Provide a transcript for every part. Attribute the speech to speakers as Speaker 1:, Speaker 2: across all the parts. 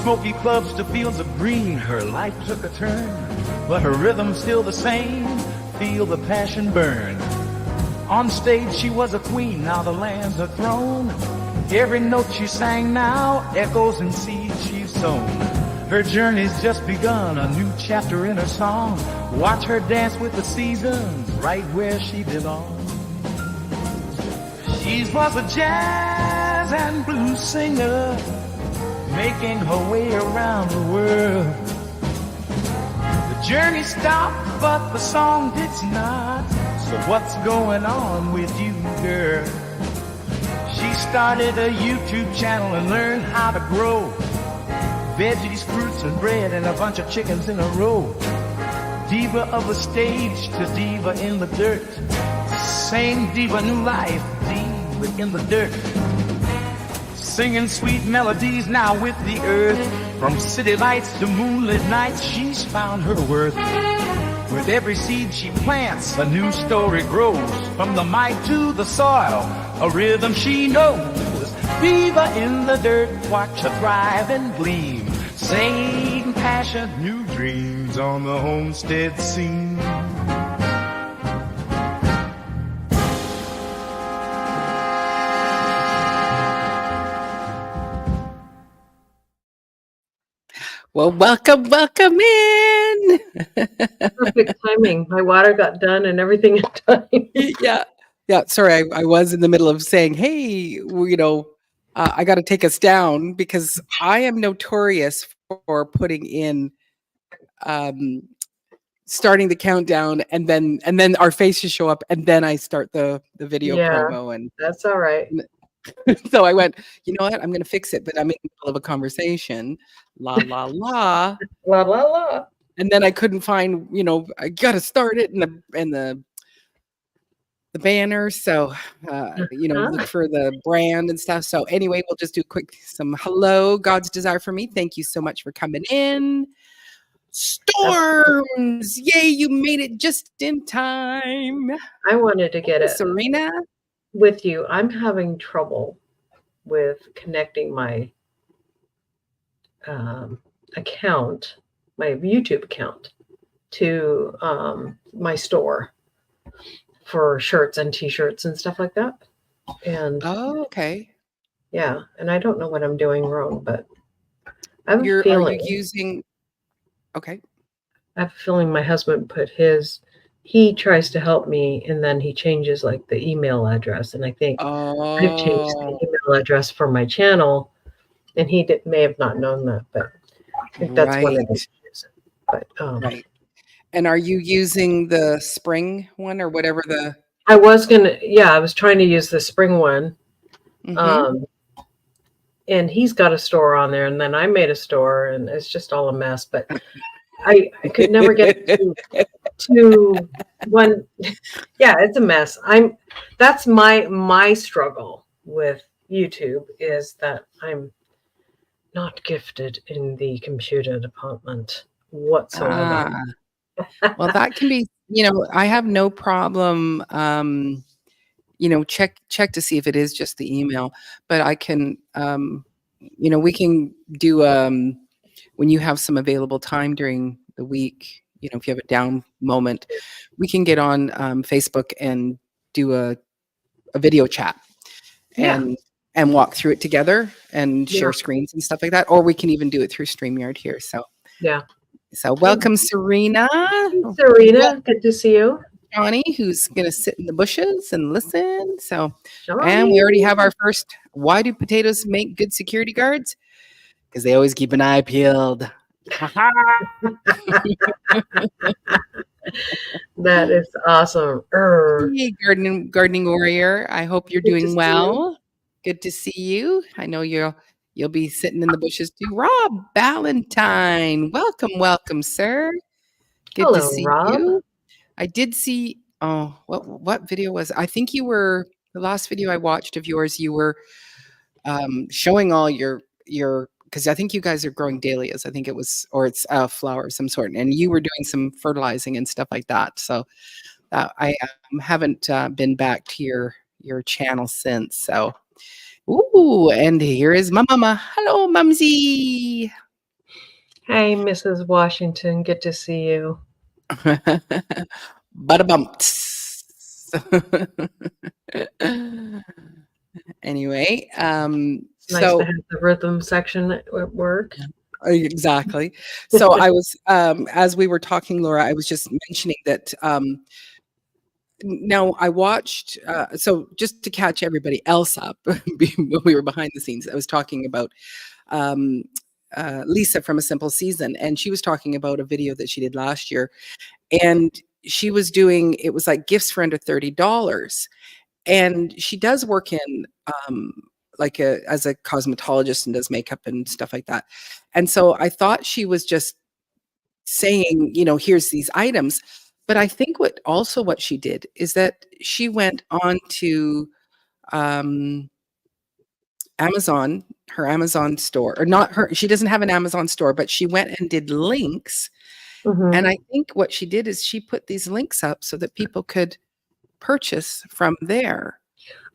Speaker 1: smoky clubs to fields of green, her life took a turn, but her rhythm's still the same. Feel the passion burn. On stage she was a queen, now the land's her throne. Every note she sang now echoes in seeds she's sown. Her journey's just begun, a new chapter in her song. Watch her dance with the seasons, right where she belongs. She was a jazz and blues singer, making her way around the world. The journey stopped, but the song did not. So what's going on with you, girl? She started a YouTube channel and learned how to grow veggies, fruits, and bread, and a bunch of chickens in a row. Diva of the stage to diva in the dirt. Same diva, new life, diva in the dirt. Singing sweet melodies now with the earth. From city lights to moonlit nights, she's found her worth. With every seed she plants, a new story grows. From the mic to the soil, a rhythm she knows. Diva in the dirt, watch her thrive and gleam. Same passion, new dreams on the homestead scene.
Speaker 2: Well, welcome in.
Speaker 3: Perfect timing. My water got done and everything in time.
Speaker 2: Yeah. Sorry, I was in the middle of saying, hey, I got to take us down because I am notorious for putting in, starting the countdown and then our faces show up and then I start the video promo, and
Speaker 3: that's all right.
Speaker 2: So I went, you know what? I'm going to fix it, but I'm in the middle of a conversation. La, la, la.
Speaker 3: La, la, la.
Speaker 2: And then I couldn't find, I got to start it in the banner. So, look for the brand and stuff. So anyway, we'll just do some hello, God's Desire for Me. Thank you so much for coming in. Storms. Yay, you made it just in time.
Speaker 3: I wanted to get it.
Speaker 2: Serena.
Speaker 3: With you, I'm having trouble with connecting my account, my YouTube account, to my store for shirts and t-shirts and stuff like that. And
Speaker 2: okay.
Speaker 3: Yeah, and I don't know what I'm doing wrong, but I have
Speaker 2: Are
Speaker 3: a feeling
Speaker 2: you using? Okay.
Speaker 3: I have a feeling my husband put his. He tries to help me, and then he changes like the email address. And I think I've changed the email address for my channel, and he may have not known that, but I think that's one of the issues. But
Speaker 2: right. And are you using the spring one or whatever the?
Speaker 3: I was trying to use the spring one.
Speaker 2: Mm-hmm.
Speaker 3: And he's got a store on there, and then I made a store, and it's just all a mess. But I could never get to one. Yeah, it's a mess. That's my struggle with YouTube, is that I'm not gifted in the computer department whatsoever.
Speaker 2: Well, that can be, I have no problem, check to see if it is just the email, but I can, we can do, when you have some available time during the week, if you have a down moment, we can get on Facebook and do a video chat and walk through it together and share screens and stuff like that. Or we can even do it through StreamYard here. So, So welcome, Serena.
Speaker 3: Serena, good to see you.
Speaker 2: Johnny, who's going to sit in the bushes and listen. So, and we already have our first, why do potatoes make good security guards? Because they always keep an eye peeled.
Speaker 3: That is awesome.
Speaker 2: Hey, gardening warrior. I hope you're doing well. Good to see you. I know you'll be sitting in the bushes too. Rob Ballantyne. Welcome, sir. Good to see you. I did see, what video was, I think you were, the last video I watched of yours, you were showing all your, because I think you guys are growing dahlias, I think it was, or it's a flower of some sort, and you were doing some fertilizing and stuff like that. So I haven't been back to your channel since. So, ooh, and here is my mama. Hello, Mumsy.
Speaker 3: Hey, Mrs. Washington, good to see you.
Speaker 2: Bada bumps. Anyway,
Speaker 3: It's nice to have the rhythm section at work.
Speaker 2: exactly. So I was, as we were talking, Laura, I was just mentioning that now I watched, so just to catch everybody else up, when we were behind the scenes, I was talking about Lisa from A Simple Season, and she was talking about a video that she did last year, and she was doing, it was like gifts for under $30, and she does work in like as a cosmetologist and does makeup and stuff like that. And so I thought she was just saying, you know, here's these items. But I think what she did is that she went on to Amazon, her Amazon store, or not her, she doesn't have an Amazon store, but she went and did links.
Speaker 3: Mhm.
Speaker 2: And I think what she did is she put these links up so that people could purchase from there.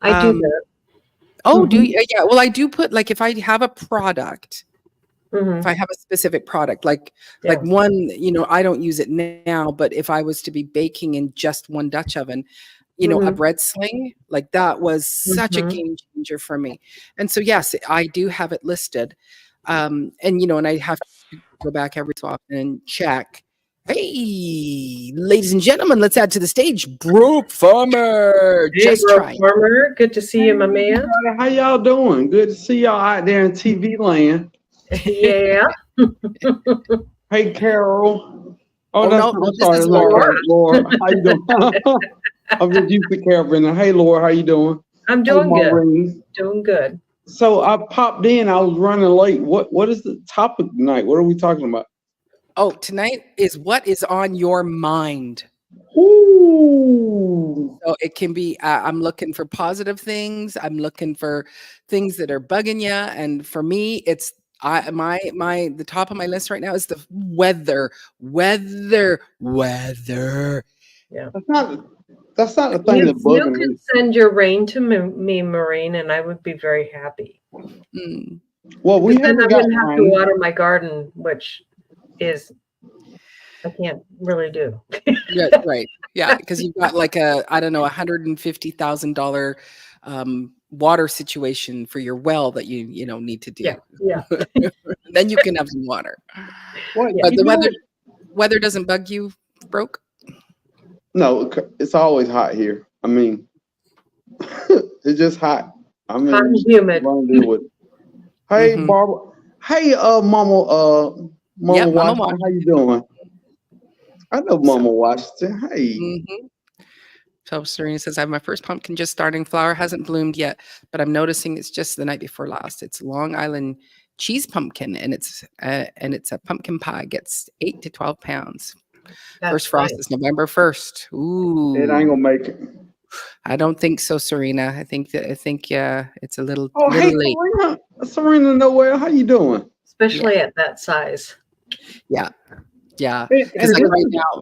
Speaker 3: I do that.
Speaker 2: Oh, do you? Yeah. Well, I do put, like, if I have a product,
Speaker 3: Mhm.
Speaker 2: if I have a specific product, like
Speaker 3: Yeah.
Speaker 2: one, you know, I don't use it now, but if I was to be baking in just one Dutch oven, you know, a
Speaker 3: Mhm.
Speaker 2: bread sling, like that was such a
Speaker 3: Mhm.
Speaker 2: game changer for me. And so, yes, I do have it listed. And, you know, and I have to go back every so often and check. Hey, ladies and gentlemen, let's add to the stage Brooke Farmer.
Speaker 3: Hey,
Speaker 2: Just
Speaker 3: Brooke
Speaker 2: try.
Speaker 3: Farmer, good to see you, my man.
Speaker 4: How y'all doing? Good to see y'all out there in TV land.
Speaker 3: Yeah.
Speaker 4: Hey, Carol.
Speaker 2: Oh,
Speaker 4: that's
Speaker 2: no,
Speaker 4: I'm
Speaker 2: this
Speaker 4: sorry,
Speaker 2: is
Speaker 4: that's not
Speaker 2: Laura.
Speaker 4: Carol. Laura, how you doing? I'm just used to Carol Brennan. Hey, Laura, how you doing?
Speaker 3: I'm
Speaker 4: Hey,
Speaker 3: doing good.
Speaker 4: Maureen.
Speaker 3: Doing good.
Speaker 4: So I popped in. I was running late. What is the topic tonight? What are we talking about?
Speaker 2: Oh, tonight is what is on your mind.
Speaker 4: Ooh.
Speaker 2: So it can be, I'm looking for positive things. I'm looking for things that are bugging you. And for me, it's the top of my list right now is the weather.
Speaker 3: Yeah.
Speaker 4: That's not the thing
Speaker 3: You
Speaker 4: that's bugging
Speaker 3: could
Speaker 4: me.
Speaker 3: send your rain to me, Maureen, and I would be very happy.
Speaker 2: Mm,
Speaker 4: Well, we
Speaker 3: Then I
Speaker 4: haven't got
Speaker 3: wouldn't have to
Speaker 4: rain.
Speaker 3: water my garden, which is I can't really do.
Speaker 2: yeah, right. Yeah, because you've got like I don't know, $150,000 water situation for your well that you know need to do.
Speaker 3: Yeah.
Speaker 2: Then you can have some water.
Speaker 4: Well,
Speaker 2: But
Speaker 4: you
Speaker 2: the
Speaker 4: know,
Speaker 2: weather doesn't bug you, Broke?
Speaker 4: no, it's always hot here. I mean, it's just hot. I mean,
Speaker 3: Hot and humid.
Speaker 4: what to deal with it. Hey,
Speaker 2: Mhm.
Speaker 4: Barbara. Hey, Mama. Mama
Speaker 2: Yep, Mama
Speaker 4: Washington. How you doing? I know Mama Washington. Hey.
Speaker 2: Mhm. So Serena says, I have my first pumpkin just starting. Flower hasn't bloomed yet, but I'm noticing it's just the night before last. It's Long Island cheese pumpkin, and it's a pumpkin pie. Gets 8 to 12 pounds.
Speaker 3: That's
Speaker 2: First frost
Speaker 3: nice.
Speaker 2: is November 1st. Ooh,
Speaker 4: It ain't gonna make it.
Speaker 2: I don't think so, Serena. I think it's a little
Speaker 4: Oh, hey,
Speaker 2: late.
Speaker 4: Serena Noel. How you doing?
Speaker 3: Especially at that size.
Speaker 2: Yeah.
Speaker 4: And
Speaker 2: Because like
Speaker 4: this
Speaker 2: right
Speaker 4: is-
Speaker 2: now,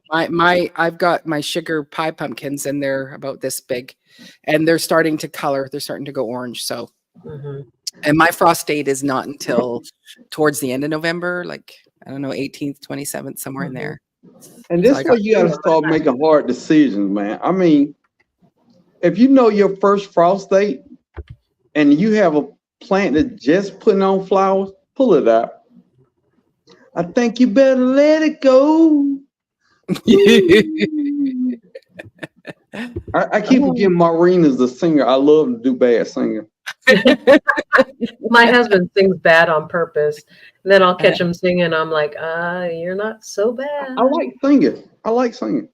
Speaker 2: I've got my sugar pie pumpkins, and they're about this big, and they're starting to color. They're starting to go orange. So,
Speaker 3: Mhm.
Speaker 2: and my frost date is not until towards the end of November, like I don't know, 18th, 27th, somewhere in there.
Speaker 4: And
Speaker 2: So
Speaker 4: this
Speaker 2: I
Speaker 4: is
Speaker 2: got
Speaker 4: where you gotta start making hard decisions, man. I mean, if you know your first frost date and you have a plant that's just putting on flowers, pull it out. I think you better let it go. I keep forgetting Maureen is the singer. I love to do bad singing.
Speaker 3: My husband sings bad on purpose. And then I'll catch him singing. I'm like, you're not so bad.
Speaker 4: I like singing. I like singing.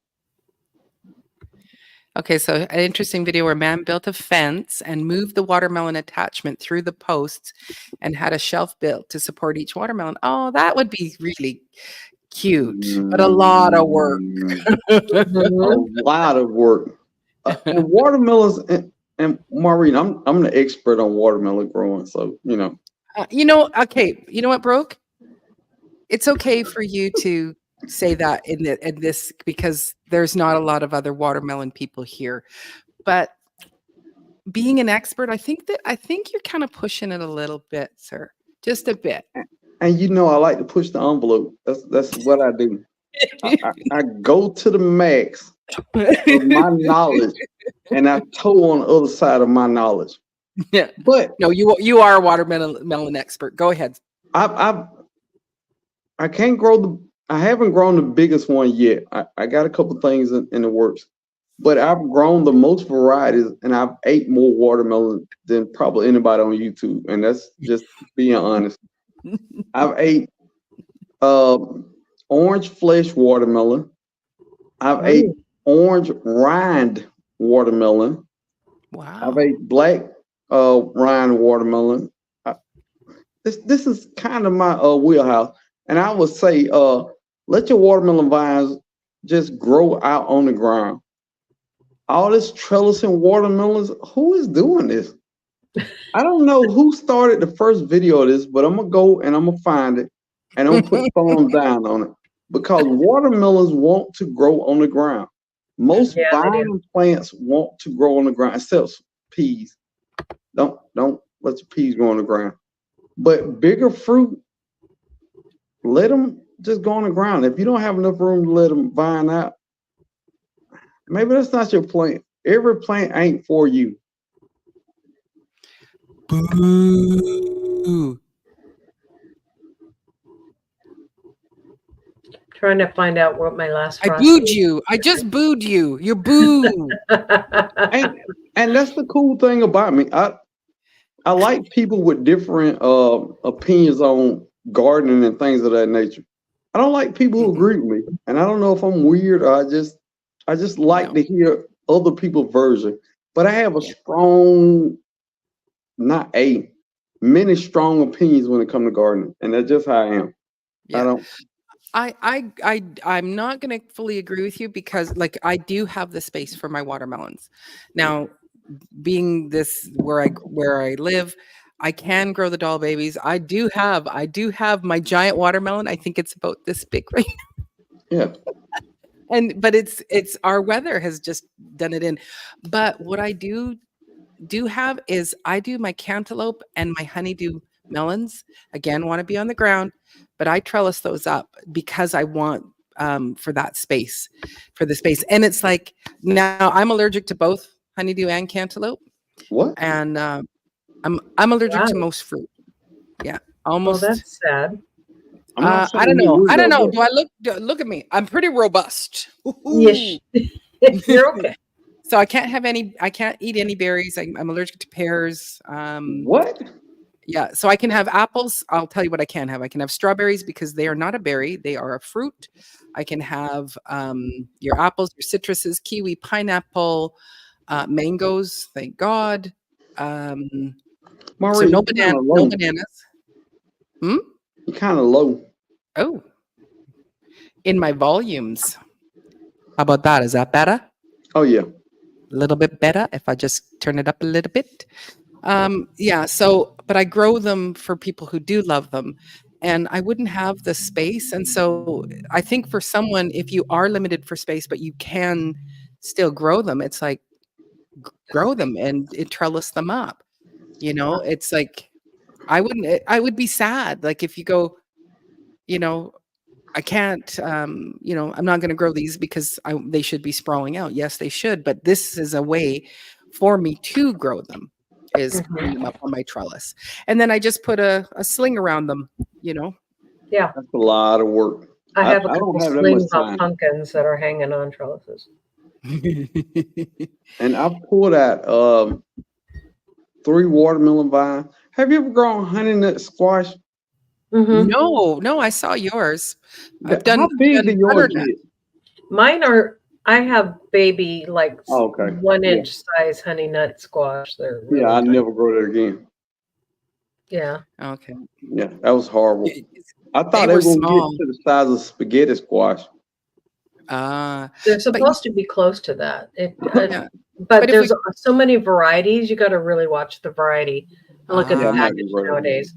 Speaker 2: Okay, so an interesting video where a man built a fence and moved the watermelon attachment through the posts and had a shelf built to support each watermelon. Oh, that would be really cute, but a lot of work.
Speaker 3: Mhm.
Speaker 4: A lot of work. And watermelons and Maureen, I'm the expert on watermelon growing, so you know.
Speaker 2: Okay, you know what, Broke? It's okay for you to say that in this because there's not a lot of other watermelon people here. But being an expert, I think you're kind of pushing it a little bit, sir. Just a bit.
Speaker 4: And you know I like to push the envelope. That's what I do. I go to the max of my knowledge, and I toe on the other side of my knowledge.
Speaker 2: Yeah.
Speaker 4: But
Speaker 2: No, you are a watermelon expert. Go ahead.
Speaker 4: I can't grow I haven't grown the biggest one yet. I got a couple things in the works, but I've grown the most varieties, and I've ate more watermelon than probably anybody on YouTube, and that's just being honest. I've ate orange flesh watermelon. I've ate orange rind watermelon.
Speaker 2: Wow.
Speaker 4: I've ate black rind watermelon. This is kind of my wheelhouse, and I would say let your watermelon vines just grow out on the ground. All this trellising watermelons, who is doing this? I don't know who started the first video of this, but I'm gonna go and I'm gonna find it, and I'm gonna put thumbs down on it, because watermelons want to grow on the ground. Most vine plants want to grow on the ground, except peas. Don't let your peas grow on the ground. But bigger fruit, let them just go on the ground. If you don't have enough room to let them vine out, maybe that's not your plant. Every plant ain't for you.
Speaker 2: Boo.
Speaker 3: Trying to find out what my last.
Speaker 2: I booed you. I just booed you. You boo.
Speaker 4: and that's the cool thing about me. I like people with different opinions on gardening and things of that nature. I don't like people who agree with me, and I don't know if I'm weird or I just like to hear other people's version. But I have a strong, many strong opinions when it comes to gardening, and that's just how I am.
Speaker 2: Yeah. I'm not going to fully agree with you, because like I do have the space for my watermelons. Now, being this where I live, I can grow the doll babies. I do have my giant watermelon. I think it's about this big right now.
Speaker 4: Yeah.
Speaker 2: But it's our weather has just done it in. But what I do have is I do my cantaloupe and my honeydew melons. Again, want to be on the ground, but I trellis those up because I want for the space. And it's like, now I'm allergic to both honeydew and cantaloupe.
Speaker 4: What?
Speaker 2: And I'm allergic to most fruit. Yeah, almost.
Speaker 3: Well, that's sad.
Speaker 2: I don't know. Do I look at me? I'm pretty robust.
Speaker 3: Yes, you're okay.
Speaker 2: So I can't eat any berries. I'm allergic to pears.
Speaker 4: What?
Speaker 2: Yeah, so I can have apples. I'll tell you what I can have. I can have strawberries because they are not a berry; they are a fruit. I can have your apples, your citruses, kiwi, pineapple, mangoes. Thank God.
Speaker 4: Marie,
Speaker 2: so no bananas.
Speaker 4: You're kind of low.
Speaker 2: Oh, in my volumes. How about that? Is that better?
Speaker 4: Oh yeah,
Speaker 2: a little bit better if I just turn it up a little bit. Yeah. So, but I grow them for people who do love them, and I wouldn't have the space. And so, I think for someone, if you are limited for space, but you can still grow them, it's like grow them and trellis them up. It's like I would be sad. Like if you go, I can't, I'm not going to grow these because they should be sprawling out. Yes, they should. But this is a way for me to grow them, is putting them up on my trellis. And then I just put a sling around them,
Speaker 3: Yeah.
Speaker 4: That's a lot of work.
Speaker 3: I have a couple slings of pumpkins that are hanging on trellises.
Speaker 4: And I pulled out 3 watermelon vines. Have you ever grown honey nut squash?
Speaker 3: Mm-hmm.
Speaker 2: No, I saw yours.
Speaker 4: How big do yours get?
Speaker 3: Mine are. I have baby 1 inch size honey nut squash. They're really
Speaker 4: I'd never grow that again.
Speaker 3: Yeah.
Speaker 2: Okay.
Speaker 4: Yeah, that was horrible. I thought they were going to get to the size of spaghetti squash.
Speaker 3: They're supposed to be close to that. But there's so many varieties. You got to really watch the variety. Look at the package nowadays.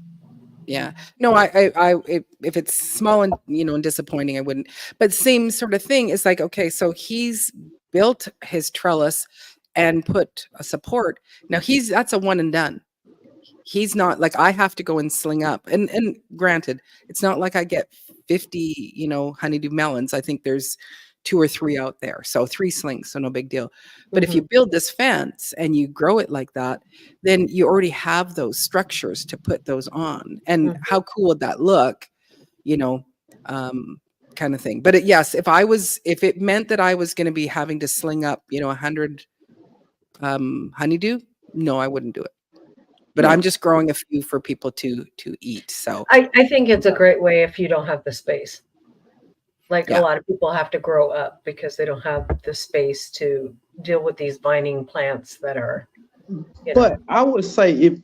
Speaker 2: Yeah. No, I if it's small and and disappointing, I wouldn't. But same sort of thing is like, okay, so he's built his trellis and put a support. Now that's a one and done. he's not like, I have to go and sling up. And granted, it's not like I get 50, honeydew melons. I think there's 2 or 3 out there. So 3 slings, so no big deal. But if you build this fence and you grow it like that, then you already have those structures to put those on. And how cool would that look? Kind of thing. But if it meant that I was going to be having to sling up, 100 honeydew, no, I wouldn't do it. But I'm just growing a few for people to eat. So
Speaker 3: I think it's a great way if you don't have the space. Like a lot of people have to grow up because they don't have the space to deal with these vining plants that are.
Speaker 4: But I would say if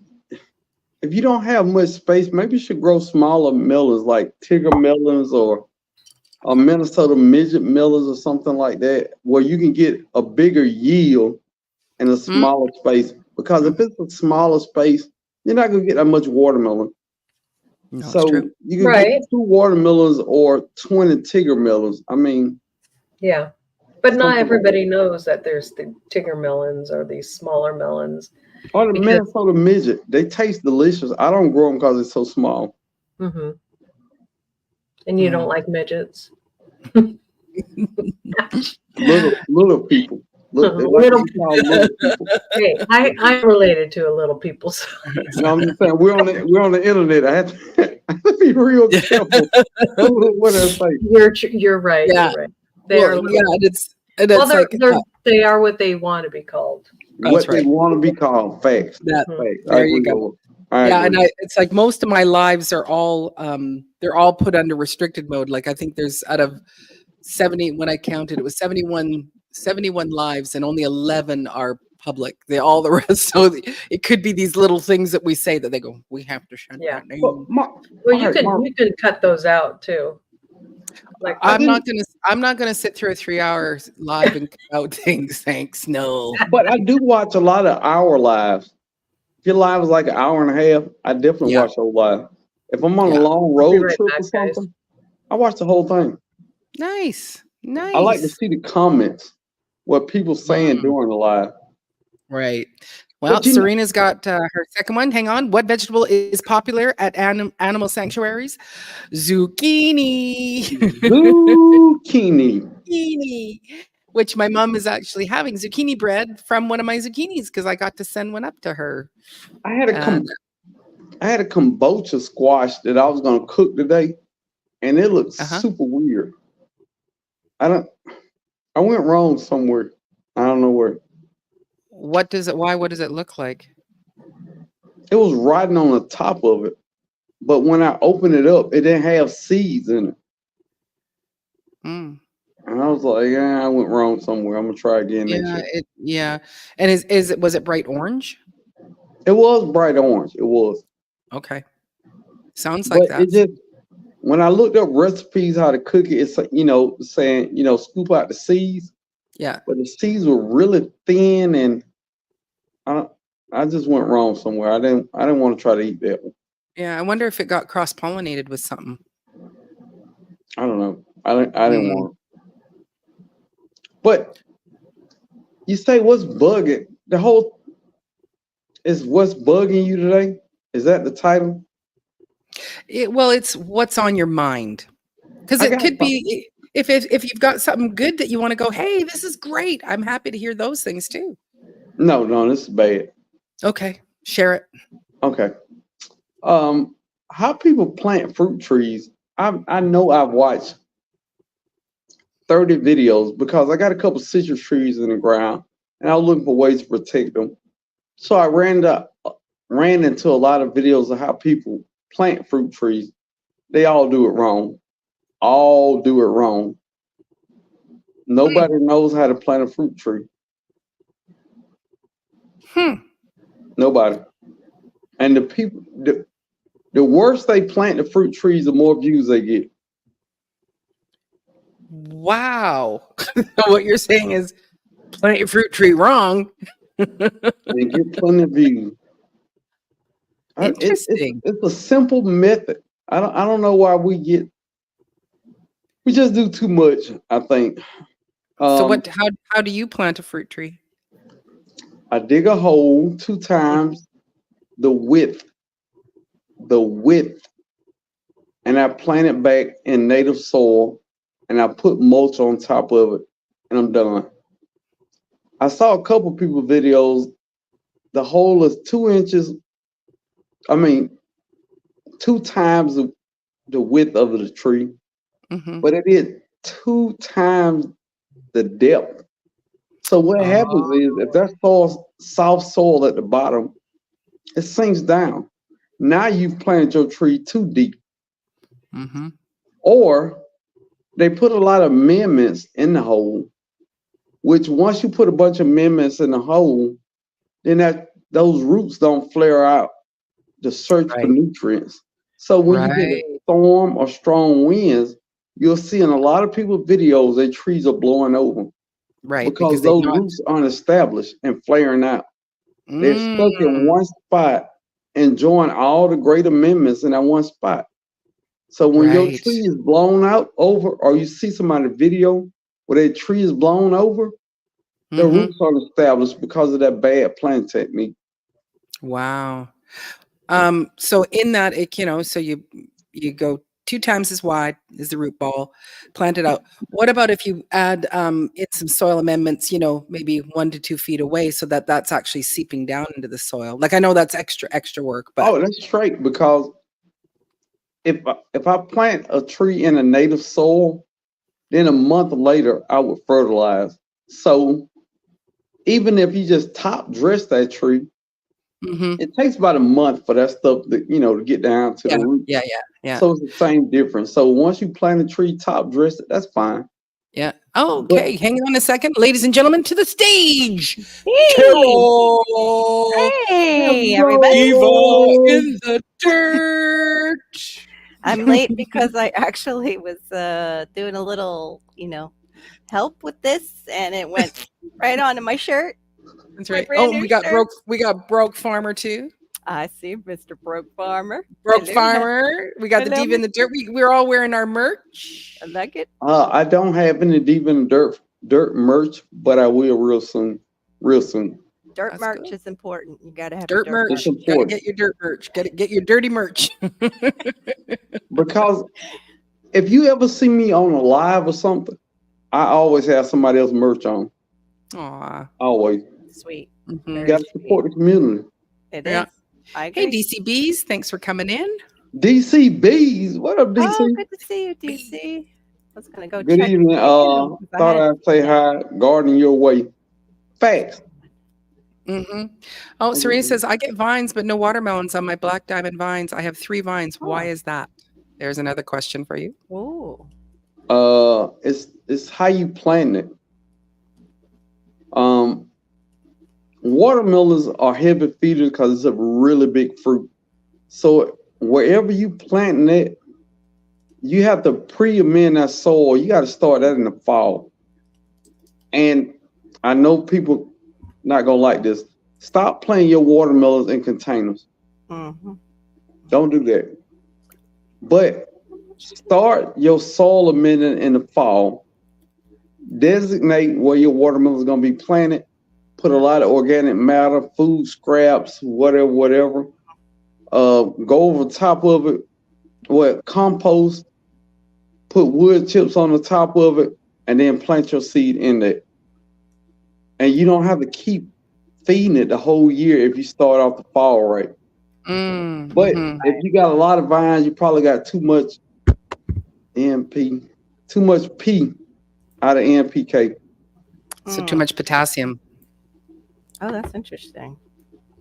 Speaker 4: you don't have much space, maybe you should grow smaller melons like Tigger melons or Minnesota midget melons or something like that, where you can get a bigger yield in a smaller space. Because if it's a smaller space, you're not gonna get that much watermelon.
Speaker 2: No,
Speaker 4: so you can get 2 watermelons or 20 Tigger melons. I mean,
Speaker 3: yeah, but not everybody knows that there's the Tigger melons or these smaller melons.
Speaker 4: Or the Minnesota midget, they taste delicious. I don't grow them because it's so small.
Speaker 3: Mm-hmm. And you don't like midgets?
Speaker 4: little people. Little people.
Speaker 3: Hey, I'm related to a little people. So.
Speaker 4: No, I'm just saying we're on the internet. I have to be real careful. What I say.
Speaker 3: You're right.
Speaker 2: Yeah.
Speaker 3: You're right. They are what they want to be called.
Speaker 4: What they want to be called. Facts.
Speaker 2: Facts.
Speaker 4: There you go.
Speaker 2: And it's like most of my lives are all they're all put under restricted mode. Like I think there's out of 70, when I counted, it was 71 lives and only 11 are public. All the rest. So it could be these little things that we say that they go, we have to shut that down.
Speaker 3: Well, you can cut those out too. Like
Speaker 2: I'm not gonna sit through a 3-hour live and cut out things. Thanks. No.
Speaker 4: But I do watch a lot of our lives. If your live is like an hour and a half, I definitely watch those live. If I'm on a long road trip or something, I watch the whole thing.
Speaker 2: Nice.
Speaker 4: I like to see the comments, what people saying during the live.
Speaker 2: Right. Well, Serena's got her second one. Hang on. What vegetable is popular at animal sanctuaries? Zucchini. Zucchini. Which my mom is actually having zucchini bread from one of my zucchinis because I got to send one up to her.
Speaker 4: I had a kombucha squash that I was going to cook today, and it looked super weird. I went wrong somewhere. I don't know where.
Speaker 2: What does it look like?
Speaker 4: It was rotting on the top of it. But when I opened it up, it didn't have seeds in it. And I was like, I went wrong somewhere. I'm gonna try again next year.
Speaker 2: And was it bright orange?
Speaker 4: It was bright orange. It was.
Speaker 2: Okay. Sounds like that.
Speaker 4: It just, when I looked up recipes how to cook it, it's saying, scoop out the seeds.
Speaker 2: Yeah.
Speaker 4: But the seeds were really thin, and I just went wrong somewhere. I didn't want to try to eat that one.
Speaker 2: Yeah, I wonder if it got cross-pollinated with something.
Speaker 4: I don't know. I didn't want it. But you say what's bugging? What's bugging you today? Is that the title?
Speaker 2: It's what's on your mind. Because it could be if you've got something good that you want to go, hey, this is great. I'm happy to hear those things too.
Speaker 4: No, this is bad.
Speaker 2: Okay, share it.
Speaker 4: Okay. How people plant fruit trees. I know I've watched 30 videos because I got a couple citrus trees in the ground and I was looking for ways to protect them. So I ran into a lot of videos of how people plant fruit trees. They all do it wrong. Nobody knows how to plant a fruit tree. Nobody. And the worse they plant the fruit trees, the more views they get.
Speaker 2: Wow. What you're saying is plant your fruit tree wrong.
Speaker 4: And get plenty of views.
Speaker 2: Interesting.
Speaker 4: It's a simple method. I don't know why we just do too much, I think.
Speaker 2: So how do you plant a fruit tree?
Speaker 4: I dig a hole 2 times the width the width, and I plant it back in native soil, and I put mulch on top of it, and I'm done. I saw a couple people videos. The hole is 2 inches. I mean, 2 times the width of the tree,
Speaker 2: Mhm.
Speaker 4: but it is 2 times the depth. So what happens is if that soil, soft soil at the bottom, it sinks down. Now you've planted your tree too deep.
Speaker 2: Mhm.
Speaker 4: Or they put a lot of amendments in the hole, which once you put a bunch of amendments in the hole, then those roots don't flare out to search for
Speaker 2: Right.
Speaker 4: nutrients. So when you get
Speaker 2: Right.
Speaker 4: a storm or strong winds, you'll see in a lot of people's videos that trees are blowing over
Speaker 2: Right.
Speaker 4: because
Speaker 2: they've
Speaker 4: those
Speaker 2: not.
Speaker 4: roots aren't established and flaring out. They're stuck in
Speaker 2: Mm.
Speaker 4: one spot, enjoying all the great amendments in that one spot. So when your
Speaker 2: Right.
Speaker 4: tree is blown out over, or you see somebody video where their tree is blown over, the
Speaker 2: Mhm.
Speaker 4: roots aren't established because of that bad plant technique.
Speaker 2: Wow. So in that, so you go 2 times as wide as the root ball, plant it out. What about if you add in some soil amendments, maybe 1 to 2 feet away, so that that's actually seeping down into the soil? Like I know that's extra work, but
Speaker 4: Oh, that's straight because if I plant a tree in a native soil, then a month later I would fertilize. So even if you just top dress that tree,
Speaker 2: Mhm.
Speaker 4: it takes about a month for that stuff to get down to
Speaker 2: Yeah,
Speaker 4: the root.
Speaker 2: yeah.
Speaker 4: So it's the same difference. So once you plant a tree, top dress it, that's fine.
Speaker 2: Yeah.
Speaker 4: But
Speaker 2: Okay, hang on a second, ladies and gentlemen, to the stage,
Speaker 5: Hey,
Speaker 2: Carol
Speaker 5: hey, everybody.
Speaker 2: Eva
Speaker 4: hello.
Speaker 2: in the dirt.
Speaker 5: I'm late because I actually was doing a little, help with this, and it went right onto my shirt.
Speaker 2: That's
Speaker 5: My
Speaker 2: right.
Speaker 5: brand
Speaker 2: Oh,
Speaker 5: new
Speaker 2: we got
Speaker 5: shirt.
Speaker 2: broke farmer too.
Speaker 5: I see, Mr. Broke Farmer.
Speaker 2: Broke
Speaker 5: Hello,
Speaker 2: farmer. We got the
Speaker 5: hello,
Speaker 2: diva in the dirt. We're all wearing our merch.
Speaker 5: I like it.
Speaker 4: I don't have any deep in the dirt merch, but I will real soon. Real soon.
Speaker 5: Dirt
Speaker 2: That's
Speaker 5: merch
Speaker 2: good.
Speaker 5: is important. You got to have
Speaker 2: Dirt
Speaker 5: your dirt
Speaker 2: merch.
Speaker 4: It's
Speaker 5: merch.
Speaker 2: Gotta
Speaker 4: important
Speaker 2: get your dirt merch. Gotta get your dirty merch.
Speaker 4: because if you ever see me on a live or something, I always have somebody else merch on.
Speaker 2: Aw.
Speaker 4: Always.
Speaker 5: Sweet.
Speaker 2: Mhm.
Speaker 4: You
Speaker 5: Very
Speaker 4: got to support the community.
Speaker 5: It
Speaker 2: Yeah.
Speaker 5: is. I
Speaker 2: Hey,
Speaker 5: agree.
Speaker 2: DCBs, thanks for coming in.
Speaker 4: DCBs, what up, DC?
Speaker 5: Oh, good to see you, DC. I was going to go
Speaker 4: Good
Speaker 5: check
Speaker 4: evening.
Speaker 5: in, 'cause I
Speaker 4: Thought
Speaker 5: had-
Speaker 4: I'd say hi, garden your way. Facts.
Speaker 2: Mm-hmm. Oh, Serena says, I get vines, but no watermelons on my black diamond vines. I have 3 vines. Why
Speaker 5: Oh.
Speaker 2: is that? There's another question for you.
Speaker 5: Ooh.
Speaker 4: It's how you plant it. Watermelons are heavy feeders because it's a really big fruit. So wherever you plant it, you have to pre-amend that soil. You got to start that in the fall. And I know people not gonna like this. Stop planting your watermelons in containers.
Speaker 5: Mm-hmm.
Speaker 4: Don't do that. But start your soil amendment in the fall. Designate where your watermelon is going to be planted. Put a lot of organic matter, food scraps, whatever. Go over top of it, compost. Put wood chips on the top of it, and then plant your seed in there. And you don't have to keep feeding it the whole year if you start off the fall right. But if you got a lot of vines, you probably got too much NP, too much P out of NPK.
Speaker 2: So too much potassium.
Speaker 5: Oh, that's interesting.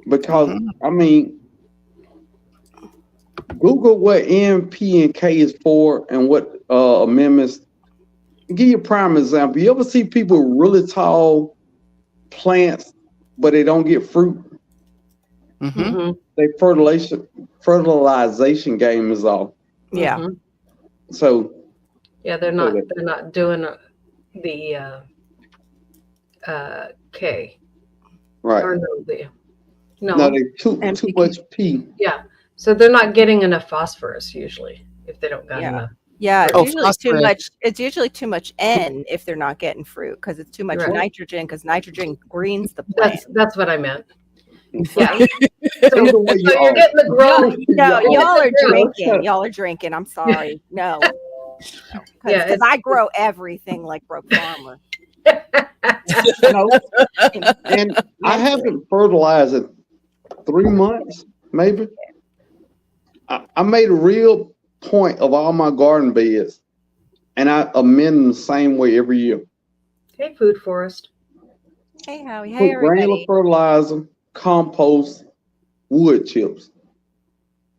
Speaker 4: Because I mean, Google what NP and K is for and what amendments. I'll give you a prime example. You ever see people with really tall plants, but they don't get fruit? Their fertilization game is off.
Speaker 5: Yeah.
Speaker 3: Mm-hmm.
Speaker 4: So
Speaker 3: Yeah, they're not doing the K.
Speaker 4: right.
Speaker 3: Or no,
Speaker 4: No, they too
Speaker 5: NPK.
Speaker 4: much P.
Speaker 3: Yeah. So they're not getting enough phosphorus usually if they don't got
Speaker 5: Yeah.
Speaker 3: enough.
Speaker 5: Yeah, it's
Speaker 2: Oh,
Speaker 5: usually too
Speaker 2: phosphorus.
Speaker 5: much. It's usually too much N if they're not getting fruit because it's too much
Speaker 3: Right.
Speaker 5: nitrogen because nitrogen greens the plant.
Speaker 3: That's what I meant. Yeah. So,
Speaker 4: Either way you
Speaker 3: you're
Speaker 4: are.
Speaker 3: getting the growth.
Speaker 5: No,
Speaker 4: Y'all-
Speaker 5: y'all are
Speaker 3: Yeah.
Speaker 5: drinking. Y'all are drinking. I'm sorry. No.
Speaker 3: Yeah,
Speaker 5: Because I grow everything like Broke Farmer.
Speaker 4: No. And I haven't fertilized in 3 months, maybe. I made a real point of all my garden beds, and I amend them the same way every year.
Speaker 3: Hey, Food Forest.
Speaker 5: Hey, Howie.
Speaker 4: Put
Speaker 5: Hey,
Speaker 4: granular
Speaker 5: everybody.
Speaker 4: fertilizer, compost, wood chips.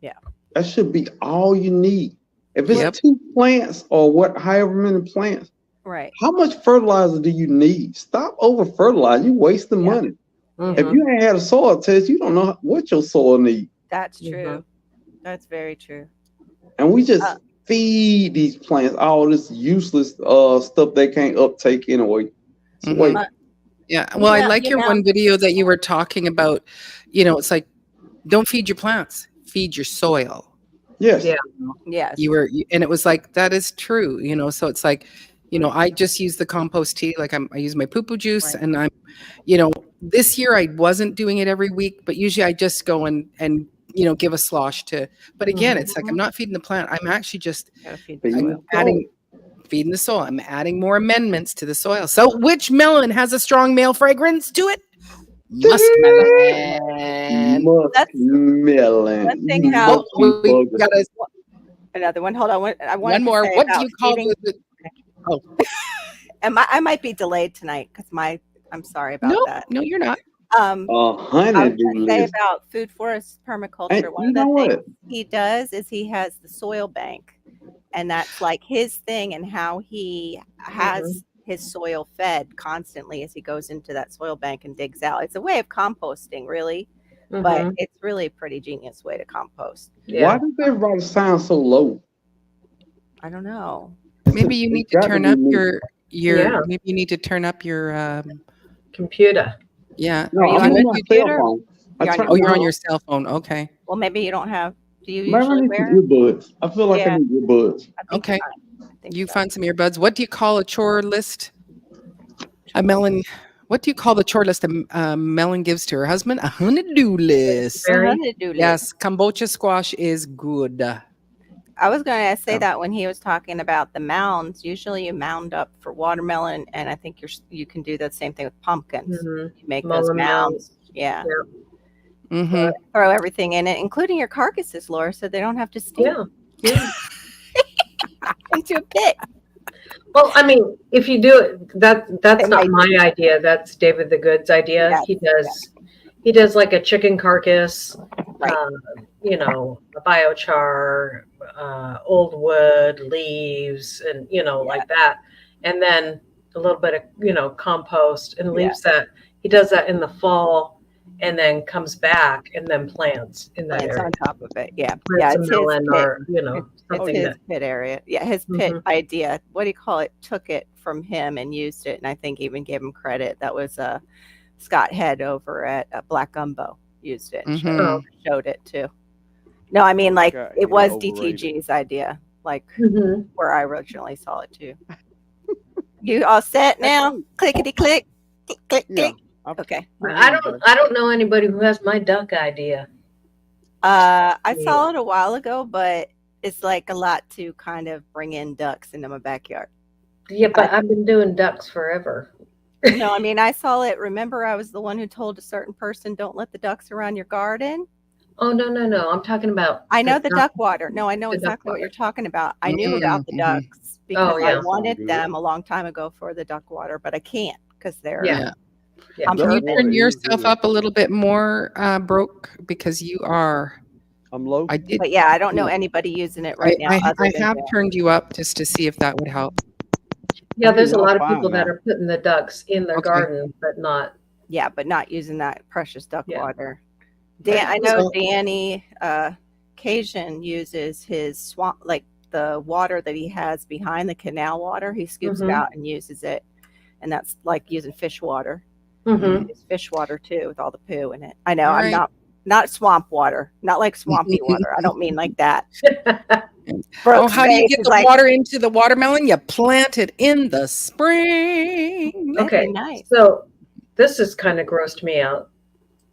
Speaker 5: Yeah.
Speaker 4: That should be all you need. If it's
Speaker 2: Yep.
Speaker 4: 2 plants or however many plants,
Speaker 5: Right.
Speaker 4: how much fertilizer do you need? Stop over fertilizing. You're wasting
Speaker 5: Yeah.
Speaker 4: money.
Speaker 3: Mhm.
Speaker 4: If you ain't had a soil test, you don't know what your soil needs.
Speaker 5: That's
Speaker 3: Mhm.
Speaker 5: true. That's very true.
Speaker 4: And we just
Speaker 5: Uh,
Speaker 4: feed these plants all this useless stuff they can't uptake anyway. So
Speaker 2: Mhm.
Speaker 4: wait,
Speaker 2: Yeah. Well, I
Speaker 5: Yeah,
Speaker 2: like
Speaker 5: you
Speaker 2: your
Speaker 5: know.
Speaker 2: one video that you were talking about. It's like, don't feed your plants, feed your soil.
Speaker 4: yes.
Speaker 3: Yeah.
Speaker 5: Yes.
Speaker 2: And it was like, that is true. So it's like, I just use the compost tea. Like I use my poo-poo juice,
Speaker 5: Right.
Speaker 2: and this year I wasn't doing it every week, but usually I just go and give a slosh to, but again, it's like, I'm not feeding the plant. I'm actually just
Speaker 5: Gotta feed the
Speaker 4: Feed
Speaker 5: soil.
Speaker 4: the
Speaker 2: feeding the soil. I'm adding more amendments to the soil. So which melon has a strong male fragrance to it? Muskmelon.
Speaker 4: Muskmelon.
Speaker 5: one thing
Speaker 4: You
Speaker 5: how-
Speaker 4: monkey
Speaker 2: Oh, we
Speaker 4: bugger.
Speaker 2: got
Speaker 5: Another one. Hold on. I wanted
Speaker 2: one more.
Speaker 5: To say
Speaker 2: What do
Speaker 5: about
Speaker 2: you call
Speaker 5: feeding-
Speaker 2: the
Speaker 5: And I might be delayed tonight because I'm sorry about that.
Speaker 2: No, you're not.
Speaker 5: I was
Speaker 4: Honeydew
Speaker 5: going to say
Speaker 4: list.
Speaker 5: about food forest permaculture.
Speaker 4: And
Speaker 5: One
Speaker 4: you
Speaker 5: of the
Speaker 4: know
Speaker 5: things
Speaker 4: what?
Speaker 5: he does is he has the soil bank, and that's like his thing, and how he has his soil fed constantly as he goes into that soil bank and digs out. It's a way of composting, really, but
Speaker 3: Mhm.
Speaker 5: it's really a pretty genius way to compost.
Speaker 3: Yeah.
Speaker 4: Why does everybody sound so low?
Speaker 5: I don't know.
Speaker 2: Maybe you
Speaker 4: It's
Speaker 2: need to
Speaker 4: gotta
Speaker 2: turn
Speaker 4: be
Speaker 2: up
Speaker 4: me.
Speaker 2: your
Speaker 3: Yeah.
Speaker 2: maybe you need to turn up your
Speaker 3: Computer.
Speaker 2: yeah.
Speaker 4: No,
Speaker 5: Are you
Speaker 4: I'm
Speaker 5: on
Speaker 4: on
Speaker 5: the
Speaker 4: my
Speaker 5: computer?
Speaker 4: cell phone. I
Speaker 5: You're on
Speaker 4: turn
Speaker 2: Oh, you're on
Speaker 4: mine
Speaker 2: your cell phone. Okay.
Speaker 5: Well, maybe you don't have. Do you
Speaker 4: Maybe I
Speaker 5: usually
Speaker 4: need
Speaker 5: wear?
Speaker 4: some earbuds. I feel like
Speaker 5: Yeah.
Speaker 4: I need earbuds.
Speaker 5: I think
Speaker 2: Okay.
Speaker 5: I think
Speaker 2: You
Speaker 5: so.
Speaker 2: find some earbuds. What do you call a chore list? A melon. What do you call the chore list a melon gives to her husband? A honeydew list.
Speaker 3: Very-
Speaker 5: Honeydew list.
Speaker 2: Yes, kombucha squash is good.
Speaker 5: I was going to say
Speaker 2: Yeah.
Speaker 5: that when he was talking about the mounds. Usually, you mound up for watermelon, and I think you can do the same thing with pumpkins.
Speaker 3: Mhm.
Speaker 5: You make those
Speaker 3: Mullen
Speaker 5: mounds. Yeah.
Speaker 2: Hmm.
Speaker 5: Throw everything in it, including your carcasses, Laura, so they don't have to stink
Speaker 3: Yeah. Yeah.
Speaker 5: into a pit.
Speaker 3: Well, I mean, if you do it, that's
Speaker 5: They
Speaker 3: not
Speaker 5: might
Speaker 3: my idea. That's David the Good's idea.
Speaker 5: Yes,
Speaker 3: He does like a chicken carcass,
Speaker 5: Right.
Speaker 3: A biochar, old wood, leaves, and like that, and then a little bit of compost, and leaves that. He does that in the fall, and then comes back and then plants in that
Speaker 5: Plants
Speaker 3: area.
Speaker 5: on top of it. Yeah.
Speaker 3: Plants
Speaker 5: Yeah.
Speaker 3: a
Speaker 5: It's his
Speaker 3: melon
Speaker 5: pit.
Speaker 3: or
Speaker 5: It's
Speaker 3: something
Speaker 5: his
Speaker 3: that.
Speaker 5: pit area. Yeah, his pit
Speaker 3: Mhm.
Speaker 5: idea. What do you call it? Took it from him and used it, and I think even gave him credit. That was Scott Head over at Black Gumbo used it and
Speaker 2: Mhm.
Speaker 5: showed it too. No, I mean like
Speaker 6: Got
Speaker 5: it was
Speaker 6: overrated.
Speaker 5: DTG's idea, like
Speaker 3: Mhm.
Speaker 5: where I originally saw it too. You all set now? Clickety click, click click
Speaker 6: Yeah.
Speaker 5: click.
Speaker 6: I'm-
Speaker 5: Okay.
Speaker 3: I don't know anybody who has my duck idea.
Speaker 5: I saw it a while ago, but it's like a lot to kind of bring in ducks into my backyard.
Speaker 3: Yeah, but I've been doing ducks forever.
Speaker 5: No, I mean, I saw it. Remember, I was the one who told a certain person, don't let the ducks around your garden.
Speaker 3: Oh no. I'm talking about.
Speaker 5: I know the duck water. No, I know
Speaker 3: The duck
Speaker 5: exactly what
Speaker 3: water.
Speaker 5: you're talking about. I knew
Speaker 2: Mhm,
Speaker 5: about the
Speaker 2: mhm.
Speaker 5: ducks because
Speaker 3: yeah.
Speaker 5: I wanted
Speaker 6: Good.
Speaker 5: them a long time ago for the duck water, but I can't because they're.
Speaker 3: Yeah. Yeah.
Speaker 5: I'm
Speaker 2: Can you
Speaker 6: Duck
Speaker 2: turn
Speaker 6: water is
Speaker 2: yourself
Speaker 6: good.
Speaker 2: up a little bit more, Broke? Because you are.
Speaker 6: I'm low.
Speaker 2: I did.
Speaker 5: But yeah, I don't know anybody using it right now.
Speaker 2: I
Speaker 5: other than
Speaker 2: have
Speaker 5: Dan.
Speaker 2: turned you up just to see if that would help.
Speaker 3: Yeah, there's a
Speaker 6: Y'all
Speaker 3: lot of
Speaker 6: fine
Speaker 3: people that
Speaker 6: now.
Speaker 3: are putting the ducks in their
Speaker 2: Okay.
Speaker 3: garden, but not.
Speaker 5: Yeah, but not using that precious duck
Speaker 3: Yeah.
Speaker 5: water. Dan, I know
Speaker 2: So-
Speaker 5: Danny Cajun uses his swamp, like the water that he has behind the canal water. He scoops it
Speaker 3: Mhm.
Speaker 5: out and uses it, and that's like using fish water.
Speaker 3: Mhm.
Speaker 5: It's fish water too, with all the poo in it. I know.
Speaker 2: All
Speaker 5: I'm
Speaker 2: right.
Speaker 5: not swamp water, not like swampy water. I don't mean like that.
Speaker 2: Oh,
Speaker 5: Brooke's
Speaker 2: how do you
Speaker 5: face
Speaker 2: get
Speaker 5: is
Speaker 2: the
Speaker 5: like,
Speaker 2: water into the watermelon? You plant it in the spring.
Speaker 5: that'd be
Speaker 3: Okay.
Speaker 5: nice.
Speaker 3: So this has kind of grossed me out.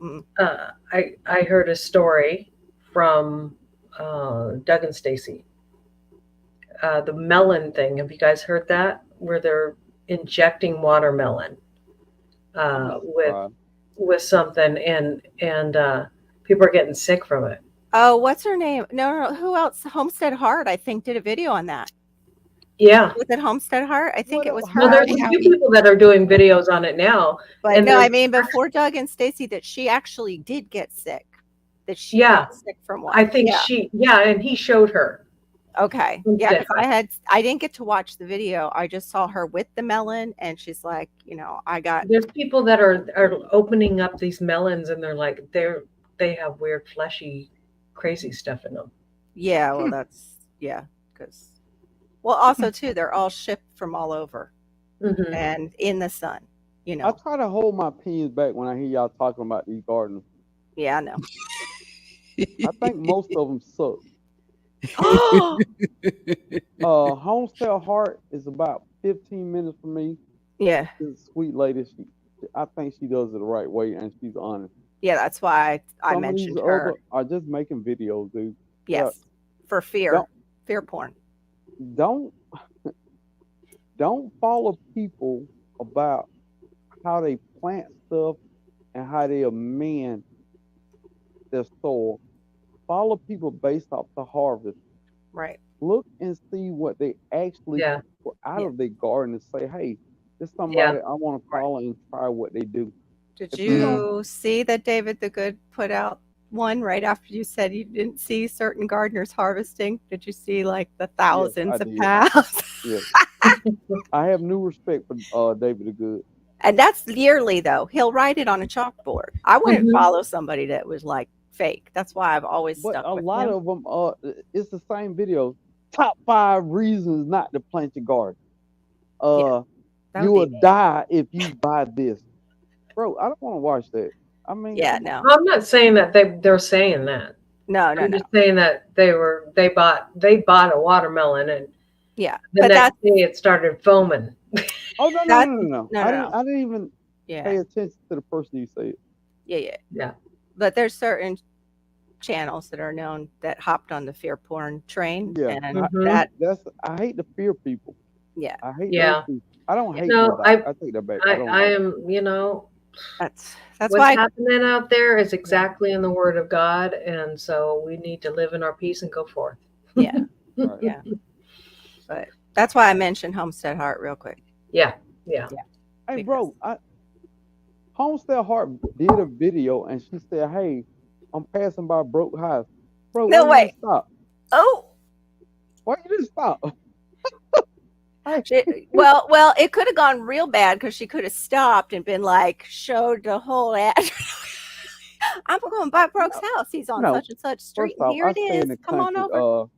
Speaker 3: I heard a story from Doug and Stacy. The melon thing. Have you guys heard that? Where they're injecting watermelon with something, and people are getting sick from it.
Speaker 5: Oh, what's her name? No. Who else? Homestead Heart, I think, did a video on that.
Speaker 3: Yeah.
Speaker 5: Was it Homestead Heart? I think it was her.
Speaker 3: Well, there's a few people that are doing videos on it now.
Speaker 5: But
Speaker 3: and
Speaker 5: no, I mean before Doug and Stacy, that she actually did get sick. That she got sick from what?
Speaker 3: I think and he showed her.
Speaker 5: Okay. Yeah, because I didn't get to watch the video. I just saw her with the melon, and she's like, there's
Speaker 3: people that are opening up these melons, and they're like they have weird fleshy crazy stuff in them.
Speaker 5: Yeah, well that's because also too, they're all shipped from all over and in the sun,
Speaker 6: I try to hold my opinions back when I hear y'all talking about these gardens.
Speaker 5: Yeah, I know.
Speaker 6: I think most of them suck. Homestead Heart is about 15 minutes from me.
Speaker 5: Yeah.
Speaker 6: She's a sweet lady. I think she does it the right way, and she's honest.
Speaker 5: Yeah, that's why I
Speaker 6: Some
Speaker 5: mentioned
Speaker 6: of these
Speaker 5: her.
Speaker 6: Other are just making videos, dude.
Speaker 5: Yes, for fear porn.
Speaker 6: Don't follow people about how they plant stuff and how they amend their soil. Follow people based off the harvest.
Speaker 5: Right.
Speaker 6: Look and see what they actually put out of their garden and say, hey, this is somebody I want to follow and try what they do.
Speaker 5: Did you see that David the Good put out one right after you said you didn't see certain gardeners harvesting? Did you see like the thousands of pounds?
Speaker 6: Yes. I have new respect for David the Good.
Speaker 5: And that's yearly though. He'll write it on a chalkboard. I wouldn't follow somebody that was like fake. That's why I've always stuck with him.
Speaker 6: A lot of them it's the same video. Top 5 reasons not to plant your garden. You will die if you buy this. Bro, I don't want to watch that. I mean,
Speaker 5: no.
Speaker 3: I'm not saying that they're saying that.
Speaker 5: No.
Speaker 3: I'm just saying that they bought a watermelon, and the next day it started foaming.
Speaker 6: Oh no. I didn't even pay attention to the person you said.
Speaker 5: Yeah. But there's certain channels that are known that hopped on the fear porn train.
Speaker 6: Yeah.
Speaker 5: And
Speaker 6: I hate to fear people.
Speaker 5: Yeah.
Speaker 6: I hate those people. I don't hate I take that back.
Speaker 3: I am,
Speaker 5: that's
Speaker 3: what's
Speaker 5: why
Speaker 3: happening out there is exactly in the Word of God, and so we need to live in our peace and go forth.
Speaker 5: Yeah. Yeah. But that's why I mentioned Homestead Heart real quick.
Speaker 3: Yeah.
Speaker 6: Hey, bro, Homestead Heart did a video, and she said, "Hey, I'm passing by broke house." Bro,
Speaker 5: no way.
Speaker 6: Stop.
Speaker 5: Oh.
Speaker 6: Why you didn't stop?
Speaker 5: Well, it could have gone real bad because she could have stopped and been like, showed the whole address. I'm going by Brooke's house. He's on such and such street. And here it is. Come on over.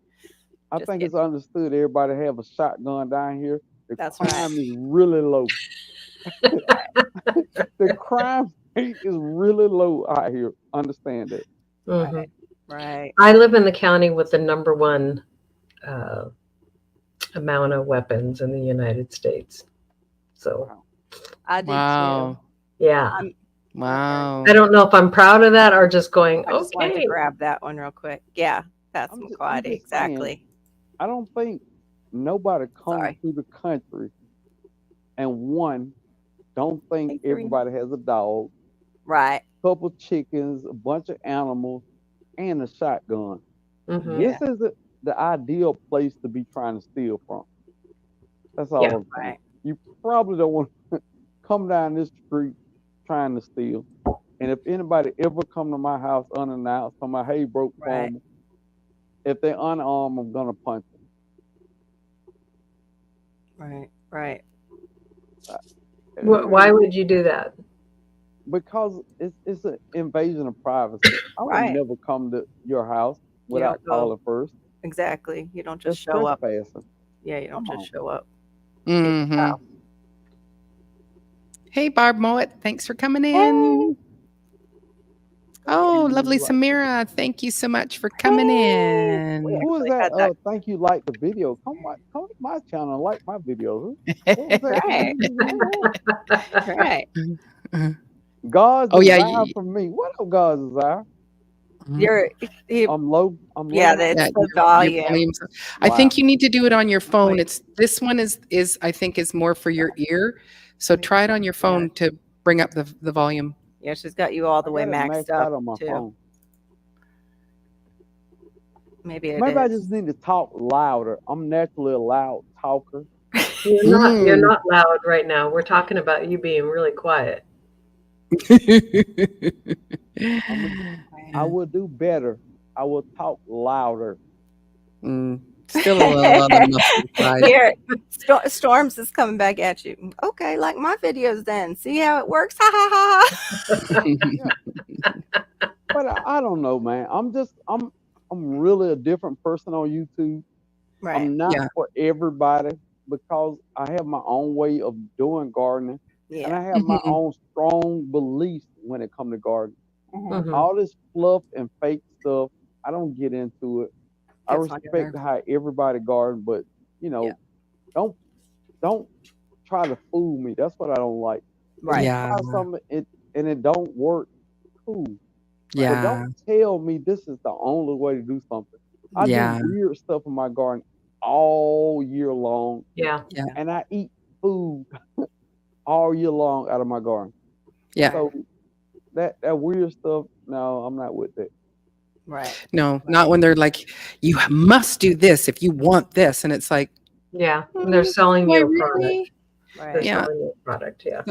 Speaker 6: I think it's understood everybody have a shotgun down here. The crime is really low. The crime rate is really low out here. Understand that.
Speaker 3: Mm-hmm.
Speaker 5: Right.
Speaker 3: I live in the county with the number one amount of weapons in the United States. So
Speaker 5: I do too.
Speaker 3: Yeah.
Speaker 2: Wow.
Speaker 3: I don't know if I'm proud of that or just going,
Speaker 5: I just wanted to grab that one real quick. Yeah, that's McQuaddy. Exactly.
Speaker 6: Saying, I don't think nobody comes through the country and don't think everybody has a dog.
Speaker 5: Right.
Speaker 6: A couple chickens, a bunch of animals, and a shotgun.
Speaker 3: Mm-hmm.
Speaker 6: This isn't the ideal place to be trying to steal from. That's all I'm saying. You probably don't want to come down this street trying to steal. And if anybody ever come to my house unannounced, I'm like, hey, broke farmer, if they're unarmed, I'm gonna punch them.
Speaker 5: Right.
Speaker 3: Why would you do that?
Speaker 6: Because it's an invasion of privacy. I would never come to your house without calling first.
Speaker 5: Exactly. You don't just show up. Yeah, you don't just show up.
Speaker 2: Mm-hmm. Hey, Barb Mowat, thanks for coming in. Oh, lovely Samira, thank you so much for coming in.
Speaker 6: Who is that? Thank you, like the video. Come to my channel and like my videos.
Speaker 5: Right.
Speaker 6: God's
Speaker 2: Oh, yeah,
Speaker 6: desire for me. What up, God's desire?
Speaker 5: You're, you,
Speaker 6: I'm low. I'm low.
Speaker 5: yeah, that's
Speaker 2: Yeah,
Speaker 5: the
Speaker 2: your
Speaker 5: volume.
Speaker 2: volume's. I think
Speaker 6: Wow.
Speaker 2: you need to do it on your phone.
Speaker 3: Wait.
Speaker 2: It's this one is I think is more for your ear. So try it on your phone to bring up the volume.
Speaker 5: Yeah, she's got you all the
Speaker 6: I
Speaker 5: way
Speaker 6: got it
Speaker 5: maxed
Speaker 6: maxed
Speaker 5: up
Speaker 6: out on my
Speaker 5: too.
Speaker 6: phone.
Speaker 5: Maybe it
Speaker 6: Maybe I
Speaker 5: is.
Speaker 6: just need to talk louder. I'm naturally a loud talker.
Speaker 3: You're not loud right now. We're talking about you being really quiet.
Speaker 6: I will do better. I will talk louder.
Speaker 2: Still a little on the muffled side.
Speaker 5: Here, Storms is coming back at you. Okay, like my videos then. See how it works? Ha ha ha.
Speaker 6: But I don't know, man. I'm really a different person on YouTube.
Speaker 5: Right.
Speaker 6: I'm not
Speaker 2: Yeah.
Speaker 6: for everybody because I have my own way of doing gardening, and I
Speaker 5: Yeah.
Speaker 6: have my own strong beliefs when it comes to gardening.
Speaker 3: Mhm.
Speaker 6: All this fluff and fake stuff, I don't get into it. I
Speaker 5: Gets on your
Speaker 6: respect how everybody garden, but you know,
Speaker 5: Yeah.
Speaker 6: don't try to fool me. That's what I don't like.
Speaker 5: Right.
Speaker 2: Yeah.
Speaker 6: Try something and it don't work. Cool. But
Speaker 2: Yeah.
Speaker 6: don't tell me this is the only way to do something. I
Speaker 2: Yeah.
Speaker 6: do weird stuff in my garden all year long,
Speaker 3: Yeah.
Speaker 6: and I eat food all year long out of my garden.
Speaker 2: Yeah.
Speaker 6: So that weird stuff, no, I'm not with that.
Speaker 5: Right.
Speaker 2: No, not when they're like, you must do this if you want this. And it's like,
Speaker 3: Yeah. And they're selling
Speaker 2: "Why,
Speaker 3: you a product.
Speaker 2: really?"
Speaker 3: They're
Speaker 5: Right.
Speaker 2: Yeah.
Speaker 3: selling you a product. Yeah.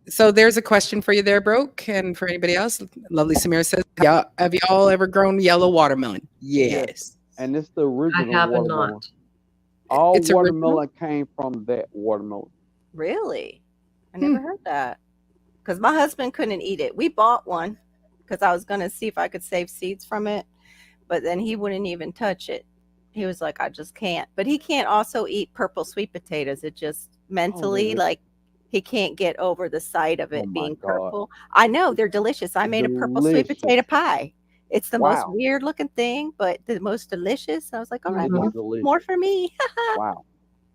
Speaker 2: So there's a question for you there, Broke. And for anybody else, lovely Samira says, yeah, have y'all ever grown yellow watermelon? Yes.
Speaker 6: And it's the
Speaker 3: I
Speaker 6: original
Speaker 3: have
Speaker 6: watermelon.
Speaker 3: not.
Speaker 6: All
Speaker 2: It's original?
Speaker 6: watermelon came from that watermelon.
Speaker 5: Really? I never heard that. Because my husband couldn't eat it. We bought one because I was going to see if I could save seeds from it. But then he wouldn't even touch it. He was like, I just can't. But he can't also eat purple sweet potatoes. It just mentally,
Speaker 6: really?
Speaker 5: like, he can't get over the sight of it
Speaker 6: Oh, my
Speaker 5: being
Speaker 6: God.
Speaker 5: purple. I know they're delicious. I made a purple sweet
Speaker 6: Delicious.
Speaker 5: potato pie. It's the most
Speaker 6: Wow.
Speaker 5: weird looking thing, but the most delicious. I was like, all right,
Speaker 6: It is delicious.
Speaker 5: more for me.
Speaker 6: Wow.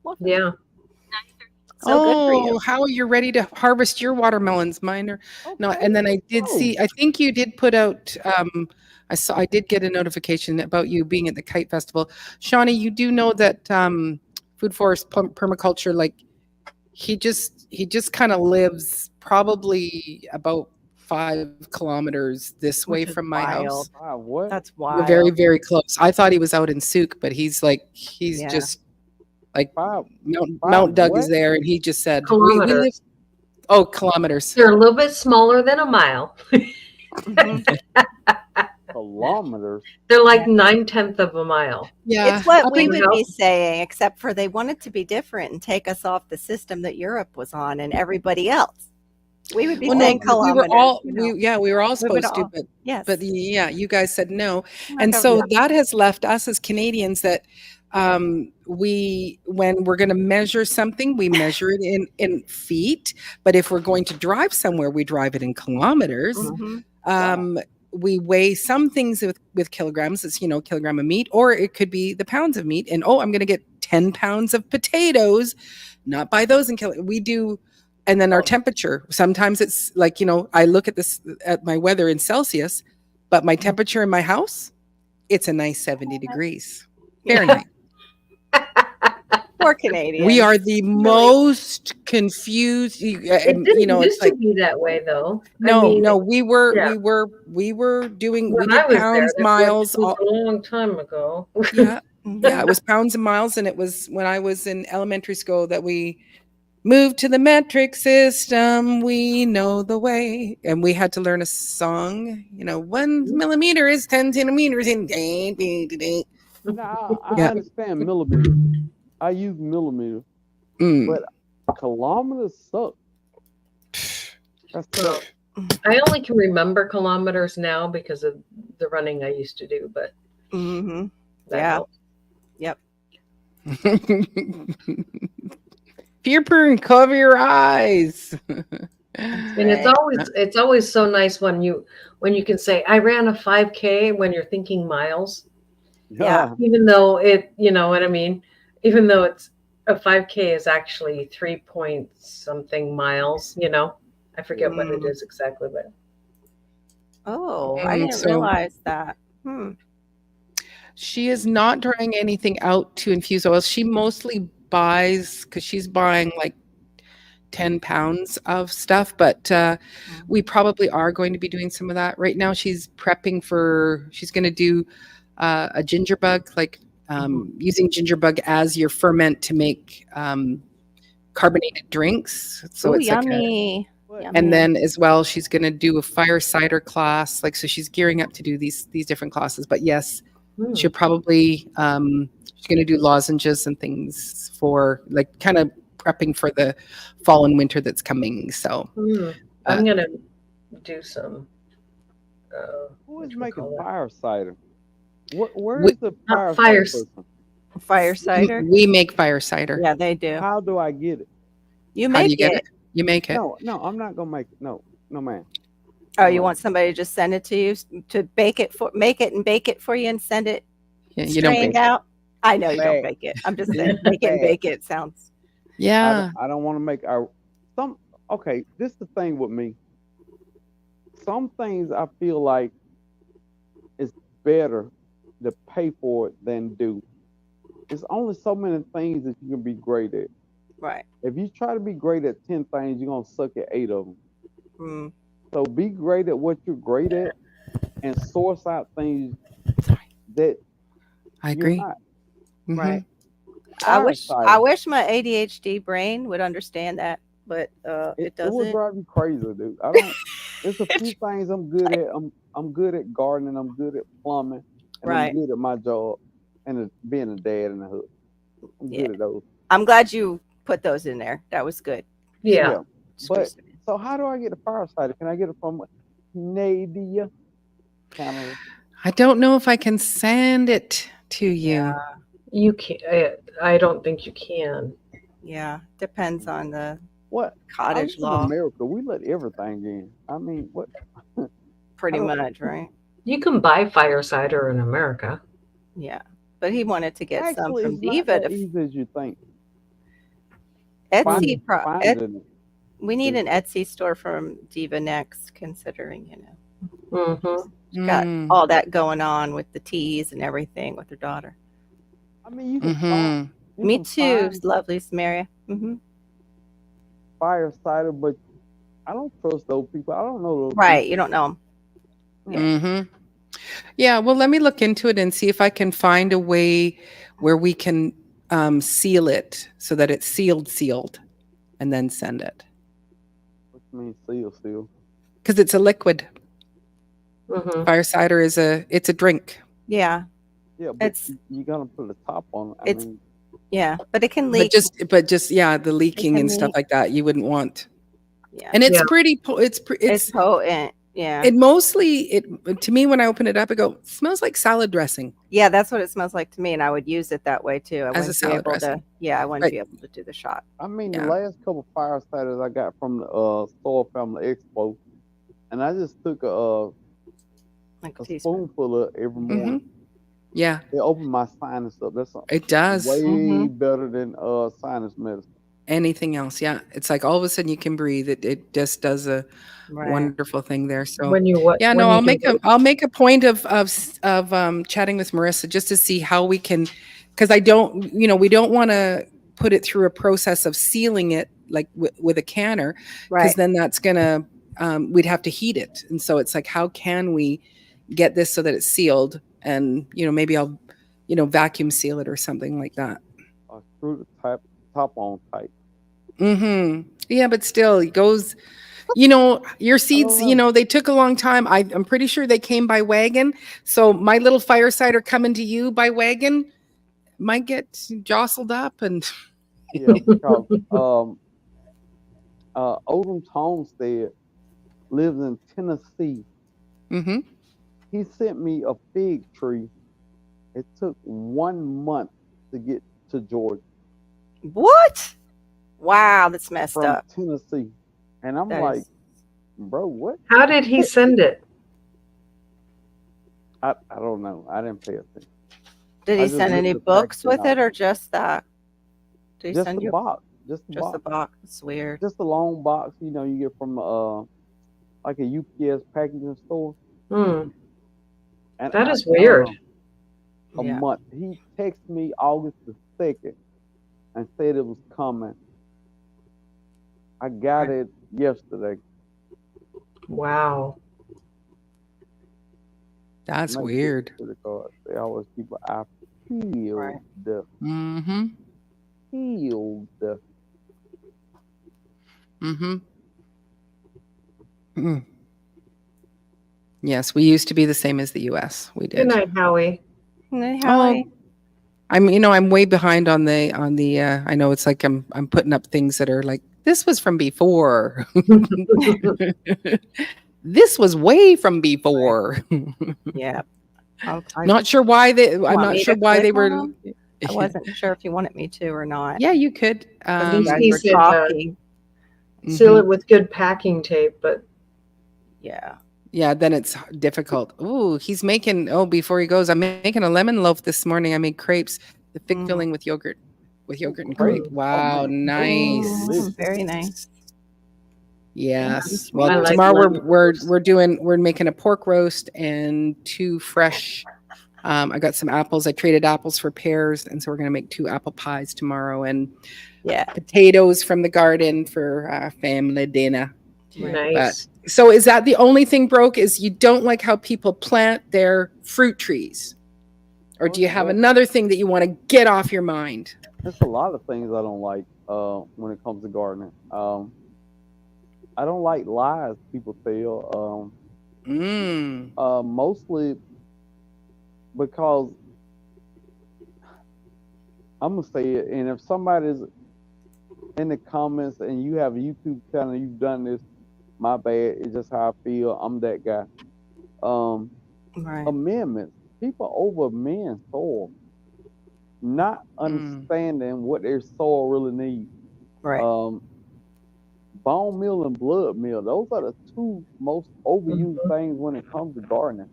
Speaker 5: More for me.
Speaker 3: Yeah.
Speaker 5: So good for you.
Speaker 2: How you're ready to harvest your watermelons, mine are no. And then I did see, I think you did put out, I did get a notification about you being at the Kite Festival. Shawnee, you do know that Food Forest Permaculture, like he just kind of lives probably about 5 kilometers this way
Speaker 5: Which is
Speaker 2: from my house.
Speaker 5: wild.
Speaker 6: Wow, what?
Speaker 5: That's
Speaker 2: We're
Speaker 5: wild.
Speaker 2: very, very close. I thought he was out in Souk, but he's
Speaker 5: Yeah.
Speaker 2: just like
Speaker 6: Five.
Speaker 2: Mount Doug is
Speaker 6: what?
Speaker 2: there, and he just said,
Speaker 3: Kilometers.
Speaker 2: live, oh, kilometers.
Speaker 3: They're a little bit smaller than a mile.
Speaker 5: Mhm.
Speaker 6: Kilometers.
Speaker 3: They're like 9/10 of a mile.
Speaker 2: Yeah.
Speaker 5: It's what
Speaker 2: up
Speaker 5: we
Speaker 2: in-
Speaker 5: would be saying, except for they wanted to be different and take us off the system that Europe was on and everybody else. We would be
Speaker 2: Well,
Speaker 5: saying
Speaker 2: no, we
Speaker 5: kilometers.
Speaker 2: were all
Speaker 5: you know.
Speaker 2: we were all
Speaker 5: would
Speaker 2: supposed to,
Speaker 5: all-
Speaker 2: but
Speaker 5: Yes.
Speaker 2: yeah, you guys said no.
Speaker 5: Like
Speaker 2: And
Speaker 5: a-
Speaker 2: so that has left us as Canadians that when we're going to measure something, we measure it in feet, but if we're going to drive somewhere, we drive it in kilometers.
Speaker 5: Mhm.
Speaker 2: We weigh some things with kilograms. It's kilogram of meat, or it could be the pounds of meat. And I'm going to get 10 pounds of potatoes, not buy those in kilo. We do. And then our temperature, sometimes it's like, I look at my weather in Celsius, but my temperature in my house, it's a nice 70 degrees Fahrenheit.
Speaker 5: Poor Canadians.
Speaker 2: We are the most confused.
Speaker 3: It didn't
Speaker 2: it's
Speaker 3: used
Speaker 2: like,
Speaker 3: to be that way, though.
Speaker 2: no, we were
Speaker 3: yeah.
Speaker 2: we were doing,
Speaker 3: When
Speaker 2: we
Speaker 3: I
Speaker 2: did
Speaker 3: was
Speaker 2: pounds,
Speaker 3: there,
Speaker 2: miles.
Speaker 3: it was a long time ago.
Speaker 2: Yeah.
Speaker 5: Mhm.
Speaker 2: Yeah, it was pounds and miles. And it was when I was in elementary school that we moved to the metric system. We know the way. And we had to learn a song, 1 millimeter is 10 centimeters.
Speaker 6: Now, I
Speaker 2: Yeah.
Speaker 6: understand millimeters. I use millimeters,
Speaker 2: Mm.
Speaker 6: but kilometers suck. That's tough.
Speaker 3: I only can remember kilometers now because of the running I used to do, but
Speaker 5: Mhm.
Speaker 3: that
Speaker 5: Yeah.
Speaker 3: helped.
Speaker 2: Peer and cover your eyes.
Speaker 3: And it's always so nice when you can say I ran a 5K when you're thinking miles,
Speaker 5: Yeah.
Speaker 3: even though you know what I mean, even though it's a 5K is actually 3 point something miles, I forget what it is exactly, but
Speaker 5: Oh, I didn't
Speaker 2: So-
Speaker 5: realize that.
Speaker 2: She is not trying anything out to infuse oils. She mostly buys, because she's buying like 10 pounds of stuff, but we probably are going to be doing some of that. Right now, she's prepping for, she's going to do a ginger bug, like using ginger bug as your ferment to make carbonated drinks. So
Speaker 5: Oh,
Speaker 2: it's like
Speaker 5: yummy.
Speaker 2: and then as well, she's going to do a fire cider class. Like, so she's gearing up to do these different classes. But yes, she'll probably she's going to do lozenges and things for like kind of prepping for the fall and winter that's coming. So
Speaker 3: I'm gonna do some.
Speaker 6: Who is
Speaker 3: whatchamacallit?
Speaker 6: making fire cider? Where
Speaker 2: We-
Speaker 6: is the
Speaker 3: Not
Speaker 6: fire
Speaker 3: fire
Speaker 6: cider person?
Speaker 5: Fire cider.
Speaker 2: we make fire cider.
Speaker 5: Yeah, they do.
Speaker 6: How do I get it?
Speaker 5: You
Speaker 2: How do you
Speaker 5: make
Speaker 2: get
Speaker 5: it.
Speaker 2: it? You make it.
Speaker 6: No, I'm not gonna make it. No, man.
Speaker 5: Oh, you want somebody to just send it to you to bake it for, make it and bake it for you and send it
Speaker 2: Yeah, you don't
Speaker 5: strained
Speaker 2: bake it.
Speaker 5: out? I know you don't
Speaker 6: Bag.
Speaker 5: bake it. I'm just saying, make it and bake it sounds.
Speaker 2: Yeah.
Speaker 6: I don't want to make our some. Okay, this is the thing with me. Some things I feel like it's better to pay for it than do. There's only so many things that you can be great at.
Speaker 5: Right.
Speaker 6: If you try to be great at 10 things, you're gonna suck at 8 of them.
Speaker 5: Mm.
Speaker 6: So be great at what you're great at, and source out things that
Speaker 2: I
Speaker 6: you're
Speaker 2: agree.
Speaker 6: not.
Speaker 2: Mhm.
Speaker 5: Right.
Speaker 6: Fire
Speaker 5: I
Speaker 6: cider.
Speaker 5: wish my ADHD brain would understand that, but it
Speaker 6: It will
Speaker 5: doesn't.
Speaker 6: drive you crazy, dude. I don't. There's a few things I'm good at. I'm good at gardening. I'm good at plumbing. And
Speaker 5: Right.
Speaker 6: I'm good at my job and being a dad in the hood. I'm
Speaker 5: Yeah.
Speaker 6: good at those.
Speaker 5: I'm glad you put those in there. That was good.
Speaker 3: Yeah.
Speaker 6: But so how do I get the fire cider? Can I get it from Nadia? Canada?
Speaker 2: I don't know if I can send it to you.
Speaker 5: Yeah.
Speaker 3: You can't. I don't think you can.
Speaker 5: Yeah. Depends on the
Speaker 6: What?
Speaker 5: cottage
Speaker 6: In
Speaker 5: law,
Speaker 6: America, we let everything in. I mean, what?
Speaker 5: pretty
Speaker 6: I don't-
Speaker 5: much, right?
Speaker 3: You can buy fire cider in America.
Speaker 5: Yeah. But he wanted to get some
Speaker 6: Actually,
Speaker 5: from
Speaker 6: it's not
Speaker 5: Diva
Speaker 6: that
Speaker 5: to
Speaker 6: easy as you think.
Speaker 5: Etsy.
Speaker 6: Finding it.
Speaker 5: We need an Etsy store from Diva next, considering,
Speaker 3: Mm-hmm.
Speaker 5: she's got
Speaker 2: Mm.
Speaker 5: all that going on with the teas and everything with her daughter.
Speaker 6: I mean, you can
Speaker 2: Mhm.
Speaker 6: find. you
Speaker 5: Me
Speaker 6: can
Speaker 5: too,
Speaker 6: find
Speaker 5: lovely Samaria.
Speaker 6: Fire cider, but I don't trust those people. I don't know those.
Speaker 5: Right. You don't know 'em.
Speaker 2: Mhm. Yeah, well, let me look into it and see if I can find a way where we can seal it so that it's sealed, and then send it.
Speaker 6: What you mean seal?
Speaker 2: Because it's a liquid.
Speaker 3: Mm-hmm.
Speaker 2: Fire cider is it's a drink.
Speaker 5: Yeah.
Speaker 6: Yeah, but
Speaker 5: It's-
Speaker 6: you gotta put a top on it. I
Speaker 5: it's
Speaker 6: mean,
Speaker 5: Yeah. But it can
Speaker 2: But
Speaker 5: leak.
Speaker 2: just yeah, the leaking
Speaker 5: can
Speaker 2: and stuff
Speaker 5: leak.
Speaker 2: like that you wouldn't want.
Speaker 5: Yeah.
Speaker 2: And it's
Speaker 3: Yeah.
Speaker 2: pretty
Speaker 5: It's
Speaker 2: it's
Speaker 5: potent. Yeah.
Speaker 2: it mostly to me when I open it up I go, it smells like salad dressing.
Speaker 5: Yeah, that's what it smells like to me, and I would use it that way too. I
Speaker 2: As a
Speaker 5: wouldn't be
Speaker 2: salad
Speaker 5: able to.
Speaker 2: dressing.
Speaker 5: Yeah, I wouldn't
Speaker 2: Right.
Speaker 5: be able to do the shot.
Speaker 6: I mean,
Speaker 2: Yeah.
Speaker 6: the last couple fire ciders I got from the Soil Family Expo, and I just took a
Speaker 5: Like a
Speaker 6: a
Speaker 5: teaspoon.
Speaker 6: spoonful of every morning.
Speaker 2: Yeah,
Speaker 6: It opened my sinus up. That's
Speaker 2: it does.
Speaker 6: way
Speaker 5: Mhm.
Speaker 6: better than sinus medicine.
Speaker 2: Anything else, yeah. It's like all of a sudden you can breathe. It just does a
Speaker 5: Right.
Speaker 2: wonderful thing there. So
Speaker 3: When you what?
Speaker 2: yeah,
Speaker 3: when
Speaker 2: no,
Speaker 3: you
Speaker 2: I'll
Speaker 3: do
Speaker 2: make
Speaker 3: those-
Speaker 2: I'll make a point of chatting with Marissa just to see how we can, because I don't, we don't want to put it through a process of sealing it like with a canner, because
Speaker 5: Right.
Speaker 2: then that's gonna we'd have to heat it, and so it's like how can we get this so that it's sealed, and maybe I'll vacuum seal it or something like that.
Speaker 6: Screw the top on tight.
Speaker 2: Mm-hmm. Yeah, but still, it goes. Your seeds.
Speaker 6: know.
Speaker 2: They took a long time. I'm pretty sure they came by wagon. So my little fire cider coming to you by wagon might get jostled up, and
Speaker 6: Yeah, because Odom's Homestead lives in Tennessee.
Speaker 2: mm-hmm.
Speaker 6: He sent me a fig tree. It took 1 month to get to Georgia
Speaker 5: What? Wow, that's messed
Speaker 6: from
Speaker 5: up.
Speaker 6: Tennessee, and I'm
Speaker 5: That
Speaker 6: like,
Speaker 5: is-
Speaker 6: bro, what?
Speaker 3: How did he send it?
Speaker 6: I don't know. I didn't pay attention.
Speaker 5: Did
Speaker 6: I
Speaker 5: he
Speaker 6: just
Speaker 5: send
Speaker 6: looked
Speaker 5: any
Speaker 6: at the
Speaker 5: books
Speaker 6: packaging
Speaker 5: with it
Speaker 6: out.
Speaker 5: or just that? Did he
Speaker 6: Just
Speaker 5: send
Speaker 6: the
Speaker 5: you?
Speaker 6: box. Just the
Speaker 5: Just the
Speaker 6: box.
Speaker 5: box. It's weird.
Speaker 6: Just a long box, you know, you get from like a UPS packaging store.
Speaker 3: Hmm.
Speaker 6: And
Speaker 3: That is
Speaker 6: I don't
Speaker 3: weird.
Speaker 6: know, a
Speaker 5: Yeah.
Speaker 6: month. He texted me August the 2nd and said it was coming. I got it yesterday.
Speaker 3: Wow.
Speaker 2: That's
Speaker 6: Make
Speaker 2: weird.
Speaker 6: it to the cards. They always keep an eye peeled.
Speaker 5: Right.
Speaker 2: Mm-hmm.
Speaker 6: Peeled.
Speaker 2: Mm-hmm. Mm. Yes, we used to be the same as the US. We
Speaker 3: Good
Speaker 2: did.
Speaker 3: night, Howie.
Speaker 5: Hey,
Speaker 2: Oh,
Speaker 5: Howie.
Speaker 2: I'm way behind on the I know it's like I'm putting up things that are like this was from before. This was way from before.
Speaker 5: Yeah.
Speaker 2: Not sure why they I'm
Speaker 5: want
Speaker 2: not
Speaker 5: me
Speaker 2: sure
Speaker 5: to
Speaker 2: why
Speaker 5: click
Speaker 2: they
Speaker 5: on
Speaker 2: were
Speaker 5: them? I wasn't sure if you wanted me to or not.
Speaker 2: Yeah, you could.
Speaker 5: Because you guys
Speaker 3: He
Speaker 5: were
Speaker 3: said,
Speaker 5: talking.
Speaker 3: Seal
Speaker 2: mhm.
Speaker 3: it with good packing tape, but
Speaker 5: Yeah.
Speaker 2: Yeah, then it's difficult. Ooh, he's making before he goes, I'm making a lemon loaf this morning. I made crepes, the fig
Speaker 5: Mm.
Speaker 2: filling with yogurt and
Speaker 6: crepes.
Speaker 2: crepe. Wow,
Speaker 6: man.
Speaker 2: nice.
Speaker 6: Delicious.
Speaker 5: Very nice.
Speaker 2: Yes.
Speaker 5: Yeah.
Speaker 2: Well,
Speaker 3: I like
Speaker 2: tomorrow
Speaker 3: lemon loaves.
Speaker 2: we're making a pork roast and 2 fresh. I got some apples. I traded apples for pears, and so we're gonna make 2 apple pies tomorrow and
Speaker 5: Yeah.
Speaker 2: potatoes from the garden for family dinner.
Speaker 3: nice.
Speaker 2: So is that the only thing broke? Is you don't like how people plant their fruit trees, or do you have
Speaker 6: Well,
Speaker 2: another thing that you want to get off your mind?
Speaker 6: there's a lot of things I don't like when it comes to gardening. I don't like lies people tell. Mostly because I'm gonna say it, and if somebody's in the comments and you have a YouTube channel and you've done this, my bad. It's just how I feel. I'm that guy.
Speaker 5: Right.
Speaker 6: Amendments. People over amend soil, not understanding what their soil really needs.
Speaker 5: Right.
Speaker 6: Bone meal and blood meal. Those are the 2 most overused things when it comes to gardening.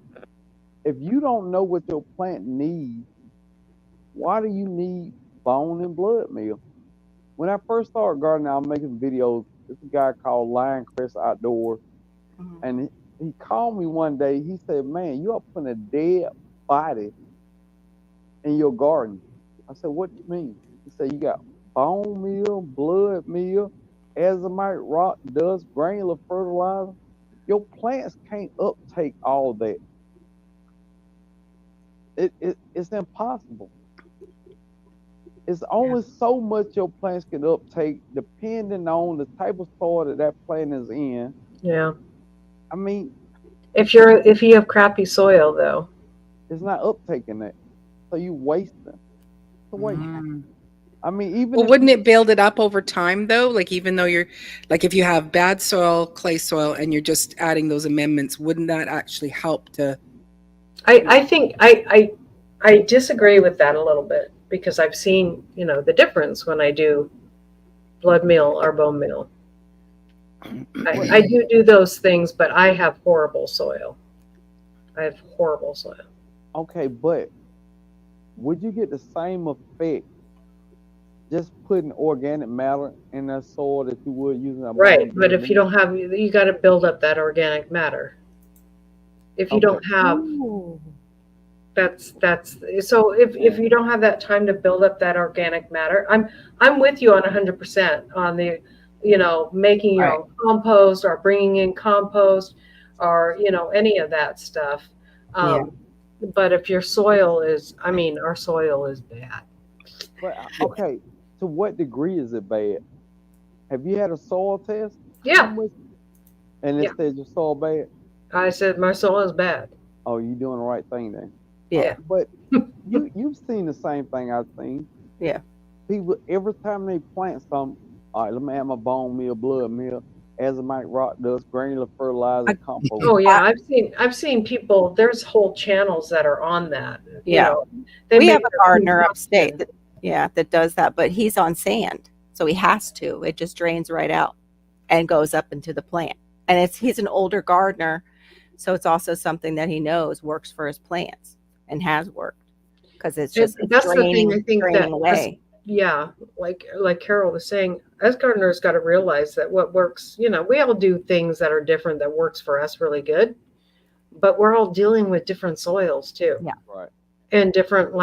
Speaker 6: If you don't know what your plant needs, why do you need bone and blood meal? When I first started gardening, I was making videos. There's a guy called Lion Chris Outdoors, and he called me one day. He said, "Man, you are putting a dead body in your garden." I said, "What do you mean?" He said, "You got bone meal, blood meal, azomite, rock dust, granular fertilizer. Your plants can't uptake all that. It's impossible. It's only so much your plants can uptake depending on the type of soil that plant is in."
Speaker 3: Yeah.
Speaker 6: I mean,
Speaker 3: If you have crappy soil though.
Speaker 6: it's not uptaking that. So you wasting. It's a waste. I mean, even
Speaker 2: Well, wouldn't it build it up over time though? Like even though you're like if you have bad soil, clay soil, and you're just adding those amendments, wouldn't that actually help to?
Speaker 3: I think I disagree with that a little bit because I've seen, the difference when I do blood meal or bone meal. I do those things, but I have horrible soil.
Speaker 6: Okay, but would you get the same effect just putting organic matter in that soil that you would using a
Speaker 3: Right, but if you don't have, you got to build up that organic matter. If you don't have, that's so. If you don't have that time to build up that organic matter, I'm with you on 100% on the, making your own compost or bringing in compost or any of that stuff. But if your soil is, our soil is bad.
Speaker 6: But okay, to what degree is it bad? Have you had a soil test?
Speaker 3: Yeah.
Speaker 6: And it says your soil bad?
Speaker 3: I said my soil is bad.
Speaker 6: Oh, you're doing the right thing then.
Speaker 5: Yeah.
Speaker 6: But you've seen the same thing I've seen.
Speaker 5: Yeah.
Speaker 6: People, every time they plant something, all right, let me add my bone meal, blood meal, azomite, rock dust, granular fertilizer, compost.
Speaker 3: Oh yeah, I've seen people. There's whole channels that are on that.
Speaker 5: Yeah.
Speaker 3: They
Speaker 5: We
Speaker 3: make
Speaker 5: have a
Speaker 3: their
Speaker 5: gardener
Speaker 3: composting.
Speaker 5: upstate that does that, but he's on sand, so he has to. It just drains right out and goes up into the plant. And he's an older gardener, so it's also something that he knows works for his plants and has worked because it's just
Speaker 3: That's the thing. I think
Speaker 5: draining
Speaker 3: that
Speaker 5: away.
Speaker 3: yeah, like Carol was saying, as gardeners got to realize that what works, we all do things that are different that works for us really good, but we're all dealing with different soils too.
Speaker 5: Yeah.
Speaker 6: Right.
Speaker 3: And different,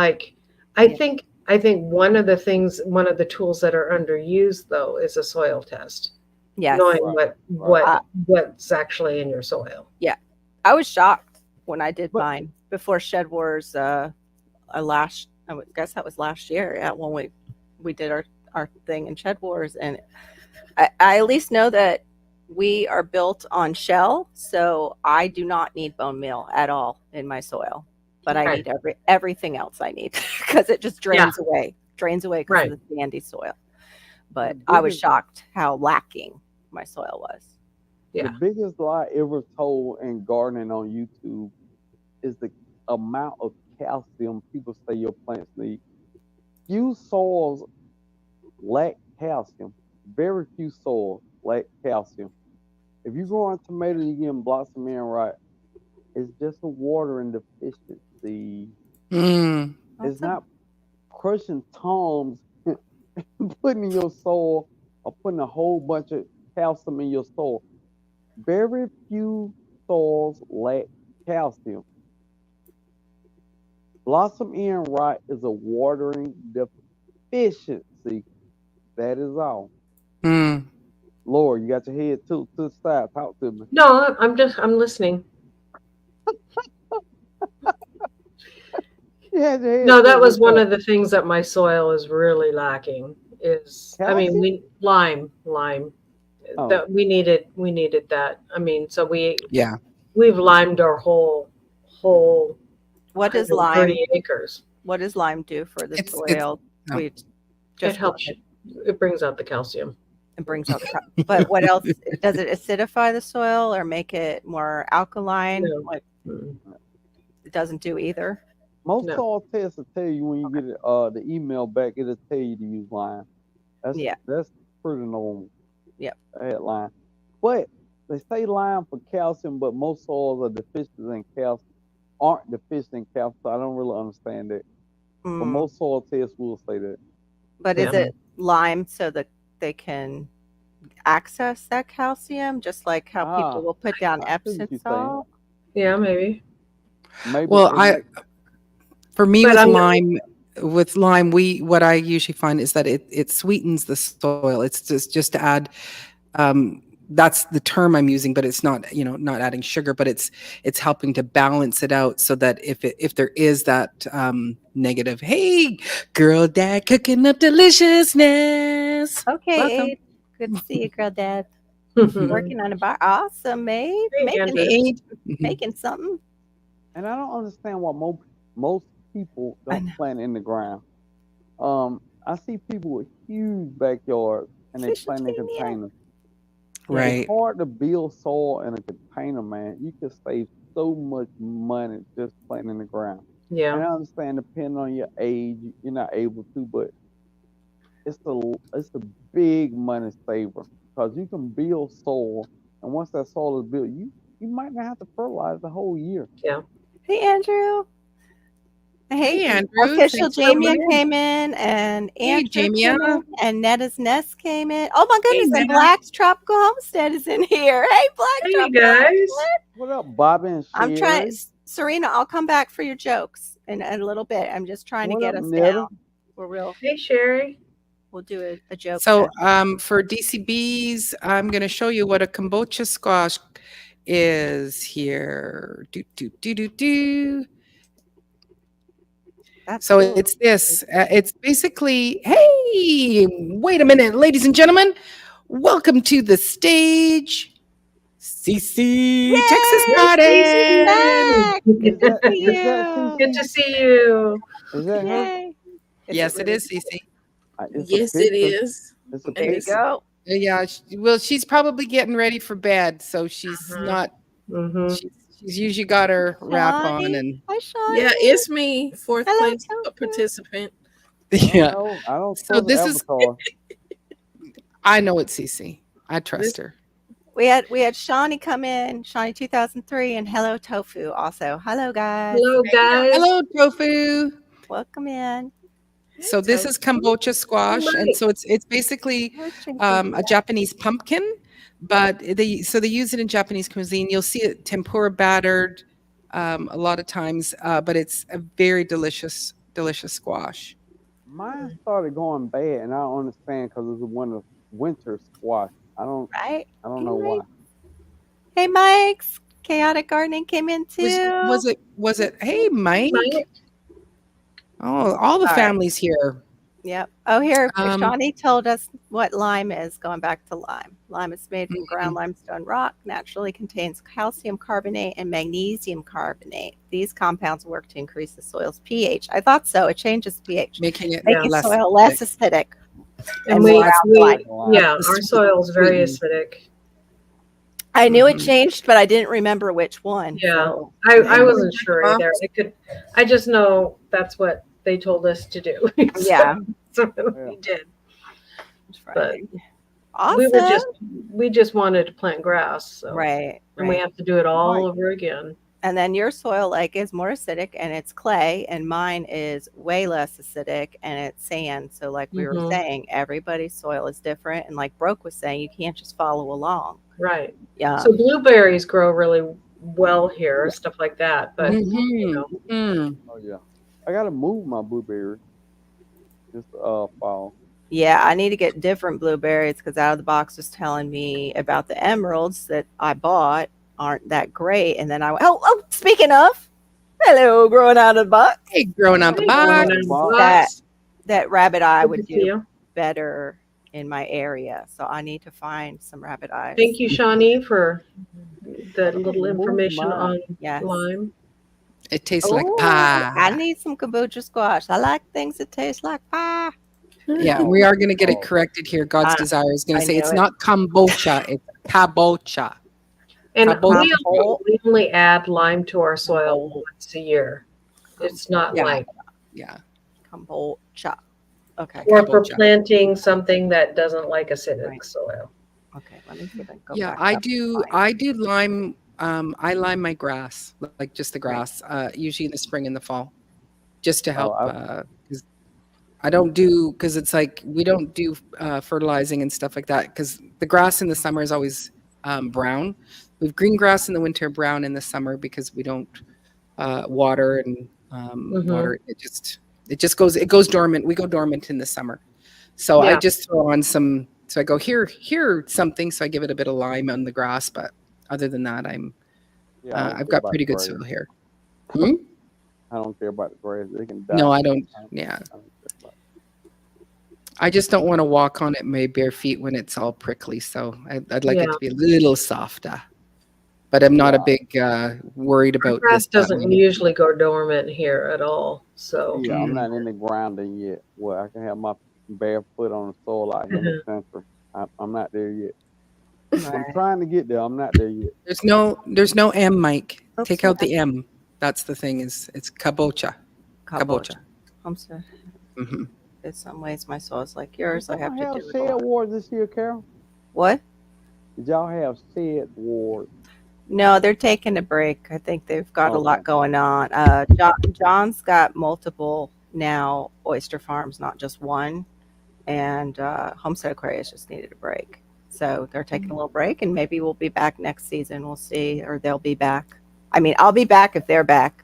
Speaker 3: I think one of the tools that are underused though is a soil test.
Speaker 5: Yes.
Speaker 3: Knowing
Speaker 6: Right.
Speaker 3: what's actually in your soil.
Speaker 5: I was shocked when I did
Speaker 6: But-
Speaker 5: mine before Shed Wars. I would guess that was last year. Yeah, when we did our thing in Shed Wars, and I at least know that we are built on shell, so I do not need bone meal at all in my soil. But I
Speaker 3: Right.
Speaker 5: need everything else I need because it just drains away because
Speaker 3: Right.
Speaker 5: of the sandy soil. But
Speaker 6: The
Speaker 5: I was
Speaker 6: biggest-
Speaker 5: shocked how lacking my soil was.
Speaker 3: Yeah.
Speaker 6: The biggest lie ever told in gardening on YouTube is the amount of calcium people say your plants need. Few soils lack calcium. Very few soils lack calcium. If you grow on tomato, you're getting blossom in right. It's just a watering deficiency.
Speaker 2: Mm.
Speaker 6: It's not crushing toms and putting in your soil or putting a whole bunch of calcium in your soil. Very few soils lack calcium. Blossom end rot is a watering deficiency. That is all.
Speaker 2: Mm.
Speaker 6: Lord, you got your head to the side. Talk to me.
Speaker 3: No, I'm listening.
Speaker 6: You had your head
Speaker 3: No,
Speaker 6: to
Speaker 3: that
Speaker 6: the
Speaker 3: was one
Speaker 6: side.
Speaker 3: of the things that my soil is really lacking.
Speaker 6: Calcium?
Speaker 3: Lime.
Speaker 6: Oh.
Speaker 3: That we needed that. So
Speaker 2: Yeah.
Speaker 3: we've limed our whole
Speaker 5: What is
Speaker 3: 130
Speaker 5: lime?
Speaker 3: acres.
Speaker 5: What does lime do for the
Speaker 2: It's-
Speaker 5: soil?
Speaker 2: no.
Speaker 5: We
Speaker 3: It
Speaker 5: just
Speaker 3: helps. It brings out the calcium.
Speaker 5: It brings out the but what else? Does it acidify the soil or make it more alkaline?
Speaker 3: No.
Speaker 5: Like,
Speaker 3: Mm.
Speaker 5: it doesn't do either.
Speaker 6: Most
Speaker 3: No.
Speaker 6: soil tests will tell you when you get the email back, it'll tell you to use lime. That's pretty normal.
Speaker 5: Yep.
Speaker 6: Add lime. But they say lime for calcium, but most soils are deficient in calcium, aren't deficient in calcium. So I don't really understand that. But
Speaker 5: Mm.
Speaker 6: most soil tests will say that.
Speaker 5: But is
Speaker 3: Yeah.
Speaker 5: it lime so that they can access that calcium, just like how
Speaker 6: Ah,
Speaker 5: people will put down
Speaker 6: I see what
Speaker 5: Epsom
Speaker 6: you're saying.
Speaker 5: salt?
Speaker 3: Yeah, maybe.
Speaker 6: Maybe.
Speaker 2: Well, for me
Speaker 3: But
Speaker 2: with lime, what I usually find is that it sweetens the soil. It's just to add. That's the term I'm using, but it's not not adding sugar, but it's helping to balance it out so that if there is that negative, hey, girl, dad cooking up deliciousness.
Speaker 5: Okay,
Speaker 2: Welcome.
Speaker 5: Abe. Good to see you, girl, dad.
Speaker 3: Mhm.
Speaker 5: Working on a bar. Awesome, Abe.
Speaker 3: Hey, Andrew.
Speaker 5: Making something.
Speaker 6: And I don't understand why most people
Speaker 5: I
Speaker 6: don't
Speaker 5: know.
Speaker 6: plant in the ground. I see people with huge backyards and they plant in
Speaker 5: Fish-a-teenia.
Speaker 6: containers.
Speaker 2: Right.
Speaker 6: It's hard to build soil in a container, man. You can save so much money just planting in the ground. And
Speaker 3: Yeah.
Speaker 6: I understand, depending on your age, you're not able to, but it's a big money saver because you can build soil, and once that soil is built, you might not have to fertilize the whole year.
Speaker 5: Hey, Andrew.
Speaker 2: Hey, Andrew.
Speaker 5: Official
Speaker 2: Thanks for coming
Speaker 5: Jamia
Speaker 2: in.
Speaker 5: came in, and
Speaker 2: Hey,
Speaker 5: Andrew came
Speaker 2: Jamia.
Speaker 5: in, and Netta's Nest came in. Oh my goodness! And
Speaker 2: Netta.
Speaker 5: Black's Tropical Homestead is in here. Hey, Black
Speaker 3: Hey,
Speaker 5: Tropical
Speaker 3: guys.
Speaker 5: Homestead.
Speaker 6: What up, Bobby and Sherry?
Speaker 5: I'm trying, Serena. I'll come back for your jokes in a little bit. I'm just trying
Speaker 6: What
Speaker 5: to get
Speaker 6: up,
Speaker 5: us
Speaker 6: Netta?
Speaker 5: down. We're real.
Speaker 3: Hey, Sherry.
Speaker 5: We'll do a joke.
Speaker 2: So
Speaker 5: session.
Speaker 2: for DCBs, I'm going to show you what a kombucha squash is here.
Speaker 5: That's
Speaker 2: So
Speaker 5: cool.
Speaker 2: it's this. It's basically, hey, wait a minute, ladies and gentlemen. Welcome to the stage, CC Texas
Speaker 5: Yay,
Speaker 2: Garden.
Speaker 5: back.
Speaker 6: Is that
Speaker 5: you.
Speaker 3: Good to see you.
Speaker 6: Is that her?
Speaker 5: Yay.
Speaker 2: Yes, it
Speaker 5: really?
Speaker 2: is, CC.
Speaker 6: It's a
Speaker 7: Yes, it
Speaker 6: picture.
Speaker 7: is.
Speaker 6: It's a
Speaker 5: There you
Speaker 6: picture.
Speaker 5: go.
Speaker 2: Yeah, well, she's probably getting ready for bed, so she's
Speaker 3: Mhm.
Speaker 2: not.
Speaker 3: Mm-hmm.
Speaker 2: She's usually got her wrap on,
Speaker 5: Shawnee.
Speaker 2: and
Speaker 5: Hi, Sean.
Speaker 7: Yeah, it's me, fourth
Speaker 5: Hello,
Speaker 7: place
Speaker 5: Tofu.
Speaker 7: participant.
Speaker 2: yeah,
Speaker 6: I don't
Speaker 2: So
Speaker 6: trust
Speaker 2: this is-
Speaker 6: Avatar.
Speaker 2: I know it's CC. I trust her.
Speaker 5: We had Shawnee come in, Shawnee 2003, and Hello Tofu also. Hello guys.
Speaker 3: Hello, guys.
Speaker 2: Hello, Tofu.
Speaker 5: Welcome in.
Speaker 2: So this is kombucha squash, and so it's basically a Japanese pumpkin, but they use it in Japanese cuisine. You'll see it tempura battered a lot of times, but it's a very delicious squash.
Speaker 6: Mine started going bad, and I don't understand because it's one of winter squash. I don't know why.
Speaker 5: Hey, Mike's Chaotic Gardening came in too.
Speaker 2: Was it? Hey, Mike. Oh, all the families here.
Speaker 5: Yep. Oh, here, Shawnee told us what lime is, going back to lime. Lime is made from ground limestone rock, naturally contains calcium carbonate and magnesium carbonate. These compounds work to increase the soil's pH. I thought so. It changes pH,
Speaker 2: making it
Speaker 5: soil less acidic.
Speaker 3: And our soil is very acidic.
Speaker 5: I knew it changed, but I didn't remember which one.
Speaker 3: Yeah,
Speaker 5: so.
Speaker 3: I wasn't sure either. I just know that's what they told us to do.
Speaker 5: Yeah.
Speaker 3: So we did. But
Speaker 5: awesome.
Speaker 3: we just wanted to plant grass. So.
Speaker 5: Right.
Speaker 3: And we have to do it all over again.
Speaker 5: And then your soil is more acidic and it's clay, and mine is way less acidic and it's sand. So like we were saying, everybody's soil is different. And like Brooke was saying, you can't just follow along.
Speaker 3: Right.
Speaker 5: Yeah.
Speaker 3: So blueberries grow really well here, stuff like that. But
Speaker 6: Oh yeah, I gotta move my blueberries this fall.
Speaker 5: Yeah, I need to get different blueberries because Out of the Box was telling me about the emeralds that I bought aren't that great. And then I went, speaking of, hello, growing out of the box.
Speaker 2: Hey, growing out the box.
Speaker 5: That rabbit eye would do better in my area. So I need to find some rabbit eyes.
Speaker 3: Thank you, Shawnee, for the little information on lime.
Speaker 2: It tastes like pie.
Speaker 5: I need some kombucha squash. I like things that taste like pie.
Speaker 2: Yeah, we are going to get it corrected here. God's desire is going to say it's not kombucha, it's kabocha.
Speaker 3: And we only add lime to our soil once a year. It's not
Speaker 5: kombucha. Okay.
Speaker 3: Or for planting something that doesn't like acidic soil.
Speaker 5: Okay, let me see if I can go
Speaker 2: Yeah,
Speaker 5: back
Speaker 2: I
Speaker 5: up.
Speaker 2: do lime. I lime my grass, like just the grass, usually in the spring and the fall, just to help. I don't do, because it's like we don't do fertilizing and stuff like that, because the grass in the summer is always brown. We have green grass in the winter, brown in the summer, because we don't water and water. It just goes dormant. We go dormant in the summer. So I just throw on some. So I go here something. So I give it a bit of lime on the grass, but other than that, I've got pretty good soil here.
Speaker 6: I don't care about the grass. They can die.
Speaker 2: No, I don't. Yeah. I just don't want to walk on it in my bare feet when it's all prickly. So I'd like it to be a little softer. But I'm not a big worried about
Speaker 3: grass.
Speaker 2: This
Speaker 3: doesn't usually go dormant here at all. So
Speaker 6: yeah, I'm not in the grounding yet. Well, I can have my bare foot on the soil out here in the country. I'm not there yet. I'm trying to get there. I'm not there yet.
Speaker 2: There's no M, Mike. Take out the M. That's the thing. It's kabocha. Kabocha.
Speaker 5: I'm sorry. In some ways, my soul is like yours. I have to do
Speaker 6: shade wars this year, Carol.
Speaker 5: What?
Speaker 6: Did y'all have shade wars?
Speaker 5: No, they're taking a break. I think they've got a lot going on. John's got multiple now oyster farms, not just one. And Homestead Aquarius just needed a break. So they're taking a little break, and maybe we'll be back next season. We'll see, or they'll be back. I mean, I'll be back if they're back.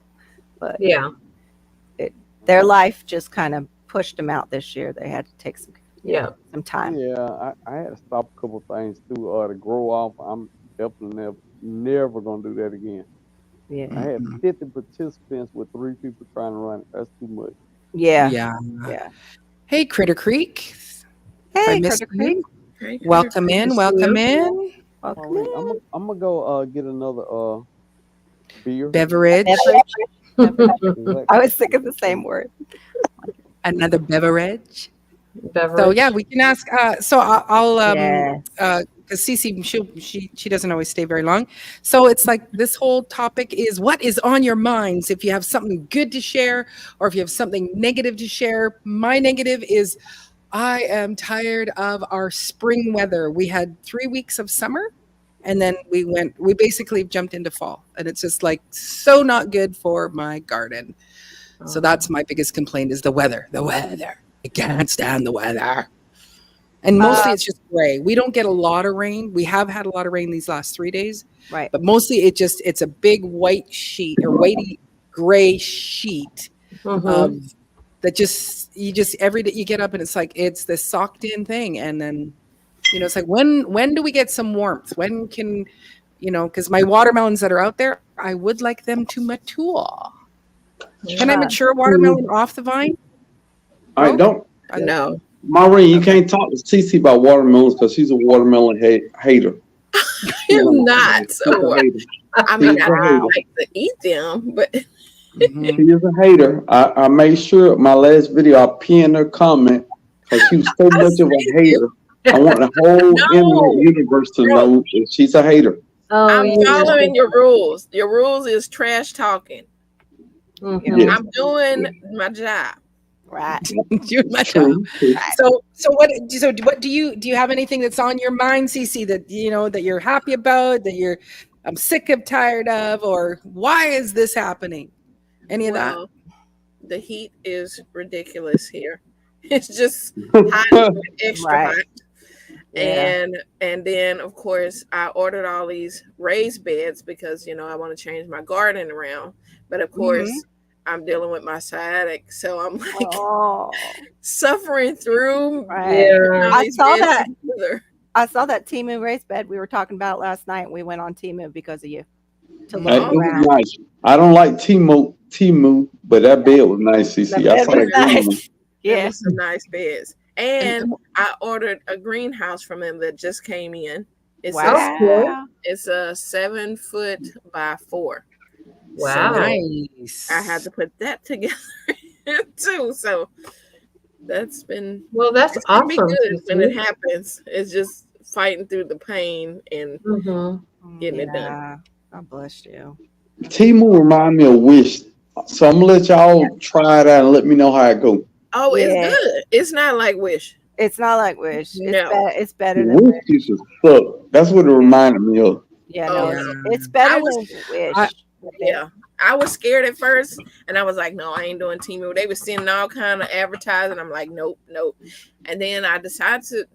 Speaker 5: But their life just kind of pushed them out this year. They had to take some time.
Speaker 6: Yeah, I had to stop a couple of things too to grow off. I'm definitely never gonna do that again.
Speaker 5: Yeah,
Speaker 6: I had 50 participants with 3 people trying to run it. That's too much.
Speaker 5: Yeah.
Speaker 2: Hey, Critter Creek.
Speaker 5: Hey, Critter Creek.
Speaker 2: Welcome in. Welcome in.
Speaker 6: I'm gonna go get another beer.
Speaker 2: Beverage.
Speaker 5: I was thinking the same word.
Speaker 2: Another beverage. So yeah, we can ask. So I'll because Cece, she doesn't always stay very long. So it's like this whole topic is what is on your minds. If you have something good to share, or if you have something negative to share. My negative is I am tired of our spring weather. We had 3 weeks of summer, and then we basically jumped into fall, and it's just like so not good for my garden. So that's my biggest complaint is the weather. The weather. I can't stand the weather. And mostly it's just gray. We don't get a lot of rain. We have had a lot of rain these last 3 days,
Speaker 5: Right.
Speaker 2: but mostly it's a big white sheet or whitey gray sheet of that you just every day you get up and it's like it's this socked in thing. And then, it's like when do we get some warmth? When can, because my watermelons that are out there, I would like them to mature. Can I mature watermelon off the vine?
Speaker 4: I don't.
Speaker 7: No.
Speaker 4: Maureen, you can't talk to Cece about watermelons because she's a watermelon hater.
Speaker 7: I'm not. So I mean, I
Speaker 4: Wow.
Speaker 7: like to eat them, but
Speaker 2: Mhm.
Speaker 4: She is a hater. I made sure my last video I pinned her comment because she was so much of a hater. I want the whole
Speaker 7: No.
Speaker 4: internet universe to know that she's a hater.
Speaker 3: Oh,
Speaker 7: I'm
Speaker 3: yeah.
Speaker 7: following your rules. Your rules is trash talking.
Speaker 3: Mhm.
Speaker 4: Yeah.
Speaker 7: I'm doing my job.
Speaker 5: Right.
Speaker 2: Do my job.
Speaker 4: True.
Speaker 2: So what do you have anything that's on your mind, Cece, that that you're happy about, that I'm sick of, tired of, or why is this happening? Any of that?
Speaker 7: Well, the heat is ridiculous here. It's just hot, extra
Speaker 5: Right.
Speaker 7: hot.
Speaker 5: Yeah.
Speaker 7: And then of course I ordered all these raised beds because I want to change my garden around. But of course I'm dealing with my sciatic, so I'm like
Speaker 5: Oh,
Speaker 7: suffering through.
Speaker 5: right.
Speaker 3: Yeah.
Speaker 7: all
Speaker 5: I
Speaker 7: these
Speaker 5: saw
Speaker 7: beds
Speaker 5: that.
Speaker 7: together.
Speaker 5: I saw that Timu raised bed. We were talking about last night. We went on Timu because of you to
Speaker 4: Hey,
Speaker 5: look
Speaker 4: it was
Speaker 5: around.
Speaker 4: nice. I don't like Timu, but that bed was nice,
Speaker 5: The
Speaker 4: Cece. I
Speaker 5: bed
Speaker 4: saw
Speaker 5: was
Speaker 4: that green one.
Speaker 5: nice.
Speaker 7: It
Speaker 5: Yeah.
Speaker 7: was some nice beds. And I ordered a greenhouse from them that just came in. It's
Speaker 5: Wow.
Speaker 7: it's a 7 foot by 4.
Speaker 3: Wow.
Speaker 2: Nice.
Speaker 7: I had to put that together too. So that's been
Speaker 3: Well, that's
Speaker 7: it's gonna
Speaker 3: awesome.
Speaker 7: be good when
Speaker 3: Cece.
Speaker 7: it happens. It's just fighting through the pain and
Speaker 3: Mhm.
Speaker 7: getting it done.
Speaker 5: Yeah. God bless you.
Speaker 4: Timu remind me of Wish. So I'm gonna let y'all try it out and let me know how it goes.
Speaker 7: Oh,
Speaker 5: Yeah.
Speaker 7: it's good. It's not like Wish.
Speaker 5: It's not like Wish.
Speaker 7: No.
Speaker 5: It's better than
Speaker 4: Wish
Speaker 5: Wish.
Speaker 4: used to suck. That's what it reminded me of.
Speaker 5: Yeah,
Speaker 7: Oh,
Speaker 5: no,
Speaker 2: yeah.
Speaker 5: it's better
Speaker 7: I was-
Speaker 5: than Wish.
Speaker 2: I-
Speaker 7: Yeah. I was scared at first and I was like, no, I ain't doing Temu. They were sending all kind of advertising. I'm like, nope. And then I decided to,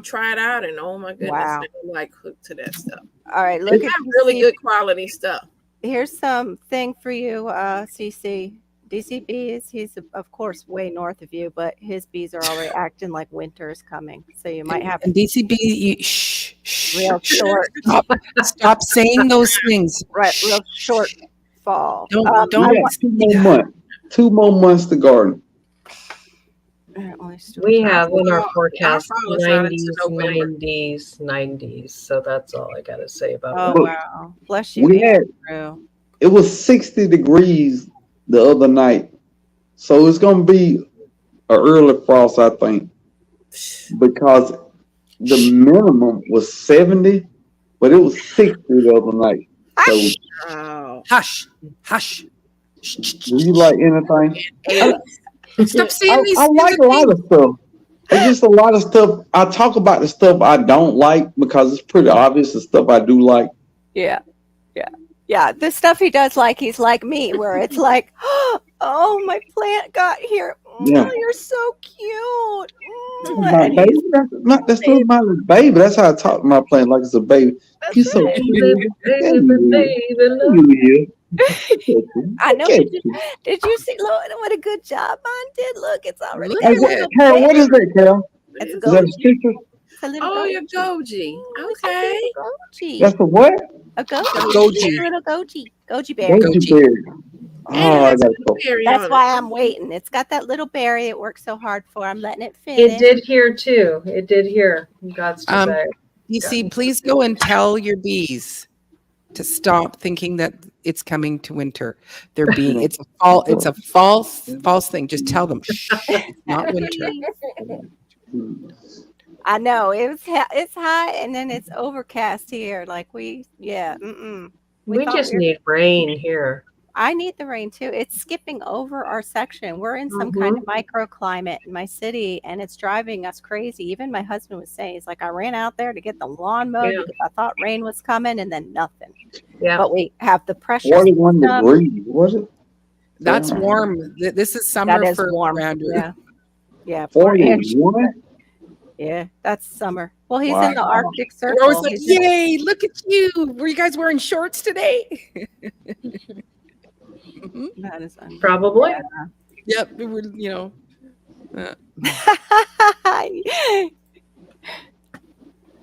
Speaker 7: try it out and oh my goodness,
Speaker 5: Wow.
Speaker 7: I'm like hooked to that stuff.
Speaker 5: All right,
Speaker 7: They
Speaker 5: look at
Speaker 7: have really
Speaker 5: DC.
Speaker 7: good quality stuff.
Speaker 5: Here's something for you, CC. DC bees. He's of course way north of you, but his bees are already acting like winter is coming. So you might have
Speaker 2: And DCB, shh,
Speaker 5: real short,
Speaker 2: stop saying those things.
Speaker 5: real short fall.
Speaker 2: Don't
Speaker 5: I
Speaker 4: We got 2 more months. 2 more months to garden.
Speaker 3: We have in our
Speaker 7: Our
Speaker 3: forecast
Speaker 7: fall is not
Speaker 3: 90s,
Speaker 7: until November.
Speaker 3: 90s. So that's all I got to say about
Speaker 5: Oh
Speaker 3: it.
Speaker 4: Look,
Speaker 5: wow, bless you,
Speaker 4: We had
Speaker 5: Andrew.
Speaker 4: it was 60 degrees the other night. So it's gonna be an early frost, I think. Because the minimum was 70, but it was 60 the other night. So
Speaker 7: Wow.
Speaker 2: Hush.
Speaker 4: do you like anything?
Speaker 2: Stop saying these
Speaker 4: I like a lot of stuff. It's just a lot of stuff. I talk about the stuff I don't like because it's pretty obvious the stuff I do like.
Speaker 5: Yeah. The stuff he does like, he's like me, where it's like, oh, my plant got here.
Speaker 4: Yeah.
Speaker 5: Oh, you're so cute.
Speaker 4: My
Speaker 5: And
Speaker 4: baby, that's not my little baby. That's how I talk to my plant like it's a baby. He's so cute.
Speaker 5: I know. Did you see? Look, what a good job mine did. Look, it's already.
Speaker 2: Look
Speaker 4: Hey,
Speaker 2: at it.
Speaker 4: Carol, what is that, Carol?
Speaker 5: It's a
Speaker 4: Is that a
Speaker 5: goji.
Speaker 4: sticker?
Speaker 5: It's a little
Speaker 7: Oh,
Speaker 5: goji.
Speaker 7: your Goji.
Speaker 5: It's a
Speaker 7: Okay.
Speaker 5: little goji.
Speaker 4: That's a what?
Speaker 5: A goji.
Speaker 2: Goji.
Speaker 5: It's a little goji berry.
Speaker 4: Goji berry. Oh, I gotta go.
Speaker 5: That's why I'm waiting. It's got that little berry it worked so hard for. I'm letting it
Speaker 3: It
Speaker 5: finish.
Speaker 3: did here too. It did here. God's desire.
Speaker 2: DC, please go and tell your bees to stop thinking that it's coming to winter. It's a false thing. Just tell them, shh, it's not winter.
Speaker 5: I know it's high and then it's overcast here. Like we thought
Speaker 3: just
Speaker 5: we were-
Speaker 3: need rain here.
Speaker 5: I need the rain too. It's skipping over our section. We're in some kind of microclimate in my city, and it's driving us crazy. Even my husband was saying, "He's like, I ran out there to get the lawn mowed
Speaker 3: Yeah.
Speaker 5: because I thought rain was coming, and then nothing."
Speaker 3: Yeah.
Speaker 5: But we have the pressure.
Speaker 4: 41
Speaker 5: system.
Speaker 4: degrees, was it?
Speaker 2: That's warm. This is summer
Speaker 5: That is
Speaker 2: for
Speaker 5: warm.
Speaker 2: Andrew.
Speaker 5: Yeah. Yeah. Poor Andrew.
Speaker 4: 41?
Speaker 5: Yeah, that's summer. Well, he's
Speaker 4: Wow.
Speaker 5: in the Arctic
Speaker 2: We're always
Speaker 5: Circle.
Speaker 2: like,
Speaker 5: He's in-
Speaker 2: yay, look at you. Were you guys wearing shorts today? Mhm.
Speaker 5: that is un-
Speaker 3: Probably.
Speaker 2: Yep. We were, you know.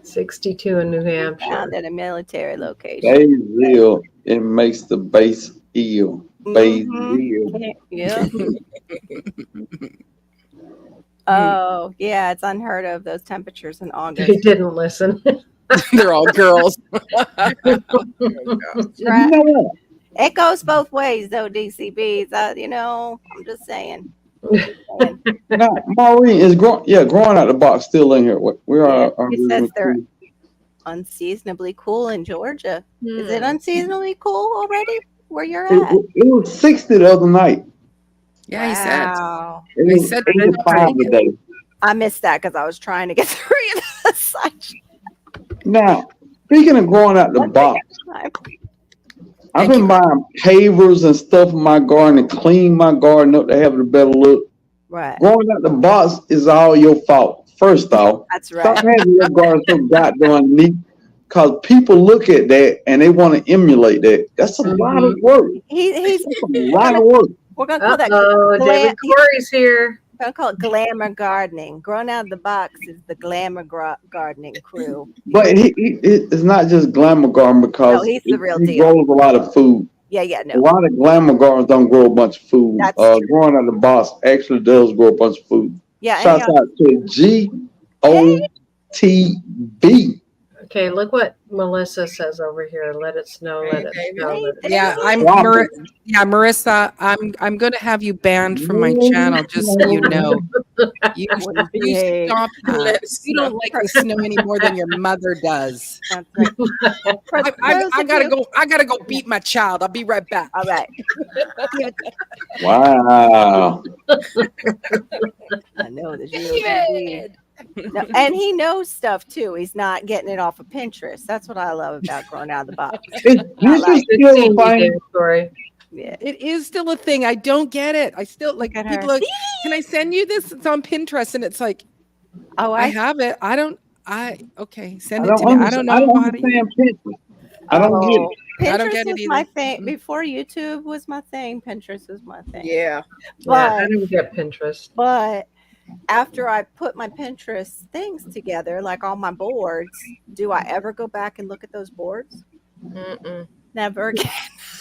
Speaker 3: 62 in New Hampshire.
Speaker 5: Found at a military location.
Speaker 4: Basil, it makes the base ill. Basil.
Speaker 5: Yeah. Oh, yeah, it's unheard of those temperatures in August.
Speaker 3: He didn't listen.
Speaker 2: They're all girls.
Speaker 5: Right.
Speaker 4: You know what?
Speaker 5: It goes both ways, though, DCBs. I'm just saying.
Speaker 4: Now, Maureen is growing out the box still in here. We are.
Speaker 5: It says they're unseasonably cool in Georgia. Is it unseasonably cool already where you're at?
Speaker 4: It was 60 the other night.
Speaker 2: Yeah, he said.
Speaker 5: Wow.
Speaker 4: It
Speaker 2: He
Speaker 4: was
Speaker 2: said
Speaker 4: 85 today.
Speaker 5: I missed that because I was trying to get through the site.
Speaker 4: Now, speaking of growing out the box, I've been buying pavers and stuff in my garden to clean my garden up to have a better look.
Speaker 5: Right.
Speaker 4: Growing out the box is all your fault. First off,
Speaker 5: That's
Speaker 4: stop
Speaker 5: right.
Speaker 4: having your garden so goddamn neat. Because people look at that and they want to emulate that. That's a lot of work.
Speaker 5: He's
Speaker 4: That's a lot of work.
Speaker 5: we're gonna call that
Speaker 3: Oh, David Corey's here.
Speaker 5: we're gonna call it glamour gardening. Growing out of the box is the glamour gardening crew.
Speaker 4: But it's not just glamour garden because
Speaker 5: No, he's the real
Speaker 4: he
Speaker 5: deal.
Speaker 4: grows a lot of food.
Speaker 5: Yeah,
Speaker 4: A
Speaker 5: no.
Speaker 4: lot of glamour gardens don't grow a bunch of food.
Speaker 5: That's true.
Speaker 4: Growing out the box actually does grow a bunch of food.
Speaker 5: Yeah,
Speaker 4: Shouts out to GOTB.
Speaker 3: Okay, look what Melissa says over here. Let it snow. Let it snow. Let it
Speaker 2: Yeah,
Speaker 4: Wow.
Speaker 2: Marissa, I'm going to have you banned from my channel, just so you know. You stop that.
Speaker 7: Let it
Speaker 2: You don't like the snow any more than your mother does.
Speaker 5: That's right.
Speaker 2: I gotta go beat my child. I'll be right back.
Speaker 5: All right.
Speaker 4: Wow.
Speaker 5: I know the GOTB. No, and he knows stuff too. He's not getting it off of Pinterest. That's what I love about growing out of the box.
Speaker 4: This is
Speaker 3: Good
Speaker 4: still
Speaker 3: seeing you,
Speaker 4: fine.
Speaker 3: David Corey.
Speaker 5: Yeah.
Speaker 2: It is still a thing. I don't get it. I still like
Speaker 5: Look at her.
Speaker 2: people like, can I send you this? It's on Pinterest, and it's like,
Speaker 5: Oh,
Speaker 2: I
Speaker 5: I
Speaker 2: have it. Okay, send
Speaker 4: I
Speaker 2: it to me. I
Speaker 4: don't
Speaker 2: don't know how to.
Speaker 4: understand Pinterest. I don't get it.
Speaker 2: I don't
Speaker 5: Pinterest
Speaker 2: get it
Speaker 5: was my
Speaker 2: either.
Speaker 5: thing before YouTube was my thing. Pinterest was my thing.
Speaker 7: Yeah.
Speaker 3: Yeah, I
Speaker 5: But
Speaker 3: didn't get Pinterest.
Speaker 5: after I put my Pinterest things together, like all my boards, do I ever go back and look at those boards?
Speaker 7: Mm-mm.
Speaker 5: Never again.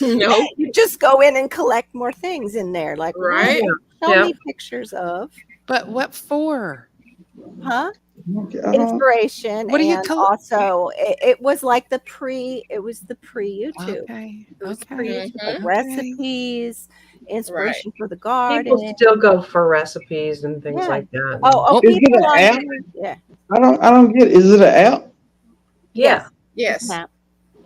Speaker 7: No.
Speaker 5: You just go in and collect more things in there. Like,
Speaker 7: Right.
Speaker 5: show
Speaker 3: Yeah.
Speaker 5: me pictures of,
Speaker 2: But what for?
Speaker 5: huh?
Speaker 4: Okay, I don't-
Speaker 5: Inspiration.
Speaker 2: What do you
Speaker 5: and
Speaker 2: col-
Speaker 5: also, it was like the pre YouTube.
Speaker 2: Okay.
Speaker 5: It was
Speaker 2: Okay.
Speaker 5: pre-YouTube, like
Speaker 7: Mhm.
Speaker 5: recipes, inspiration for the
Speaker 3: People
Speaker 5: garden.
Speaker 3: still go for recipes and things
Speaker 5: Yeah.
Speaker 3: like that.
Speaker 5: Oh,
Speaker 4: Is it
Speaker 5: people
Speaker 4: an
Speaker 5: on
Speaker 4: app?
Speaker 5: there- yeah.
Speaker 4: I don't get it. Is it an app?
Speaker 3: Yeah,
Speaker 7: Yes.
Speaker 5: Now,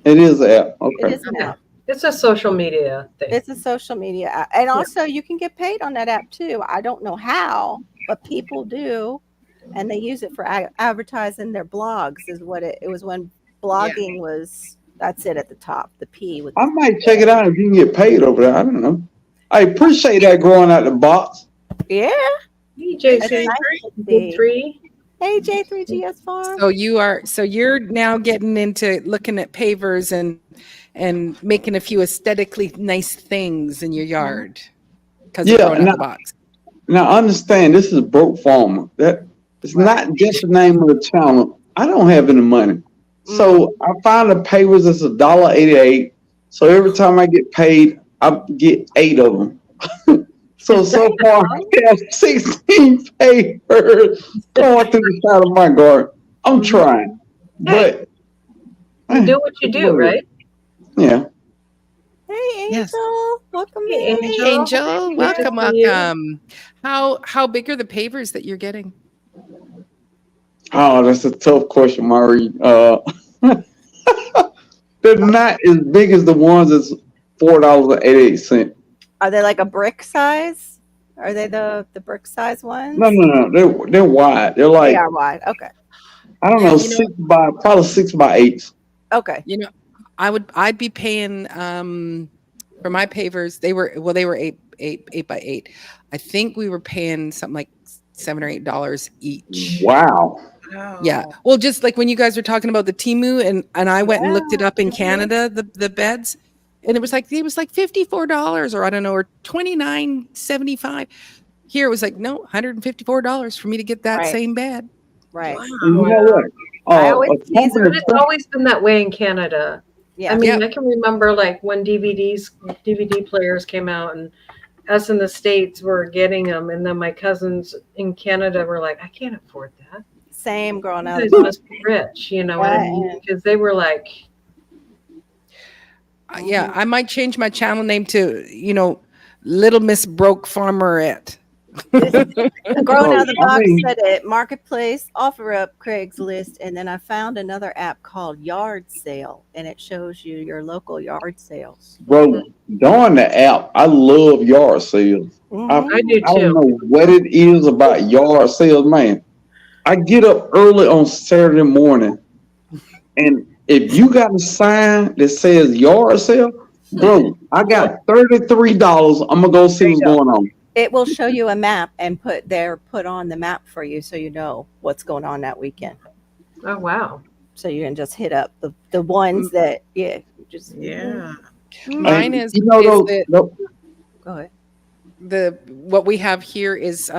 Speaker 4: It is an app.
Speaker 5: it
Speaker 4: Okay.
Speaker 5: is an app.
Speaker 3: it's a social media thing.
Speaker 5: It's a social media app. And also you can get paid on that app too. I don't know how, but people do. And they use it for advertising their blogs is what it was when blogging was, that's it at the top, the P with
Speaker 4: I might check it out if you can get paid over there. I don't know. I appreciate that growing out the box.
Speaker 5: yeah.
Speaker 3: Hey,
Speaker 5: It's
Speaker 3: JC,
Speaker 5: nice to
Speaker 3: Big
Speaker 5: be.
Speaker 3: Three.
Speaker 5: Hey J3GS Farm.
Speaker 2: So you're now getting into looking at pavers and making a few aesthetically nice things in your yard because
Speaker 4: Yeah,
Speaker 2: you're growing out
Speaker 4: now-
Speaker 2: the box.
Speaker 4: Now understand, this is Broke Farmer. That it's not just the name of the channel. I don't have any money, so I find the pavers is $1.88. So every time I get paid, I get 8 of them. So far, I have 16 pavers going through the side of my garden. I'm trying, but
Speaker 3: You do what you do, right?
Speaker 4: yeah.
Speaker 5: Hey Angel.
Speaker 2: Yes.
Speaker 5: Welcome
Speaker 3: Hey,
Speaker 5: in.
Speaker 3: Angel.
Speaker 2: Angel,
Speaker 3: Good
Speaker 2: welcome,
Speaker 3: to see you.
Speaker 2: welcome. How big are the pavers that you're getting?
Speaker 4: Oh, that's a tough question, Marie. They're not as big as the ones that's $4.88.
Speaker 5: Are they like a brick size? Are they the brick size ones?
Speaker 4: No. They're wide. They're like
Speaker 5: They are wide. Okay.
Speaker 4: I don't know,
Speaker 2: You know-
Speaker 4: probably 6x8.
Speaker 5: Okay.
Speaker 2: You know, I'd be paying for my pavers. They were 8 by 8. I think we were paying something like $7 or $8 each.
Speaker 4: Wow.
Speaker 2: Yeah. Well, just like when you guys were talking about the Temu, and I went and looked it up in Canada, the beds, and it was like $54 or I don't know, or $29.75. Here it was like, no, $154 for me to get that
Speaker 5: Right.
Speaker 2: same bed.
Speaker 5: Right.
Speaker 4: And you know what?
Speaker 5: I always
Speaker 4: a
Speaker 5: tease her.
Speaker 4: company-
Speaker 3: It's always been that way in Canada.
Speaker 5: Yeah.
Speaker 3: I mean,
Speaker 2: Yeah.
Speaker 3: I can remember like when DVD players came out, and us in the States were getting them, and then my cousins in Canada were like, I can't afford that.
Speaker 5: Same growing
Speaker 3: You
Speaker 5: up.
Speaker 3: guys must be rich, you know what I mean?
Speaker 5: Right.
Speaker 3: Because they were like,
Speaker 2: Yeah, I might change my channel name to, Little Miss Broke Farmerette.
Speaker 5: Growing out of the
Speaker 4: I
Speaker 5: box
Speaker 4: mean-
Speaker 5: said it. Marketplace, offer up, Craigslist, and then I found another app called Yard Sale, and it shows you your local yard sales.
Speaker 4: Bro, darn the app. I love yard sales.
Speaker 5: Mhm.
Speaker 3: I do
Speaker 4: I don't
Speaker 3: too.
Speaker 4: know what it is about yard sales, man. I get up early on Saturday morning, and if you got a sign that says yard sale, bro, I got $33. I'm gonna go see what's going on.
Speaker 5: It will show you a map and put on the map for you, so you know what's going on that weekend.
Speaker 3: Oh, wow.
Speaker 5: So you can just hit up the ones that just
Speaker 7: Yeah.
Speaker 2: Mine
Speaker 4: And
Speaker 2: is,
Speaker 4: you know,
Speaker 2: is
Speaker 4: those-
Speaker 2: the,
Speaker 4: those-
Speaker 5: go ahead.
Speaker 2: what we have here is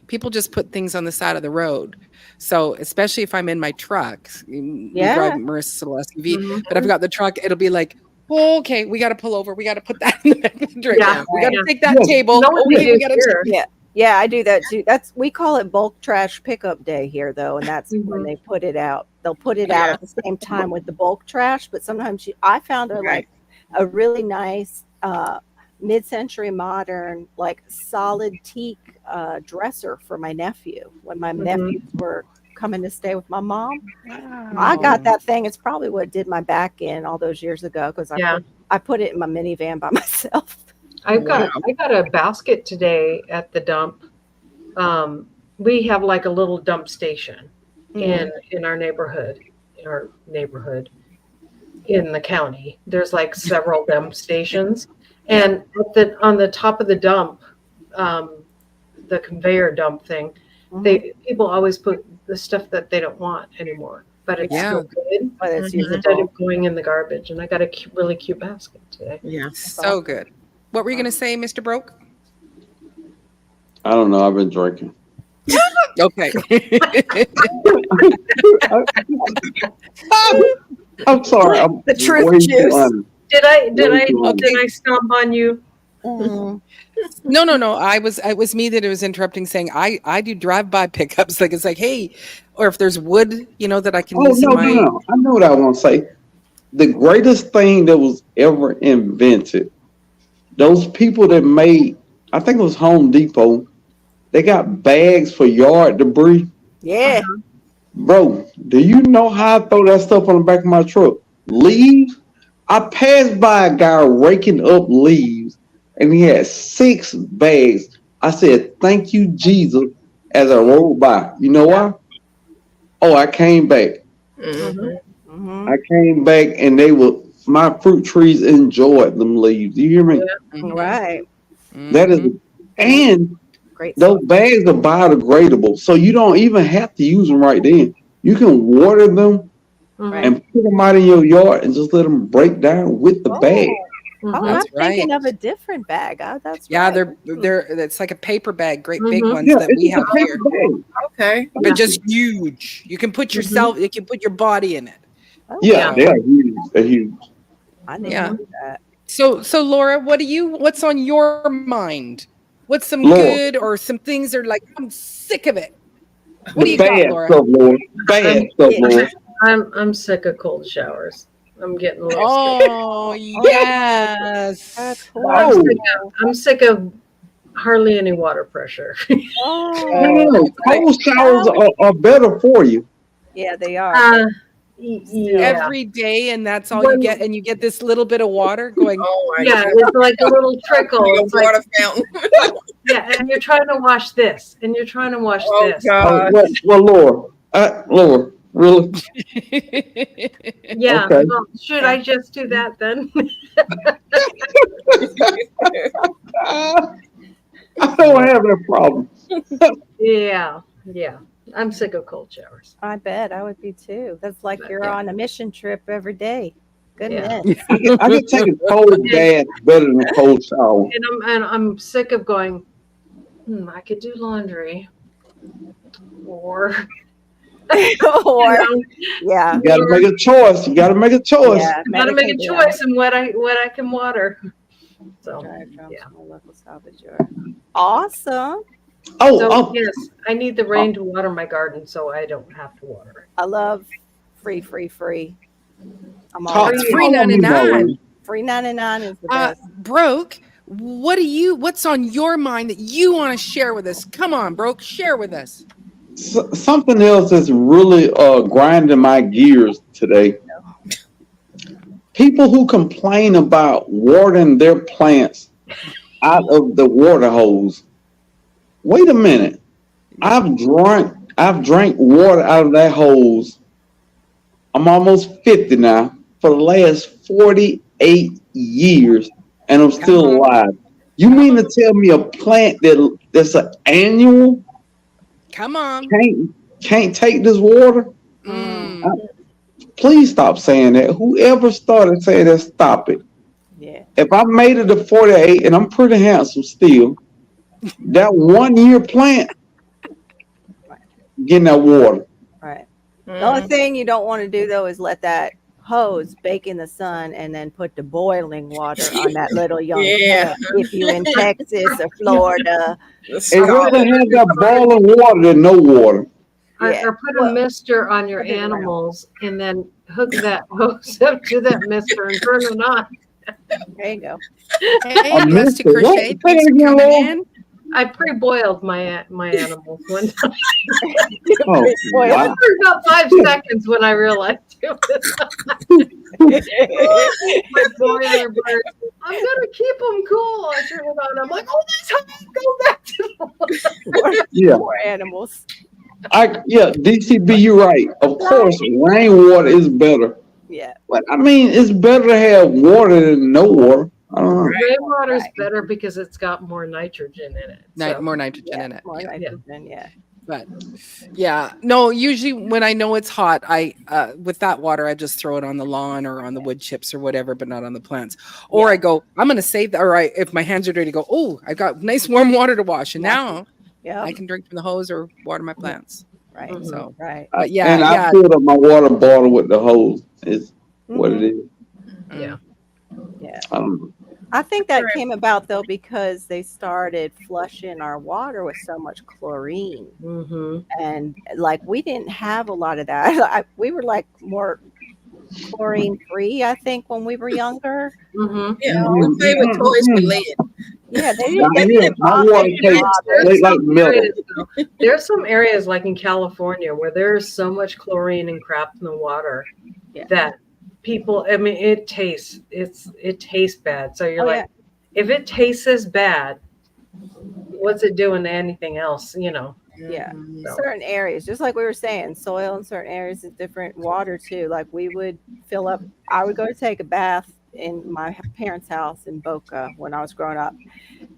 Speaker 2: people just put things on the side of the road. So especially if I'm in my truck, we drive Marissa's little SUV,
Speaker 3: Mhm.
Speaker 2: but I've got the truck, it'll be like, oh, okay, we got to pull over. We got to put that in the back of the truck.
Speaker 3: Yeah,
Speaker 2: We got to
Speaker 3: yeah.
Speaker 2: take that
Speaker 4: Yeah.
Speaker 2: table.
Speaker 3: No one
Speaker 2: Okay,
Speaker 3: did
Speaker 2: we got to
Speaker 3: here.
Speaker 5: Yeah, I do that too. We call it bulk trash pickup day here, though, and that's when
Speaker 3: Mhm.
Speaker 5: they put it out. They'll put it out at the same time with the bulk trash, but sometimes I found
Speaker 2: Right.
Speaker 5: a really nice mid-century modern, like solid teak dresser for my nephew when my nephews were coming to stay with my mom. I got that thing. It's probably what did my back in all those years ago because I put it in my minivan by myself.
Speaker 3: I got a basket today at the dump. We have like a little dump station in our neighborhood, in the county. There's like several dump stations, and on the top of the dump, the conveyor dump thing, people always put the stuff that they don't want anymore, but it's still good.
Speaker 5: But it's
Speaker 3: Instead of going in the garbage, and I got a really cute basket today.
Speaker 7: Yeah.
Speaker 2: So good. What were you going to say, Mr. Broke?
Speaker 4: I don't know. I've been drinking.
Speaker 2: Okay.
Speaker 4: I'm sorry. I'm
Speaker 5: The truth
Speaker 4: way too
Speaker 5: juice.
Speaker 4: honest.
Speaker 3: Did I
Speaker 4: Okay.
Speaker 3: did I stomp on you?
Speaker 5: Mhm.
Speaker 2: No. It was me that was interrupting, saying I do drive-by pickups. Like it's like, hey, or if there's wood, that I can
Speaker 4: Oh,
Speaker 2: use
Speaker 4: no,
Speaker 2: in my.
Speaker 4: no. I know what I want to say. The greatest thing that was ever invented, those people that made, I think it was Home Depot, they got bags for yard debris.
Speaker 5: Yeah.
Speaker 4: Bro, do you know how I throw that stuff on the back of my truck? Leaves? I passed by a guy raking up leaves, and he had 6 bags. I said, thank you, Jesus, as I rode by. You know why? Oh, I came back.
Speaker 7: Mhm.
Speaker 5: Mhm.
Speaker 4: I came back, and my fruit trees enjoyed them leaves. You hear me?
Speaker 2: Mhm.
Speaker 5: Right.
Speaker 4: That is,
Speaker 2: Mhm.
Speaker 4: and
Speaker 5: Great.
Speaker 4: those bags are biodegradable, so you don't even have to use them right then. You can water them
Speaker 5: Right.
Speaker 4: and put them out in your yard and just let them break down with the bag.
Speaker 5: Oh,
Speaker 2: That's
Speaker 5: I'm thinking
Speaker 2: right.
Speaker 5: of a different bag. Oh, that's
Speaker 2: Yeah,
Speaker 5: right.
Speaker 2: they're it's like a paper bag, great big
Speaker 3: Mhm.
Speaker 2: ones
Speaker 4: Yeah,
Speaker 2: that
Speaker 4: it's
Speaker 2: we
Speaker 4: just a
Speaker 2: have here.
Speaker 4: paper bag.
Speaker 7: Okay.
Speaker 2: But just huge. You can put yourself, you can put your body in it.
Speaker 5: Oh,
Speaker 4: Yeah,
Speaker 5: wow.
Speaker 4: they're huge. They're huge.
Speaker 5: I didn't
Speaker 2: Yeah.
Speaker 5: know that.
Speaker 2: So Laura, what's on your mind? What's some
Speaker 4: Laura.
Speaker 2: good or some things that are like, I'm sick of it. What do you
Speaker 4: Bad
Speaker 2: got, Laura?
Speaker 4: stuff, Lord. Bad stuff, Lord.
Speaker 3: I'm sick of cold showers. I'm getting a little scared.
Speaker 2: Oh, yes.
Speaker 5: That's
Speaker 4: Oh.
Speaker 3: I'm sick of hardly any water pressure.
Speaker 5: Oh,
Speaker 4: Cold showers are better for you.
Speaker 5: yeah, they are.
Speaker 3: Yeah.
Speaker 2: Every day, and that's all you
Speaker 3: When-
Speaker 2: get, and you get this little bit of water going.
Speaker 7: Oh my
Speaker 3: Yeah,
Speaker 7: God.
Speaker 3: it's like a little trickle.
Speaker 7: Like a
Speaker 3: It's like,
Speaker 7: water fountain.
Speaker 3: yeah, and you're trying to wash this, and you're trying to wash
Speaker 7: Oh
Speaker 3: this.
Speaker 7: God.
Speaker 4: Well, Laura, really?
Speaker 3: Yeah.
Speaker 4: Okay.
Speaker 3: Well, should I just do that then?
Speaker 4: I don't have that problem.
Speaker 3: Yeah. I'm sick of cold showers.
Speaker 5: I bet I would be too. That's like
Speaker 3: But,
Speaker 5: you're
Speaker 3: yeah.
Speaker 5: on a mission trip every day.
Speaker 3: Yeah.
Speaker 5: Goodness.
Speaker 4: I can take a cold bath better than a cold shower.
Speaker 3: And I'm sick of going, I could do laundry. Or
Speaker 5: Or yeah.
Speaker 4: You gotta make a choice. You gotta make a choice.
Speaker 5: Yeah.
Speaker 3: gotta make a
Speaker 5: meditate,
Speaker 3: choice in what I can water. So
Speaker 5: Drive from
Speaker 3: Yeah.
Speaker 5: my local salvage yard. Awesome.
Speaker 4: Oh,
Speaker 3: yes, I need the rain to water my garden so I don't have to water it.
Speaker 5: I love free. I'm all
Speaker 4: talk
Speaker 2: It's
Speaker 5: free.
Speaker 2: free
Speaker 4: talk to me about
Speaker 2: 99.
Speaker 4: it.
Speaker 5: Free 99 is the best.
Speaker 2: Broke, what's on your mind that you want to share with us? Come on, Broke, share with us.
Speaker 4: Something else that's really grinding my gears today. People who complain about watering their plants out of the water hose. Wait a minute. I've drank water out of that hose. I'm almost 50 now. For the last 48 years, and I'm still alive. You mean to tell me a plant that's an annual
Speaker 2: Come on.
Speaker 4: can't take this water? Please stop saying that. Whoever started saying that, stop it.
Speaker 5: Yeah.
Speaker 4: If I made it to 48 and I'm pretty handsome still, that 1 year plant getting that water.
Speaker 5: Right. The only thing you don't want to do though is let that hose bake in the sun and then put the boiling water on that little young
Speaker 7: Yeah.
Speaker 5: plant. If you in Texas or Florida,
Speaker 4: It's rather have that boiling water than no water.
Speaker 5: Yeah.
Speaker 3: Or put a mister on your animals and then hook that hose up to that mister and turn it on.
Speaker 5: there you go.
Speaker 2: Hey,
Speaker 4: A
Speaker 2: Dusty
Speaker 4: mister. What?
Speaker 2: Crochet,
Speaker 4: Say
Speaker 2: thanks
Speaker 4: it
Speaker 2: for
Speaker 4: again,
Speaker 2: coming
Speaker 4: Lord.
Speaker 2: in.
Speaker 3: I pre-boiled my animals one time.
Speaker 4: Oh,
Speaker 5: Boy,
Speaker 4: wow.
Speaker 3: For about 5 seconds when I realized it was my boiler burnt. I'm gonna keep them cool. I turn it on. I'm like, oh, that's hot. Go back to the
Speaker 4: Yeah.
Speaker 5: Poor animals.
Speaker 4: DCB, you're right. Of course, rainwater is better.
Speaker 5: Yeah.
Speaker 4: But I mean, it's better to have water than no water. I don't know.
Speaker 3: rainwater is better because it's got more nitrogen in it. So.
Speaker 2: More nitrogen in it.
Speaker 5: More
Speaker 2: Yeah.
Speaker 5: nitrogen, yeah.
Speaker 2: But yeah, no, usually when I know it's hot, I with that water, I just throw it on the lawn or on the wood chips or whatever, but not on the plants. Or I go, I'm going to save that. Or if my hands are dirty, go, oh, I got nice warm water to wash. And now
Speaker 5: Yeah.
Speaker 2: I can drink from the hose or water my plants.
Speaker 5: Right.
Speaker 3: Mhm.
Speaker 2: So,
Speaker 5: Right.
Speaker 2: but yeah,
Speaker 4: And I filled up my water bottle with the hose. Is what it is.
Speaker 3: Yeah.
Speaker 5: Yeah.
Speaker 4: I don't know.
Speaker 5: I think that
Speaker 7: Correct.
Speaker 5: came about though because they started flushing our water with so much chlorine,
Speaker 3: Mm-hmm.
Speaker 5: and like we didn't have a lot of that. We were like more chlorine free, I think, when we were younger.
Speaker 3: Mm-hmm.
Speaker 7: Yeah, we play with toys with lead.
Speaker 5: Yeah, they
Speaker 4: Down
Speaker 5: didn't.
Speaker 4: here, my water tastes like milk.
Speaker 3: There's some areas like in California where there's so much chlorine and crap in the water
Speaker 5: Yeah.
Speaker 3: that people, I mean, it tastes bad. So you're
Speaker 5: Oh,
Speaker 3: like, if it tastes as bad, what's it doing to anything else? You know?
Speaker 5: Yeah.
Speaker 3: So.
Speaker 5: Certain areas, just like we were saying, soil in certain areas is different. Water too. Like we would fill up. I would go to take a bath in my parents' house in Boca when I was growing up,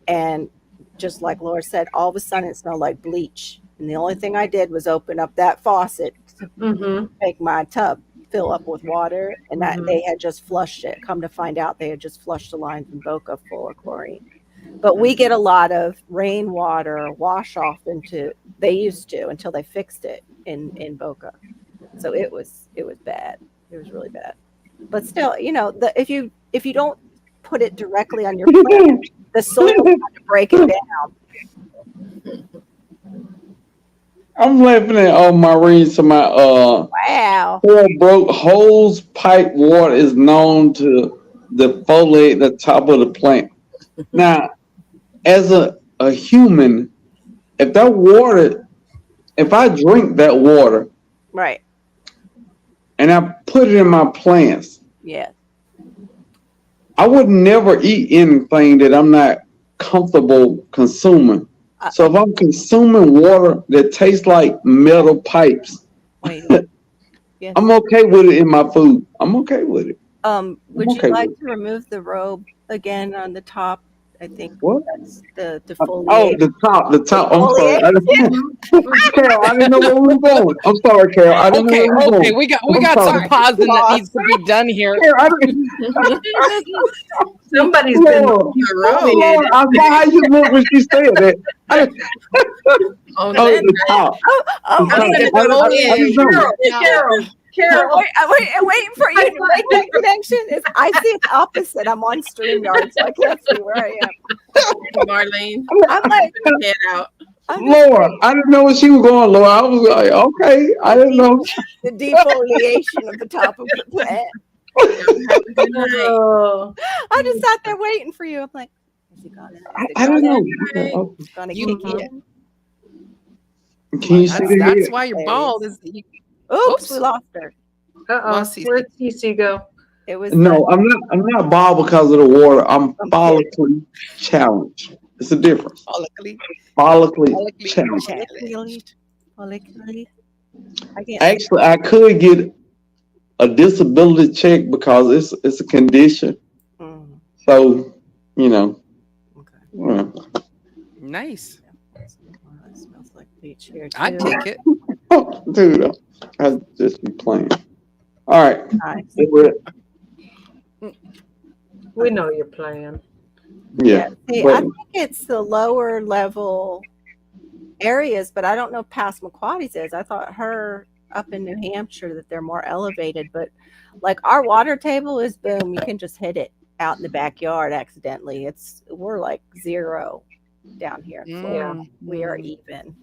Speaker 5: and just like Laura said, all of a sudden it smelled like bleach. And the only thing I did was open up that faucet to
Speaker 3: Mm-hmm.
Speaker 5: make my tub fill up with water, and that
Speaker 3: Mhm.
Speaker 5: they had just flushed it. Come to find out, they had just flushed the lines in Boca full of chlorine. But we get a lot of rainwater wash off into. They used to until they fixed it in Boca. So it was bad. It was really bad. But still, you know, if you don't put it directly on your plant, the soil will have to break it down.
Speaker 4: I'm laughing at Maureen. So my
Speaker 5: Wow.
Speaker 4: poor broke hose pipe water is known to defoliate the top of the plant. Now, as a human, if I drink that water
Speaker 5: Right.
Speaker 4: and I put it in my plants,
Speaker 5: Yeah.
Speaker 4: I would never eat anything that I'm not comfortable consuming. So if I'm consuming water that tastes like metal pipes,
Speaker 5: Wait. Yes.
Speaker 4: I'm okay with it in my food. I'm okay with it.
Speaker 5: Would
Speaker 4: okay
Speaker 5: you like
Speaker 4: with
Speaker 5: to remove the robe again on the top I think
Speaker 4: What?
Speaker 5: that's the
Speaker 4: Oh,
Speaker 5: defoliation.
Speaker 4: the top. I'm sorry. Carol, I didn't know where we were going. I'm sorry, Carol. I didn't know
Speaker 2: Okay,
Speaker 4: where we were
Speaker 2: okay,
Speaker 4: going.
Speaker 2: we got
Speaker 4: I'm
Speaker 2: some
Speaker 4: sorry.
Speaker 2: pausing that needs to be done here.
Speaker 4: Carol, I didn't.
Speaker 3: Somebody's been
Speaker 4: Lord,
Speaker 3: road.
Speaker 4: Lord, I saw how you looked when she said that.
Speaker 7: On
Speaker 4: Oh,
Speaker 7: that
Speaker 4: the top.
Speaker 5: Oh,
Speaker 7: I'm
Speaker 4: I
Speaker 7: gonna
Speaker 4: didn't
Speaker 7: go
Speaker 4: know.
Speaker 3: Carol.
Speaker 5: I'm waiting for you to make that connection. I see it's opposite. I'm on StreamYard, so I can't see where I am.
Speaker 7: Marlene,
Speaker 5: I'm like,
Speaker 7: head out.
Speaker 5: I'm just
Speaker 4: Lord, I didn't know where she was going, Lord. I was like, okay, I didn't know.
Speaker 5: the defoliation of the top of the plant.
Speaker 7: Good night.
Speaker 3: Oh,
Speaker 5: I just sat there waiting for you. I'm like, is he gonna?
Speaker 4: I didn't know.
Speaker 7: Right.
Speaker 5: Gonna
Speaker 2: You-
Speaker 5: kick in?
Speaker 4: Can you see
Speaker 2: That's,
Speaker 4: the
Speaker 2: that's
Speaker 4: head?
Speaker 2: why you're bald. Is that you,
Speaker 5: Oops, we
Speaker 2: Oops.
Speaker 5: lost her.
Speaker 3: uh-oh.
Speaker 2: Cece.
Speaker 3: Where'd Cece go?
Speaker 5: It was
Speaker 4: No, I'm not bald because of the water. I'm
Speaker 5: I'm
Speaker 4: follically challenged. It's a difference.
Speaker 2: follically
Speaker 4: Follically challenged.
Speaker 5: follically. I can't.
Speaker 4: Actually, I could get a disability check because it's a condition.
Speaker 5: Mm,
Speaker 4: So, you know,
Speaker 5: okay.
Speaker 2: nice.
Speaker 5: Well, it smells like bleach here too.
Speaker 2: I'd take it.
Speaker 4: dude, I'd just be playing. All right.
Speaker 5: Nice.
Speaker 3: We know you're playing.
Speaker 4: Yeah.
Speaker 5: See,
Speaker 4: but-
Speaker 5: I think it's the lower level areas, but I don't know if Passamaquoddy's is. I thought her up in New Hampshire that they're more elevated, but like our water table is boom, you can just hit it out in the backyard accidentally. We're like zero down here in Florida.
Speaker 2: Mm.
Speaker 5: We are even.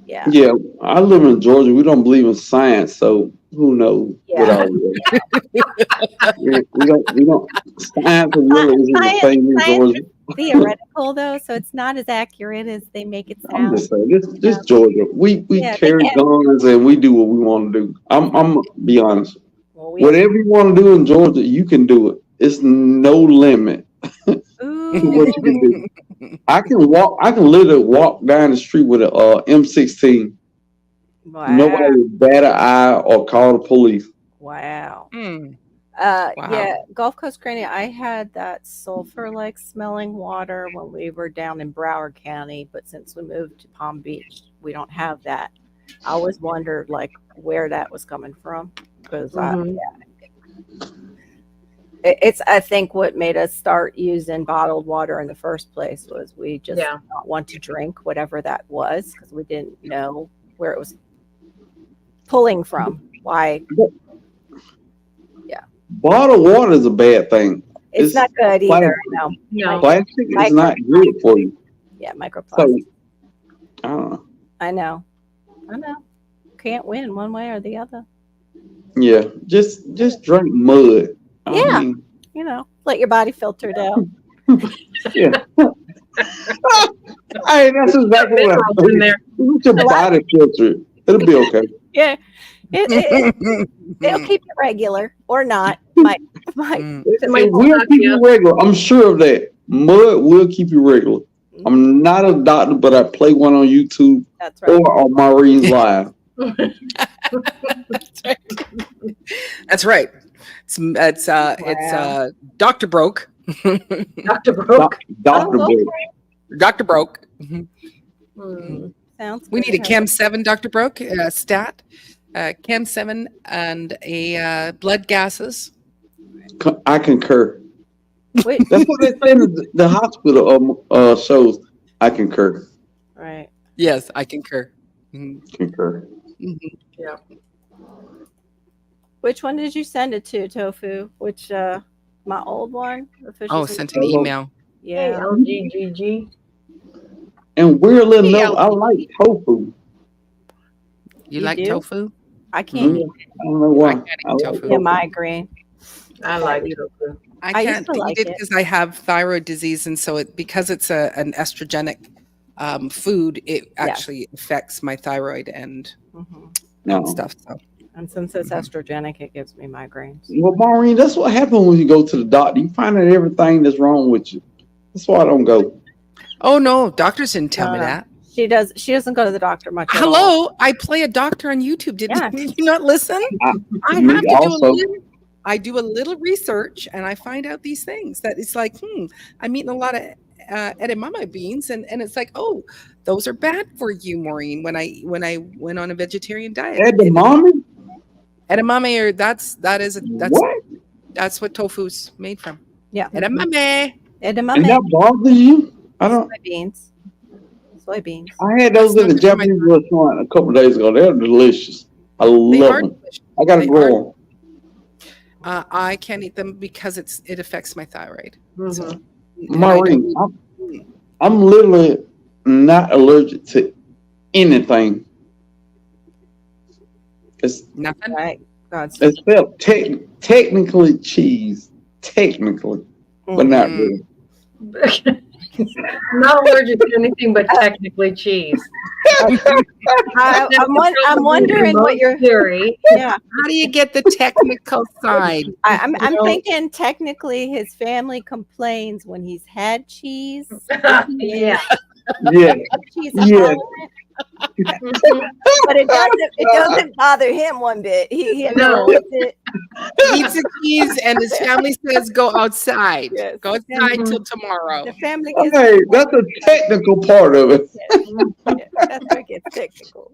Speaker 5: Yeah.
Speaker 4: Yeah, I live in Georgia. We don't believe in science, so who knows what
Speaker 5: Yeah.
Speaker 4: all we don't science really isn't the thing in
Speaker 5: Science
Speaker 4: Georgia.
Speaker 5: Theoretical though, so it's not as accurate as they make it
Speaker 4: I'm
Speaker 5: sound.
Speaker 4: just saying, this Georgia. We
Speaker 5: Yeah,
Speaker 4: carry
Speaker 5: they
Speaker 4: guns and we do what we want to do. I'm gonna be honest.
Speaker 5: Well, we
Speaker 4: Whatever you want to do in Georgia, you can do it. It's no limit to what you can do. I can literally walk down the street with a M16.
Speaker 5: Wow.
Speaker 4: Nobody will bat an eye or call the police.
Speaker 5: Wow.
Speaker 2: Mm.
Speaker 5: Wow.
Speaker 2: Wow.
Speaker 5: Yeah, Gulf Coast Crania. I had that sulfur-like smelling water when we were down in Broward County, but since we moved to Palm Beach, we don't have that. I always wondered like where that was coming from because
Speaker 3: Mhm.
Speaker 5: it's I think what made us start using bottled water in the first place was we just
Speaker 3: Yeah.
Speaker 5: did not want to drink whatever that was because we didn't know where it was pulling from. Why?
Speaker 4: Bottled water is a bad thing.
Speaker 5: It's
Speaker 4: It's
Speaker 5: not good
Speaker 4: plastic.
Speaker 5: either. No.
Speaker 3: No.
Speaker 4: Plastic is not good for you.
Speaker 5: Yeah,
Speaker 4: So
Speaker 5: microplastics.
Speaker 4: I don't know.
Speaker 5: I know. Can't win one way or the other.
Speaker 4: Yeah, just drink mud.
Speaker 5: Yeah.
Speaker 4: mean,
Speaker 5: You know, let your body filter it out.
Speaker 4: yeah. Hey, that's exactly what
Speaker 3: Minerals in there.
Speaker 4: Let your body filter it. It'll be okay.
Speaker 5: Yeah. It'll keep you regular or not. Might.
Speaker 2: Mm.
Speaker 4: It
Speaker 3: might
Speaker 4: will
Speaker 3: knock
Speaker 4: keep
Speaker 3: you
Speaker 4: you regular. I'm sure of that. Mud will keep you regular. I'm not a doctor, but I play one on YouTube
Speaker 5: That's right.
Speaker 4: or on Maureen's Live.
Speaker 2: That's right. It's Dr. Broke.
Speaker 3: Dr. Broke.
Speaker 4: Dr.
Speaker 5: Oh,
Speaker 4: Bill.
Speaker 2: Dr. Broke.
Speaker 3: Mm.
Speaker 5: Sounds
Speaker 2: We
Speaker 5: good.
Speaker 2: need a Chem 7, Dr. Broke, stat. Chem 7 and a blood gases.
Speaker 4: I concur.
Speaker 5: Wait,
Speaker 4: That's what they say in the hospital shows. I concur.
Speaker 5: right.
Speaker 2: Yes, I concur. Mhm.
Speaker 4: Concur.
Speaker 2: Mhm.
Speaker 5: Which one did you send it to, Tofu? Which my old one? Official
Speaker 2: Oh, sent an email.
Speaker 3: Hey,
Speaker 5: Yeah.
Speaker 3: LGGG.
Speaker 4: And weirdly
Speaker 2: Hey,
Speaker 4: enough, I like tofu.
Speaker 2: You
Speaker 5: You
Speaker 2: like
Speaker 5: do?
Speaker 2: tofu?
Speaker 5: I can't
Speaker 4: Mhm.
Speaker 5: eat
Speaker 4: I don't know why.
Speaker 2: I can't eat
Speaker 4: I like
Speaker 2: tofu.
Speaker 5: a migraine.
Speaker 3: I like tofu.
Speaker 5: I used
Speaker 2: can't
Speaker 5: to
Speaker 2: eat
Speaker 5: like
Speaker 2: it
Speaker 5: it.
Speaker 2: because I have thyroid disease, and so because it's an estrogenic food, it actually affects my thyroid and
Speaker 4: No.
Speaker 2: stuff. So
Speaker 5: And since it's
Speaker 2: Mhm.
Speaker 5: estrogenic, it gives me migraines.
Speaker 4: Well, Maureen, that's what happens when you go to the doctor. You find out everything that's wrong with you. That's why I don't go.
Speaker 2: oh no, doctors didn't tell me
Speaker 5: No.
Speaker 2: that.
Speaker 5: She doesn't go to the doctor much. at all.
Speaker 2: Hello, I play a doctor on YouTube. Did
Speaker 5: Yeah.
Speaker 2: you not listen? I
Speaker 4: Me
Speaker 2: have to
Speaker 4: also.
Speaker 2: I do a little research and I find out these things that it's like, I'm eating a lot of edamame beans, and it's like, oh, those are bad for you, Maureen. When I went on a vegetarian diet,
Speaker 4: Edamame?
Speaker 2: edamame,
Speaker 4: What?
Speaker 2: that's what tofu's made from.
Speaker 5: Yeah.
Speaker 2: Edamame.
Speaker 4: And
Speaker 5: Edamame.
Speaker 4: that bothers you? I don't.
Speaker 5: Soybeans. Soybeans.
Speaker 4: I had those
Speaker 2: That's
Speaker 4: at the
Speaker 2: not good for my
Speaker 4: Japanese restaurant a couple of days ago. They're delicious. I
Speaker 2: They
Speaker 4: love
Speaker 2: are
Speaker 4: them.
Speaker 2: delicious.
Speaker 4: I gotta
Speaker 2: They
Speaker 4: grow
Speaker 2: are.
Speaker 4: them.
Speaker 2: I can't eat them because it affects my thyroid. So,
Speaker 3: Mhm.
Speaker 2: and I don't
Speaker 4: Maureen,
Speaker 2: eat
Speaker 4: I'm literally not allergic to anything. It's
Speaker 2: nothing.
Speaker 5: Right. God's
Speaker 4: except technically cheese. Technically, but not
Speaker 2: Mm.
Speaker 4: really.
Speaker 3: Not allergic to anything but technically cheese.
Speaker 5: I'm wondering what your
Speaker 3: theory.
Speaker 5: yeah.
Speaker 2: How do you get the technical side?
Speaker 5: I'm
Speaker 3: No.
Speaker 5: thinking technically his family complains when he's had cheese.
Speaker 3: Yeah.
Speaker 4: Yeah,
Speaker 5: Cheese
Speaker 4: Yeah.
Speaker 3: Mhm.
Speaker 5: but it doesn't bother him one bit. He
Speaker 3: No.
Speaker 5: enjoys it.
Speaker 2: He eats the cheese, and his family says, "Go outside.
Speaker 5: Yes.
Speaker 2: Go outside
Speaker 3: Mhm.
Speaker 2: till tomorrow."
Speaker 5: The family gets
Speaker 4: hey, that's a technical part of it.
Speaker 5: yeah, that's where it gets technical.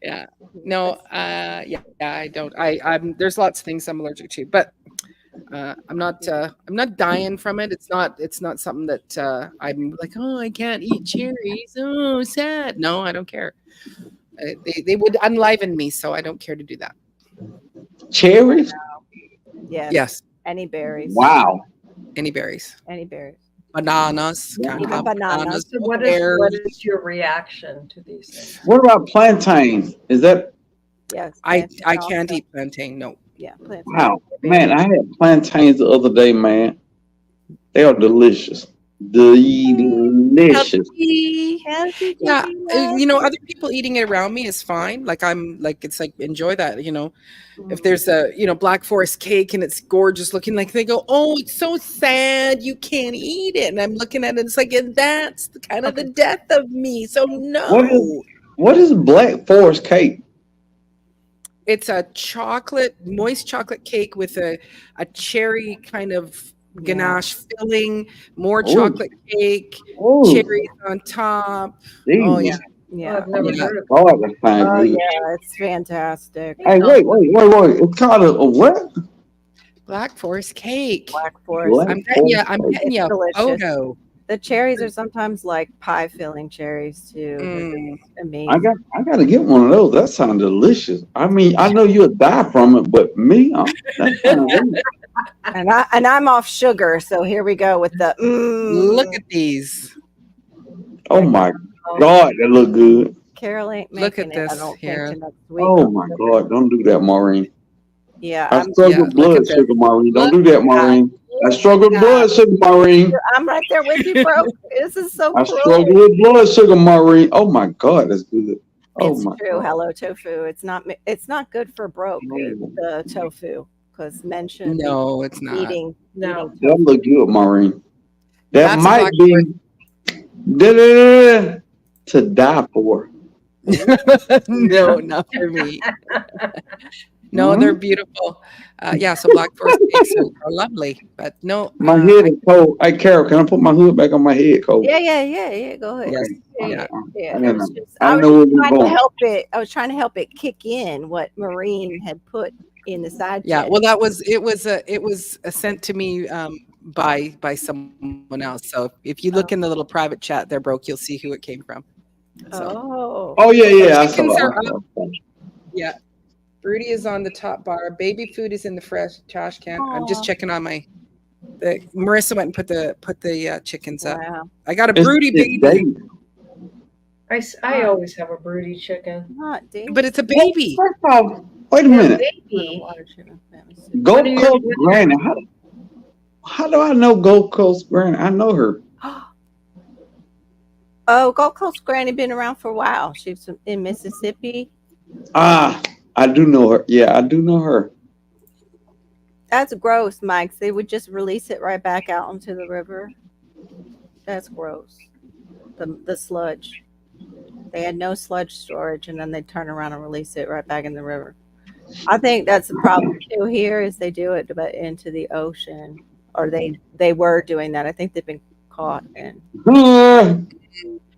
Speaker 2: Yeah. No. Yeah. I don't. I'm. There's lots of things I'm allergic to, but I'm not. I'm not dying from it. It's not something that I'm like. Oh, I can't eat cherries. Oh, sad. No, I don't care. They would enliven me, so I don't care to do that.
Speaker 4: Cherries?
Speaker 5: Yes.
Speaker 2: Yes.
Speaker 5: Any berries.
Speaker 4: Wow.
Speaker 2: Any berries,
Speaker 5: Any berries.
Speaker 2: bananas. Can't
Speaker 5: Even
Speaker 2: have
Speaker 5: bananas.
Speaker 3: So
Speaker 2: with
Speaker 3: what
Speaker 2: pears.
Speaker 3: is your reaction to these things?
Speaker 4: What about plantains? Is that
Speaker 5: Yes.
Speaker 2: I
Speaker 5: plantain
Speaker 2: can't
Speaker 5: also.
Speaker 2: eat plantain. No.
Speaker 5: Yeah. Plantain.
Speaker 4: wow? Man, I had plantains the other day, man. They are delicious. Delicious.
Speaker 2: Healthy.
Speaker 5: Healthy
Speaker 2: Yeah,
Speaker 5: chicken,
Speaker 2: you know, other people eating it around me is fine. Like I'm like it's like enjoy that. You know, if there's a Black Forest cake and it's gorgeous looking, like they go, oh, it's so sad you can't eat it, and I'm looking at it, it's like, and that's the kind of the death of me. So no,
Speaker 4: What is Black Forest cake?
Speaker 2: it's a moist chocolate cake with a cherry kind of ganache filling, more
Speaker 4: Ooh.
Speaker 2: chocolate cake,
Speaker 4: Oh,
Speaker 2: cherries on top. Oh yeah.
Speaker 5: Yeah.
Speaker 3: I've never
Speaker 2: Yeah.
Speaker 3: heard of it.
Speaker 4: Oh, that sounds
Speaker 5: Oh
Speaker 4: good.
Speaker 5: yeah, it's fantastic.
Speaker 4: Hey, wait. It's called a what?
Speaker 2: Black Forest cake.
Speaker 5: Black Forest.
Speaker 4: Black
Speaker 2: I'm getting you. I'm
Speaker 4: Forest
Speaker 2: getting you a
Speaker 5: Delicious.
Speaker 2: photo.
Speaker 5: The cherries are sometimes like pie filling cherries too. They're
Speaker 2: Mm.
Speaker 5: amazing.
Speaker 4: I gotta get one of those. That sounds delicious. I mean, I know you'll die from it, but me, that sounds good.
Speaker 5: And I'm off sugar, so here we go with the
Speaker 2: Look at these.
Speaker 4: Oh my God, that look good.
Speaker 5: Carol ain't
Speaker 2: Look at
Speaker 5: making it. I
Speaker 2: this
Speaker 5: don't
Speaker 2: here.
Speaker 5: think to next week.
Speaker 4: Oh my God, don't do that, Maureen.
Speaker 5: Yeah,
Speaker 4: I
Speaker 5: I'm
Speaker 4: struggle
Speaker 2: yeah,
Speaker 4: with
Speaker 2: look
Speaker 4: blood
Speaker 2: at this.
Speaker 4: sugar, Maureen. Don't
Speaker 2: Look
Speaker 4: do that, Maureen. I struggle with blood sugar, Maureen.
Speaker 5: I'm right there with you, bro. This is so
Speaker 4: I
Speaker 5: cruel.
Speaker 4: struggle with blood sugar, Maureen. Oh my God, that's good. Oh
Speaker 5: It's
Speaker 4: my
Speaker 5: true.
Speaker 4: God.
Speaker 5: Hello, tofu. It's not good for broke.
Speaker 4: No.
Speaker 5: The tofu, because men shouldn't
Speaker 2: No, it's
Speaker 5: be
Speaker 2: not.
Speaker 5: eating.
Speaker 3: No.
Speaker 4: That look good, Maureen. That
Speaker 2: That's
Speaker 4: might
Speaker 2: Black
Speaker 4: be to die for.
Speaker 2: No, not for me. No,
Speaker 4: Mhm.
Speaker 2: they're beautiful. Yeah, so Black Forest cakes are lovely, but no.
Speaker 4: My head is cold. Hey, Carol, can I put my hood back on my head, cold?
Speaker 5: Yeah. Go ahead.
Speaker 2: Yes,
Speaker 5: Yeah.
Speaker 2: yeah.
Speaker 5: It was just-
Speaker 4: I
Speaker 5: I was
Speaker 4: know where
Speaker 5: just
Speaker 4: we're
Speaker 5: trying to
Speaker 4: going.
Speaker 5: help it. I was trying to help it kick in what Maureen had put in the side.
Speaker 2: Yeah,
Speaker 5: chat.
Speaker 2: well, it was sent to me by someone else. So if you look in the little private chat there, broke, you'll see who it came from. So
Speaker 5: Oh.
Speaker 4: Oh yeah, I saw
Speaker 2: chickens are
Speaker 4: it.
Speaker 2: up. Yeah, Rudy is on the top bar. Baby food is in the fresh trash can. I'm just
Speaker 5: Aw.
Speaker 2: checking on Marissa went and put the chickens up.
Speaker 5: Wow.
Speaker 2: I got a
Speaker 4: It's-
Speaker 2: broody
Speaker 4: it's
Speaker 2: baby,
Speaker 4: Dave.
Speaker 3: I always have a broody chicken.
Speaker 5: Not Dave.
Speaker 2: but it's a baby.
Speaker 4: First off, wait a minute.
Speaker 3: Baby.
Speaker 4: Gold
Speaker 3: do you
Speaker 4: Coast
Speaker 3: do?
Speaker 4: Granny. How do I know Gold Coast Granny? I know her.
Speaker 5: Oh, Gold Coast Granny been around for a while. She's in Mississippi.
Speaker 4: Ah, I do know her. Yeah, I do know her.
Speaker 5: That's gross, Mike. They would just release it right back out into the river. That's gross. The sludge. They had no sludge storage, and then they turn around and release it right back in the river. I think that's the problem too here is they do it but into the ocean, or they were doing that. I think they've been caught in.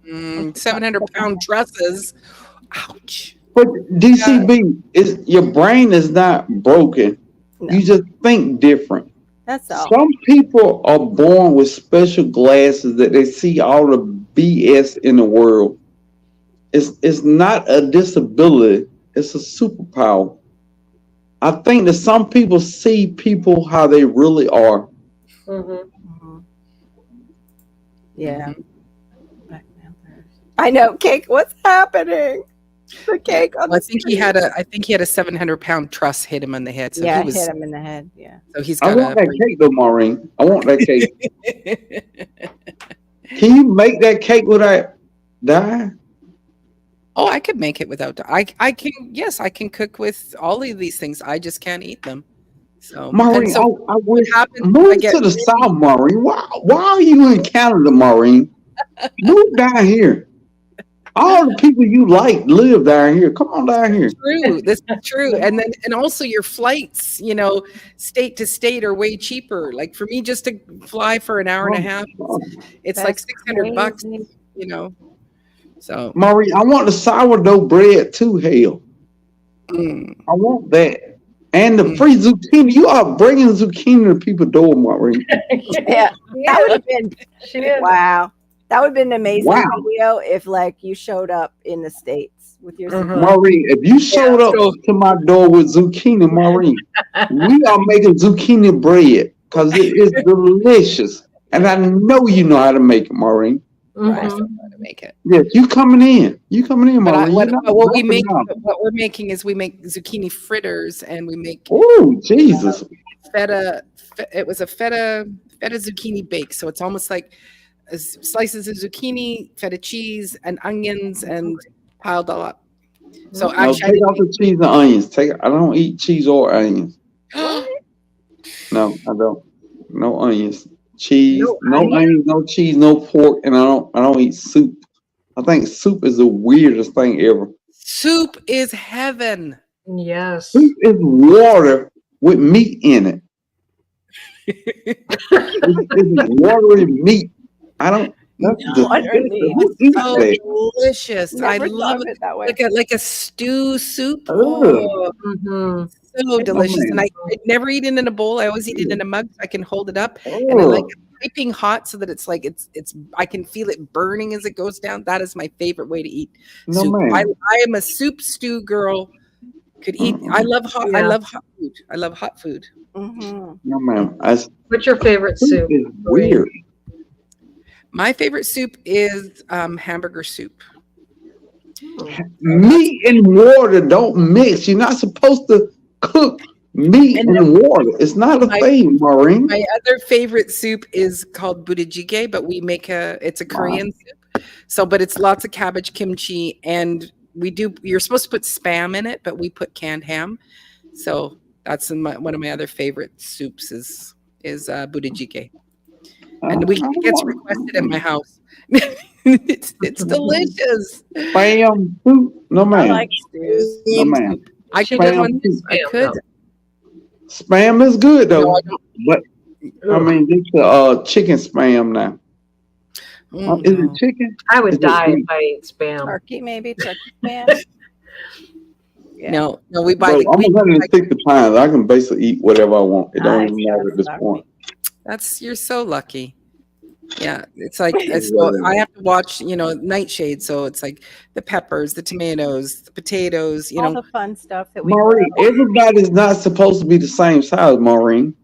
Speaker 2: 700-pound trusses. Ouch.
Speaker 4: But DCB is your brain is not broken.
Speaker 5: No.
Speaker 4: You just think different.
Speaker 5: That's all.
Speaker 4: Some people are born with special glasses that they see all the BS in the world. It's not a disability. It's a superpower. I think that some people see people how they really are.
Speaker 3: Mm-hmm.
Speaker 5: Yeah. I know, Cake. What's happening? The cake on
Speaker 2: I think he had a 700-pound truss hit him on the head. So
Speaker 5: yeah,
Speaker 2: he was,
Speaker 5: hit him in the head. Yeah.
Speaker 2: So he's
Speaker 4: I
Speaker 2: got
Speaker 4: want that cake though, Maureen. I want that cake. Can you make that cake without dying?
Speaker 2: Oh, I could make it without. I can. Yes, I can cook with all of these things. I just can't eat them. So,
Speaker 4: Maureen,
Speaker 2: and so
Speaker 4: I wish
Speaker 2: happens,
Speaker 4: move
Speaker 2: I get
Speaker 4: to the
Speaker 2: really-
Speaker 4: south, Maureen. Why are you in Canada, Maureen? Move down here. All the people you like live down here. Come on down here.
Speaker 2: True, this is true, and also your flights, state to state are way cheaper. Like for me, just to fly for an hour and a half, it's like
Speaker 5: That's
Speaker 2: $600.
Speaker 5: crazy.
Speaker 2: So
Speaker 4: Maureen, I want the sourdough bread too, hell.
Speaker 2: mm,
Speaker 4: I want that. And the free zucchini. You are bringing zucchini to people's door, Maureen.
Speaker 5: Yeah. That would have been
Speaker 3: She is.
Speaker 5: wow. That would have been an amazing
Speaker 4: Wow.
Speaker 5: video if like you showed up in the States with your
Speaker 3: Mhm.
Speaker 4: Maureen, if you showed up to my door with zucchini, Maureen, we are making zucchini bread because it is delicious. And I know you know how to make it, Maureen.
Speaker 2: I
Speaker 3: Mhm.
Speaker 2: still know how to make it.
Speaker 4: Yes, you coming in. You coming in,
Speaker 2: But
Speaker 4: Maureen.
Speaker 2: what we're making is we make zucchini fritters, and we make
Speaker 4: Oh, Jesus.
Speaker 2: feta. It was a feta zucchini bake, so it's almost like slices of zucchini, feta cheese, and onions, and piled all up. So
Speaker 4: No,
Speaker 2: actually,
Speaker 4: take off the cheese and onions. I don't eat cheese or onions. No, I don't. No onions. Cheese, no onions, no cheese, no pork, and I don't eat soup. I think soup is the weirdest thing ever.
Speaker 2: soup is heaven.
Speaker 3: Yes.
Speaker 4: Soup is water with meat in it. It's watery meat. I don't. That's
Speaker 5: Watery meat.
Speaker 4: who eats
Speaker 2: So
Speaker 4: that?
Speaker 2: delicious. I
Speaker 5: Never
Speaker 2: love
Speaker 5: thought of
Speaker 2: it.
Speaker 5: it that way.
Speaker 2: Like a stew soup.
Speaker 4: Ugh.
Speaker 2: Oh,
Speaker 3: Mhm.
Speaker 2: so delicious.
Speaker 4: man.
Speaker 2: And I never eat it in a bowl. I always eat it in a mug so I can hold it up. And I like
Speaker 4: Ugh.
Speaker 2: it piping hot so that it's like it's I can feel it burning as it goes down. That is my favorite way to eat
Speaker 4: No,
Speaker 2: soup.
Speaker 4: man.
Speaker 2: I am a soup stew girl. Could eat. I love hot. I
Speaker 3: Yeah.
Speaker 2: love hot food. I love hot food.
Speaker 5: Mhm.
Speaker 4: No, man.
Speaker 3: What's your favorite
Speaker 4: Soup
Speaker 3: soup?
Speaker 4: is weird.
Speaker 2: My favorite soup is hamburger soup.
Speaker 4: Meat and water don't mix. You're not supposed to cook meat
Speaker 2: And
Speaker 4: and water. It's not a
Speaker 2: my-
Speaker 4: thing, Maureen.
Speaker 2: My other favorite soup is called budajjigae, but we make it's a Korean soup. So, but it's lots of cabbage, kimchi, and you're supposed to put Spam in it, but we put canned ham. So that's one of my other favorite soups is budajjigae. And it gets requested in my house. it's delicious.
Speaker 4: Spam soup? No,
Speaker 5: I
Speaker 4: man.
Speaker 5: like stews.
Speaker 4: No, man.
Speaker 2: I could
Speaker 4: Spam
Speaker 2: do one.
Speaker 4: soup.
Speaker 2: I could.
Speaker 4: Spam is good,
Speaker 2: No,
Speaker 4: though.
Speaker 2: I don't.
Speaker 4: But, I mean, it's chicken spam now.
Speaker 2: Mm,
Speaker 4: Is
Speaker 2: no.
Speaker 4: it chicken?
Speaker 3: I would
Speaker 4: Is it
Speaker 3: die
Speaker 4: beef?
Speaker 3: if I ate spam.
Speaker 5: Turkey, maybe turkey spam. Yeah.
Speaker 2: No, we buy
Speaker 4: Bro,
Speaker 2: the
Speaker 4: I'm
Speaker 2: we-
Speaker 4: 160 pounds. I can basically eat whatever I want. It don't
Speaker 5: Nice.
Speaker 4: even matter at this
Speaker 5: That's
Speaker 4: point.
Speaker 2: You're so lucky. Yeah, it's like so I have to watch, Nightshade. So it's like the peppers, the tomatoes, the potatoes.
Speaker 5: All the fun stuff that we
Speaker 4: Maureen, everybody's not supposed to be the same size, Maureen.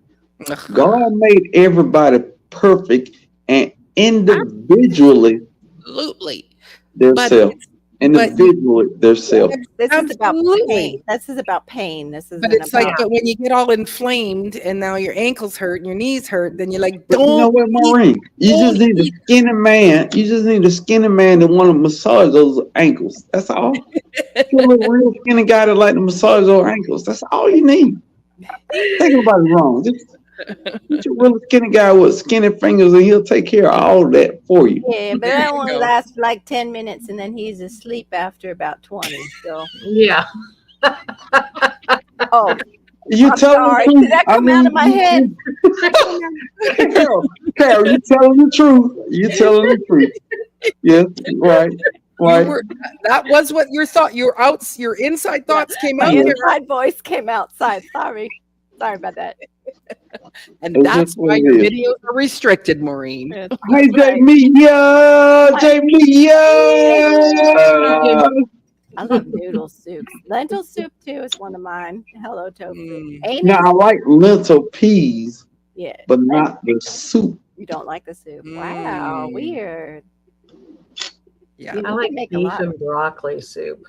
Speaker 2: Ugh.
Speaker 4: God made everybody perfect and individually
Speaker 2: Absolutely.
Speaker 4: themselves. Individually themselves.
Speaker 5: This is about
Speaker 2: Absolutely.
Speaker 5: pain. This is about pain. This isn't
Speaker 2: But it's
Speaker 5: about
Speaker 2: like, but when you get all inflamed and now your ankles hurt and your knees hurt, then you're like,
Speaker 4: But you know
Speaker 2: don't
Speaker 4: what, Maureen? You just need a skinny man. You just need a skinny man that want to massage those ankles. That's all. You're a real skinny guy that like to massage those ankles. That's all you need. Think about it wrong. Just get a real skinny guy with skinny fingers and he'll take care of all that for you.
Speaker 5: Yeah, but
Speaker 2: There
Speaker 5: that
Speaker 2: you
Speaker 5: one
Speaker 2: go.
Speaker 5: lasts like 10 minutes and then he's asleep after about 20. So,
Speaker 3: Yeah.
Speaker 5: oh,
Speaker 4: You
Speaker 5: I'm
Speaker 4: telling
Speaker 5: sorry.
Speaker 4: the truth.
Speaker 5: Did that come out of my head?
Speaker 4: Carol, you telling the truth. You telling the truth. Yes, right.
Speaker 2: You
Speaker 4: Right.
Speaker 2: were, that was what your thought, your inside thoughts came
Speaker 5: My
Speaker 2: out, Carol.
Speaker 5: inside voice came outside. Sorry about that.
Speaker 2: And
Speaker 4: It's
Speaker 2: that's
Speaker 4: just
Speaker 2: why
Speaker 4: what
Speaker 2: your
Speaker 4: it is.
Speaker 2: videos are restricted, Maureen.
Speaker 5: Yes,
Speaker 4: Hey,
Speaker 5: that's right.
Speaker 4: Jamie,
Speaker 5: I love noodle soup. Lentil soup too is one of mine. Hello, tofu.
Speaker 2: Mm,
Speaker 5: Anus?
Speaker 4: Now I like lentil peas,
Speaker 5: Yeah.
Speaker 4: but not the soup.
Speaker 5: You don't like the soup. Wow,
Speaker 2: Mm.
Speaker 5: weird.
Speaker 2: yeah.
Speaker 5: You
Speaker 3: I
Speaker 5: can
Speaker 3: like
Speaker 5: make a
Speaker 3: beef
Speaker 5: lot.
Speaker 3: and broccoli soup.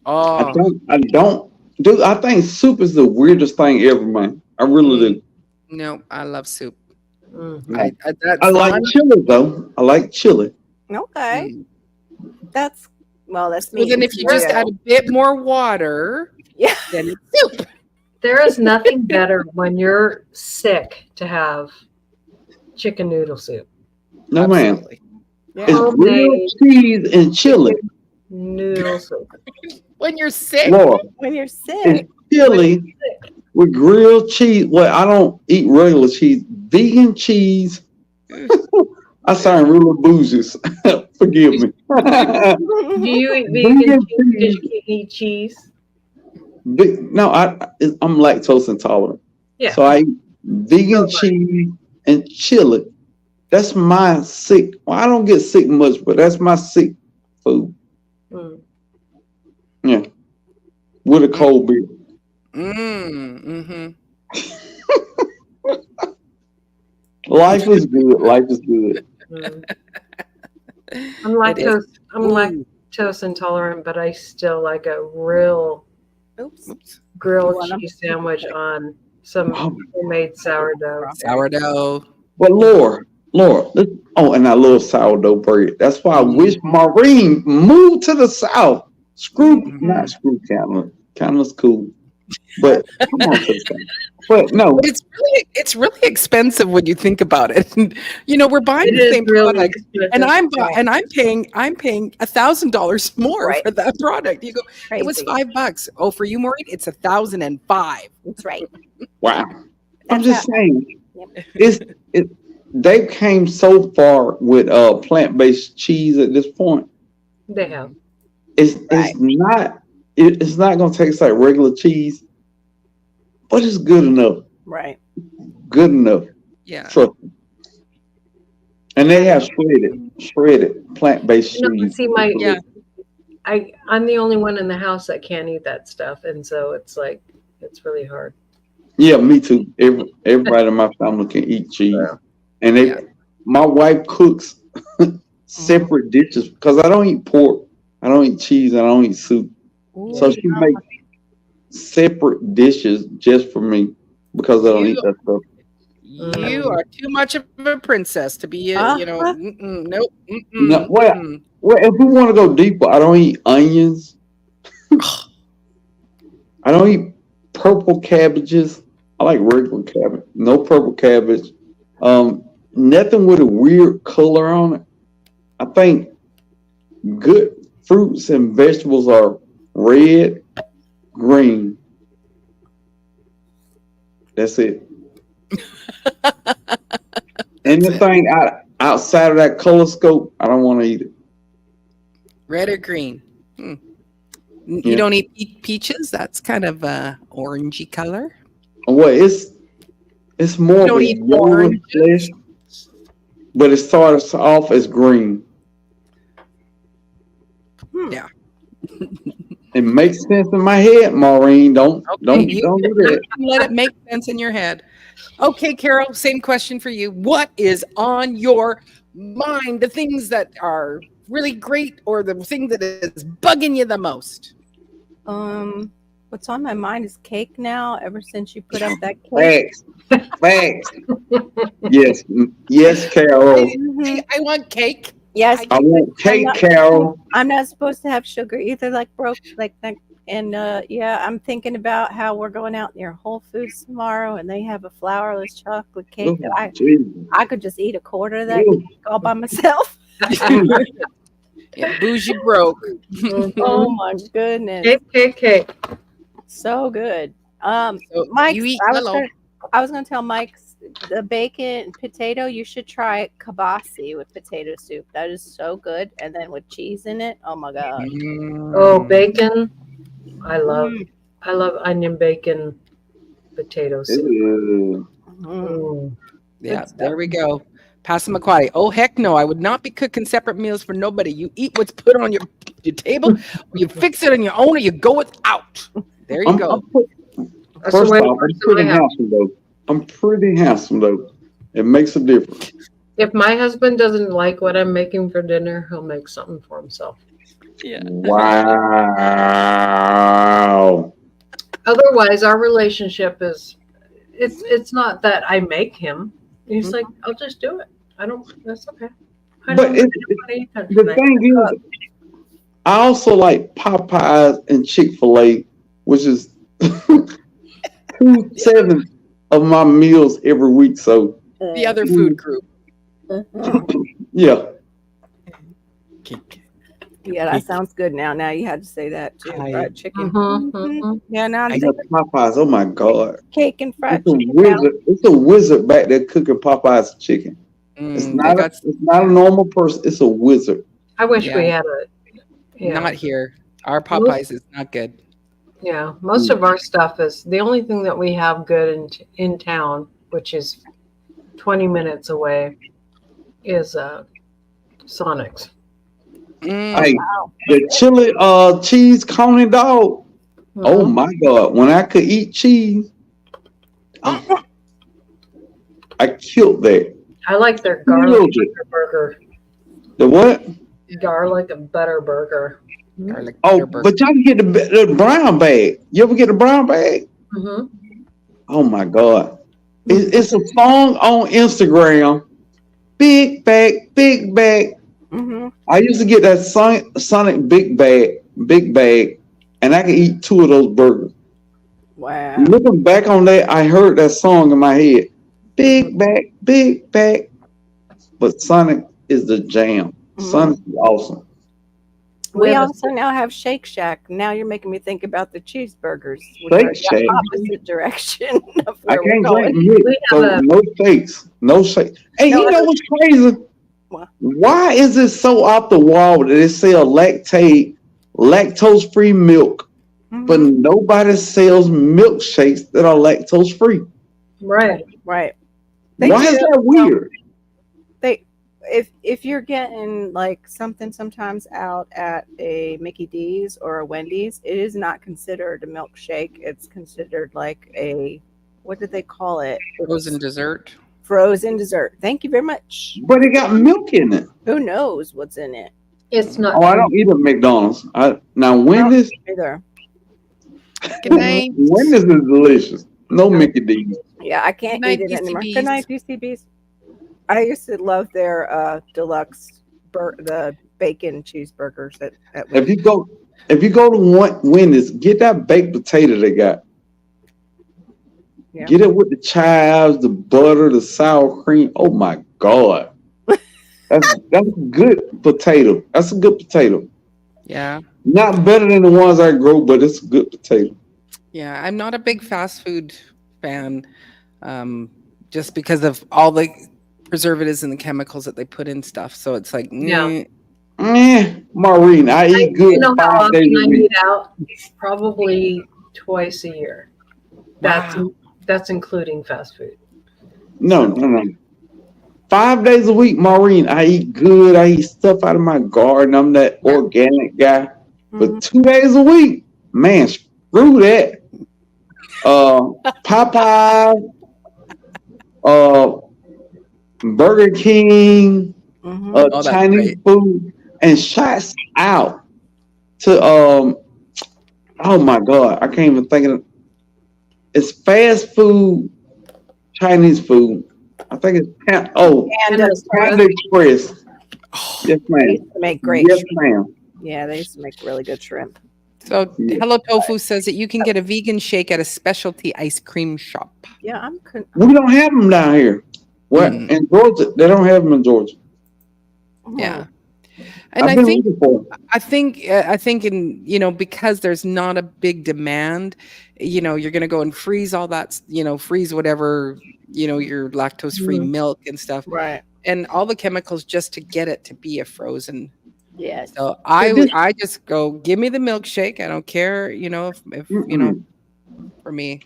Speaker 2: Oh,
Speaker 4: I don't do. I think soup is the weirdest thing ever, man. I really do.
Speaker 2: no, I love soup.
Speaker 3: Mm.
Speaker 2: That's
Speaker 4: I like chili though. I like chili.
Speaker 5: Okay.
Speaker 2: Mm.
Speaker 5: That's that's
Speaker 2: So then
Speaker 5: me.
Speaker 2: if you just add a bit more water,
Speaker 5: Yeah.
Speaker 2: then it's soup.
Speaker 3: There is nothing better when you're sick to have chicken noodle soup.
Speaker 4: No, man.
Speaker 2: Absolutely.
Speaker 5: Yeah.
Speaker 4: It's real
Speaker 3: Homemade
Speaker 4: cheese and chili.
Speaker 3: noodle soup.
Speaker 2: When you're sick,
Speaker 4: Lord,
Speaker 5: When you're sick.
Speaker 4: it's chili with grilled cheese. Well, I don't eat regular cheese. Vegan cheese. I sound really bougie. Forgive me.
Speaker 3: Do you eat vegan cheese because you can't eat cheese?
Speaker 4: No, I'm lactose intolerant.
Speaker 3: Yeah.
Speaker 4: So I eat vegan cheese and chili. That's my sick. Well, I don't get sick much, but that's my sick food.
Speaker 3: Mm.
Speaker 4: Yeah. With a cold beer.
Speaker 2: mm-hmm.
Speaker 4: Life is good. Life is good.
Speaker 3: Mm. I'm lactose intolerant, but I still like a real
Speaker 5: Oops.
Speaker 3: grilled
Speaker 5: Want 'em?
Speaker 3: cheese sandwich on some homemade sourdough.
Speaker 2: Sourdough.
Speaker 4: But Lord, and I love sourdough bread. That's why I wish Maureen moved to the South. Not screw Canada. Canada's cool. But come on to the South. But no,
Speaker 2: But it's really expensive when you think about it. You know, we're buying
Speaker 3: It
Speaker 2: the
Speaker 3: is
Speaker 2: same
Speaker 3: really
Speaker 2: product,
Speaker 3: expensive.
Speaker 2: and I'm paying $1,000 more
Speaker 5: Right.
Speaker 2: for that product. You go, it was
Speaker 5: Crazy.
Speaker 2: $5. Oh, for you, Maureen, it's 1,005.
Speaker 5: That's right.
Speaker 4: wow. I'm
Speaker 5: That's
Speaker 4: just saying.
Speaker 5: Yep.
Speaker 4: They've came so far with plant-based cheese at this point.
Speaker 3: They have.
Speaker 4: It's
Speaker 5: Right.
Speaker 4: it's not gonna taste like regular cheese, but it's good enough.
Speaker 5: Right.
Speaker 4: Good enough.
Speaker 2: Yeah.
Speaker 4: Trust me. And they have shredded plant-based
Speaker 3: You know,
Speaker 4: cheese.
Speaker 3: see,
Speaker 2: Yeah.
Speaker 3: I'm the only one in the house that can't eat that stuff, and so it's really hard.
Speaker 4: Yeah, me too. Everybody in my family can eat cheese, and my wife cooks separate dishes because I don't eat pork, I don't eat cheese, and I don't eat soup.
Speaker 5: Ooh.
Speaker 4: So she makes separate dishes just for me because I don't eat that stuff.
Speaker 2: You are too much of a princess to be, you know, nope.
Speaker 4: No, well, if we want to go deeper, I don't eat onions. I don't eat purple cabbages. I like regular cabbage. No purple cabbage. Nothing with a weird color on it. I think good fruits and vegetables are red, green. That's it. Anything outside of that color scope, I don't want to eat it.
Speaker 2: Red or green? You
Speaker 4: Yeah.
Speaker 2: don't eat peaches? That's kind of orangey color.
Speaker 4: Well, it's more
Speaker 2: You
Speaker 4: of
Speaker 2: don't
Speaker 4: a
Speaker 2: eat
Speaker 4: yellow
Speaker 2: oranges?
Speaker 4: flesh, but it starts off as green.
Speaker 2: Yeah.
Speaker 4: It makes sense in my head, Maureen. Don't do that.
Speaker 2: Let it make sense in your head. Okay, Carol, same question for you. What is on your mind? The things that are really great or the thing that is bugging you the most?
Speaker 5: What's on my mind is cake now. Ever since you put up that cake.
Speaker 4: Facts. Yes, Carol.
Speaker 5: Mhm.
Speaker 2: I want cake.
Speaker 5: Yes.
Speaker 4: I want cake,
Speaker 5: not-
Speaker 4: Carol.
Speaker 5: I'm not supposed to have sugar either, like that. And I'm thinking about how we're going out near Whole Foods tomorrow, and they have a flourless chocolate cake that I could just eat a quarter of that cake all by myself.
Speaker 2: Yeah, bougie broke.
Speaker 5: Oh my goodness,
Speaker 3: Cake.
Speaker 5: so good.
Speaker 2: So
Speaker 5: Mike,
Speaker 2: you eat
Speaker 5: I was gonna tell Mike the bacon potato. You should try kibasi with potato soup. That is so good, and then with cheese in it. Oh my god!
Speaker 3: Oh, bacon. I love
Speaker 5: Mm.
Speaker 3: onion bacon potato soup.
Speaker 4: Ew.
Speaker 3: Mm.
Speaker 2: Yeah,
Speaker 5: Good stuff.
Speaker 2: there we go. Passamaquoddy. Oh, heck no. I would not be cooking separate meals for nobody. You eat what's put on your table, or you fix it on your own, or you go without. There you go.
Speaker 3: That's the
Speaker 4: First
Speaker 3: way
Speaker 4: off, I'm pretty handsome though. I'm pretty handsome though. It makes a difference.
Speaker 3: If my husband doesn't like what I'm making for dinner, he'll make something for himself.
Speaker 2: Yeah.
Speaker 4: Wow.
Speaker 3: Otherwise, our relationship is it's not that I make him. He's like, I'll just do it. That's okay. I
Speaker 4: But
Speaker 3: don't
Speaker 4: it's-
Speaker 3: want any attention.
Speaker 4: The thing is, I also like Popeyes and Chick-fil-A, which is 2/7 of my meals every week. So
Speaker 2: The other food group.
Speaker 4: yeah.
Speaker 5: Yeah, that sounds good. Now you had to say that too. Fried chicken.
Speaker 3: Mhm.
Speaker 5: Yeah, now I'm
Speaker 4: I got Popeyes. Oh my God.
Speaker 5: cake and fried
Speaker 4: It's a
Speaker 5: chicken. now.
Speaker 4: wizard. It's a wizard back there cooking Popeyes chicken. It's
Speaker 2: They
Speaker 4: not.
Speaker 2: got
Speaker 4: It's not a normal person. It's a wizard.
Speaker 3: I wish
Speaker 2: Yeah.
Speaker 3: we had a. Yeah.
Speaker 2: not here. Our Popeyes is not good.
Speaker 3: Yeah, most of our stuff is the only thing that we have good in town, which is 20 minutes away, is Sonic's.
Speaker 4: Hey, the chili cheese coney dog. Oh
Speaker 3: Mhm.
Speaker 4: my God. When I could eat cheese, I killed that.
Speaker 3: I like their garlic
Speaker 4: Killed it.
Speaker 3: butter burger.
Speaker 4: The what?
Speaker 3: Garlic and butter burger.
Speaker 2: Garlic
Speaker 4: Oh,
Speaker 2: butter burger.
Speaker 4: but y'all can get the brown bag. You ever get the brown bag?
Speaker 3: Mm-hmm.
Speaker 4: Oh my God. It's a song on Instagram. Big bag, big bag.
Speaker 5: Mm-hmm.
Speaker 4: I used to get that Sonic big bag, and I could eat 2 of those burgers.
Speaker 5: Wow.
Speaker 4: Looking back on that, I heard that song in my head. Big bag, big bag. But Sonic is the jam. Sonic is awesome.
Speaker 5: We also now have Shake Shack. Now you're making me think about the cheeseburgers, which
Speaker 4: Shake
Speaker 5: are the
Speaker 4: Shack?
Speaker 5: opposite direction of
Speaker 4: I
Speaker 5: where we're
Speaker 4: can't
Speaker 5: going.
Speaker 4: drink milk,
Speaker 3: We
Speaker 4: so
Speaker 3: have a-
Speaker 4: no shakes. No shakes. Hey,
Speaker 5: No,
Speaker 4: you know what's crazy?
Speaker 5: What?
Speaker 4: Why is it so off the wall that they sell lactose-free milk, but
Speaker 5: Mhm.
Speaker 4: nobody sells milkshakes that are lactose-free?
Speaker 3: Right.
Speaker 5: Right. They
Speaker 4: Why is
Speaker 5: do.
Speaker 4: that weird?
Speaker 5: If you're getting like something sometimes out at a Mickey D's or a Wendy's, it is not considered a milkshake. It's considered like a, what did they call it?
Speaker 2: Frozen dessert.
Speaker 5: Frozen dessert. Thank you very much.
Speaker 4: But it got milk in it.
Speaker 5: Who knows what's in it?
Speaker 3: It's not.
Speaker 4: Oh, I don't eat at McDonald's. Now Wendy's,
Speaker 5: Either.
Speaker 2: Good night.
Speaker 4: Wendy's is delicious. No Mickey D's.
Speaker 5: Yeah, I can't
Speaker 2: Good night,
Speaker 5: eat it anymore.
Speaker 2: DCBs.
Speaker 5: Good night, DCBs. I used to love their deluxe the bacon cheeseburgers at
Speaker 4: If you go to Wendy's, get that baked potato they got.
Speaker 5: Yeah.
Speaker 4: Get it with the chives, the butter, the sour cream. Oh my God. That's good potato. That's a good potato.
Speaker 2: Yeah.
Speaker 4: Not better than the ones I grow, but it's a good potato.
Speaker 2: Yeah. I'm not a big fast food fan, just because of all the preservatives and the chemicals that they put in stuff. So it's like,
Speaker 3: Yeah.
Speaker 4: Maureen, I eat good
Speaker 3: You know how
Speaker 4: 5
Speaker 3: often
Speaker 4: days a
Speaker 3: I
Speaker 4: week.
Speaker 3: eat out? Probably twice a year. That's including fast food.
Speaker 4: No. 5 days a week, Maureen, I eat good. I eat stuff out of my garden. I'm that organic guy. But 2 days a week, man, screw that. Popeye, Burger King,
Speaker 5: Mhm.
Speaker 2: Oh, that's
Speaker 4: Chinese
Speaker 2: great.
Speaker 4: food, and shots out to oh my God, I can't even think of it. It's fast food, Chinese food. I think it's
Speaker 5: And
Speaker 4: Panda Express. Yes,
Speaker 5: they
Speaker 4: ma'am.
Speaker 5: used to make great
Speaker 4: Yes,
Speaker 5: shrimp.
Speaker 4: ma'am.
Speaker 5: Yeah, they used to make really good shrimp.
Speaker 2: So
Speaker 4: Yeah.
Speaker 2: Hello Tofu says that you can get a vegan shake at a specialty ice cream shop.
Speaker 5: Yeah,
Speaker 4: We don't have them down here. What
Speaker 2: Mm.
Speaker 4: in Georgia? They don't have them in Georgia.
Speaker 2: Yeah. And
Speaker 4: I've been looking for 'em.
Speaker 2: I think in, because there's not a big demand, you're going to go and freeze all that, freeze whatever, your lactose free milk and stuff,
Speaker 5: Right.
Speaker 2: and all the chemicals just to get it to be a frozen.
Speaker 5: Yes.
Speaker 2: So I just go, give me the milkshake. I don't care, if for me.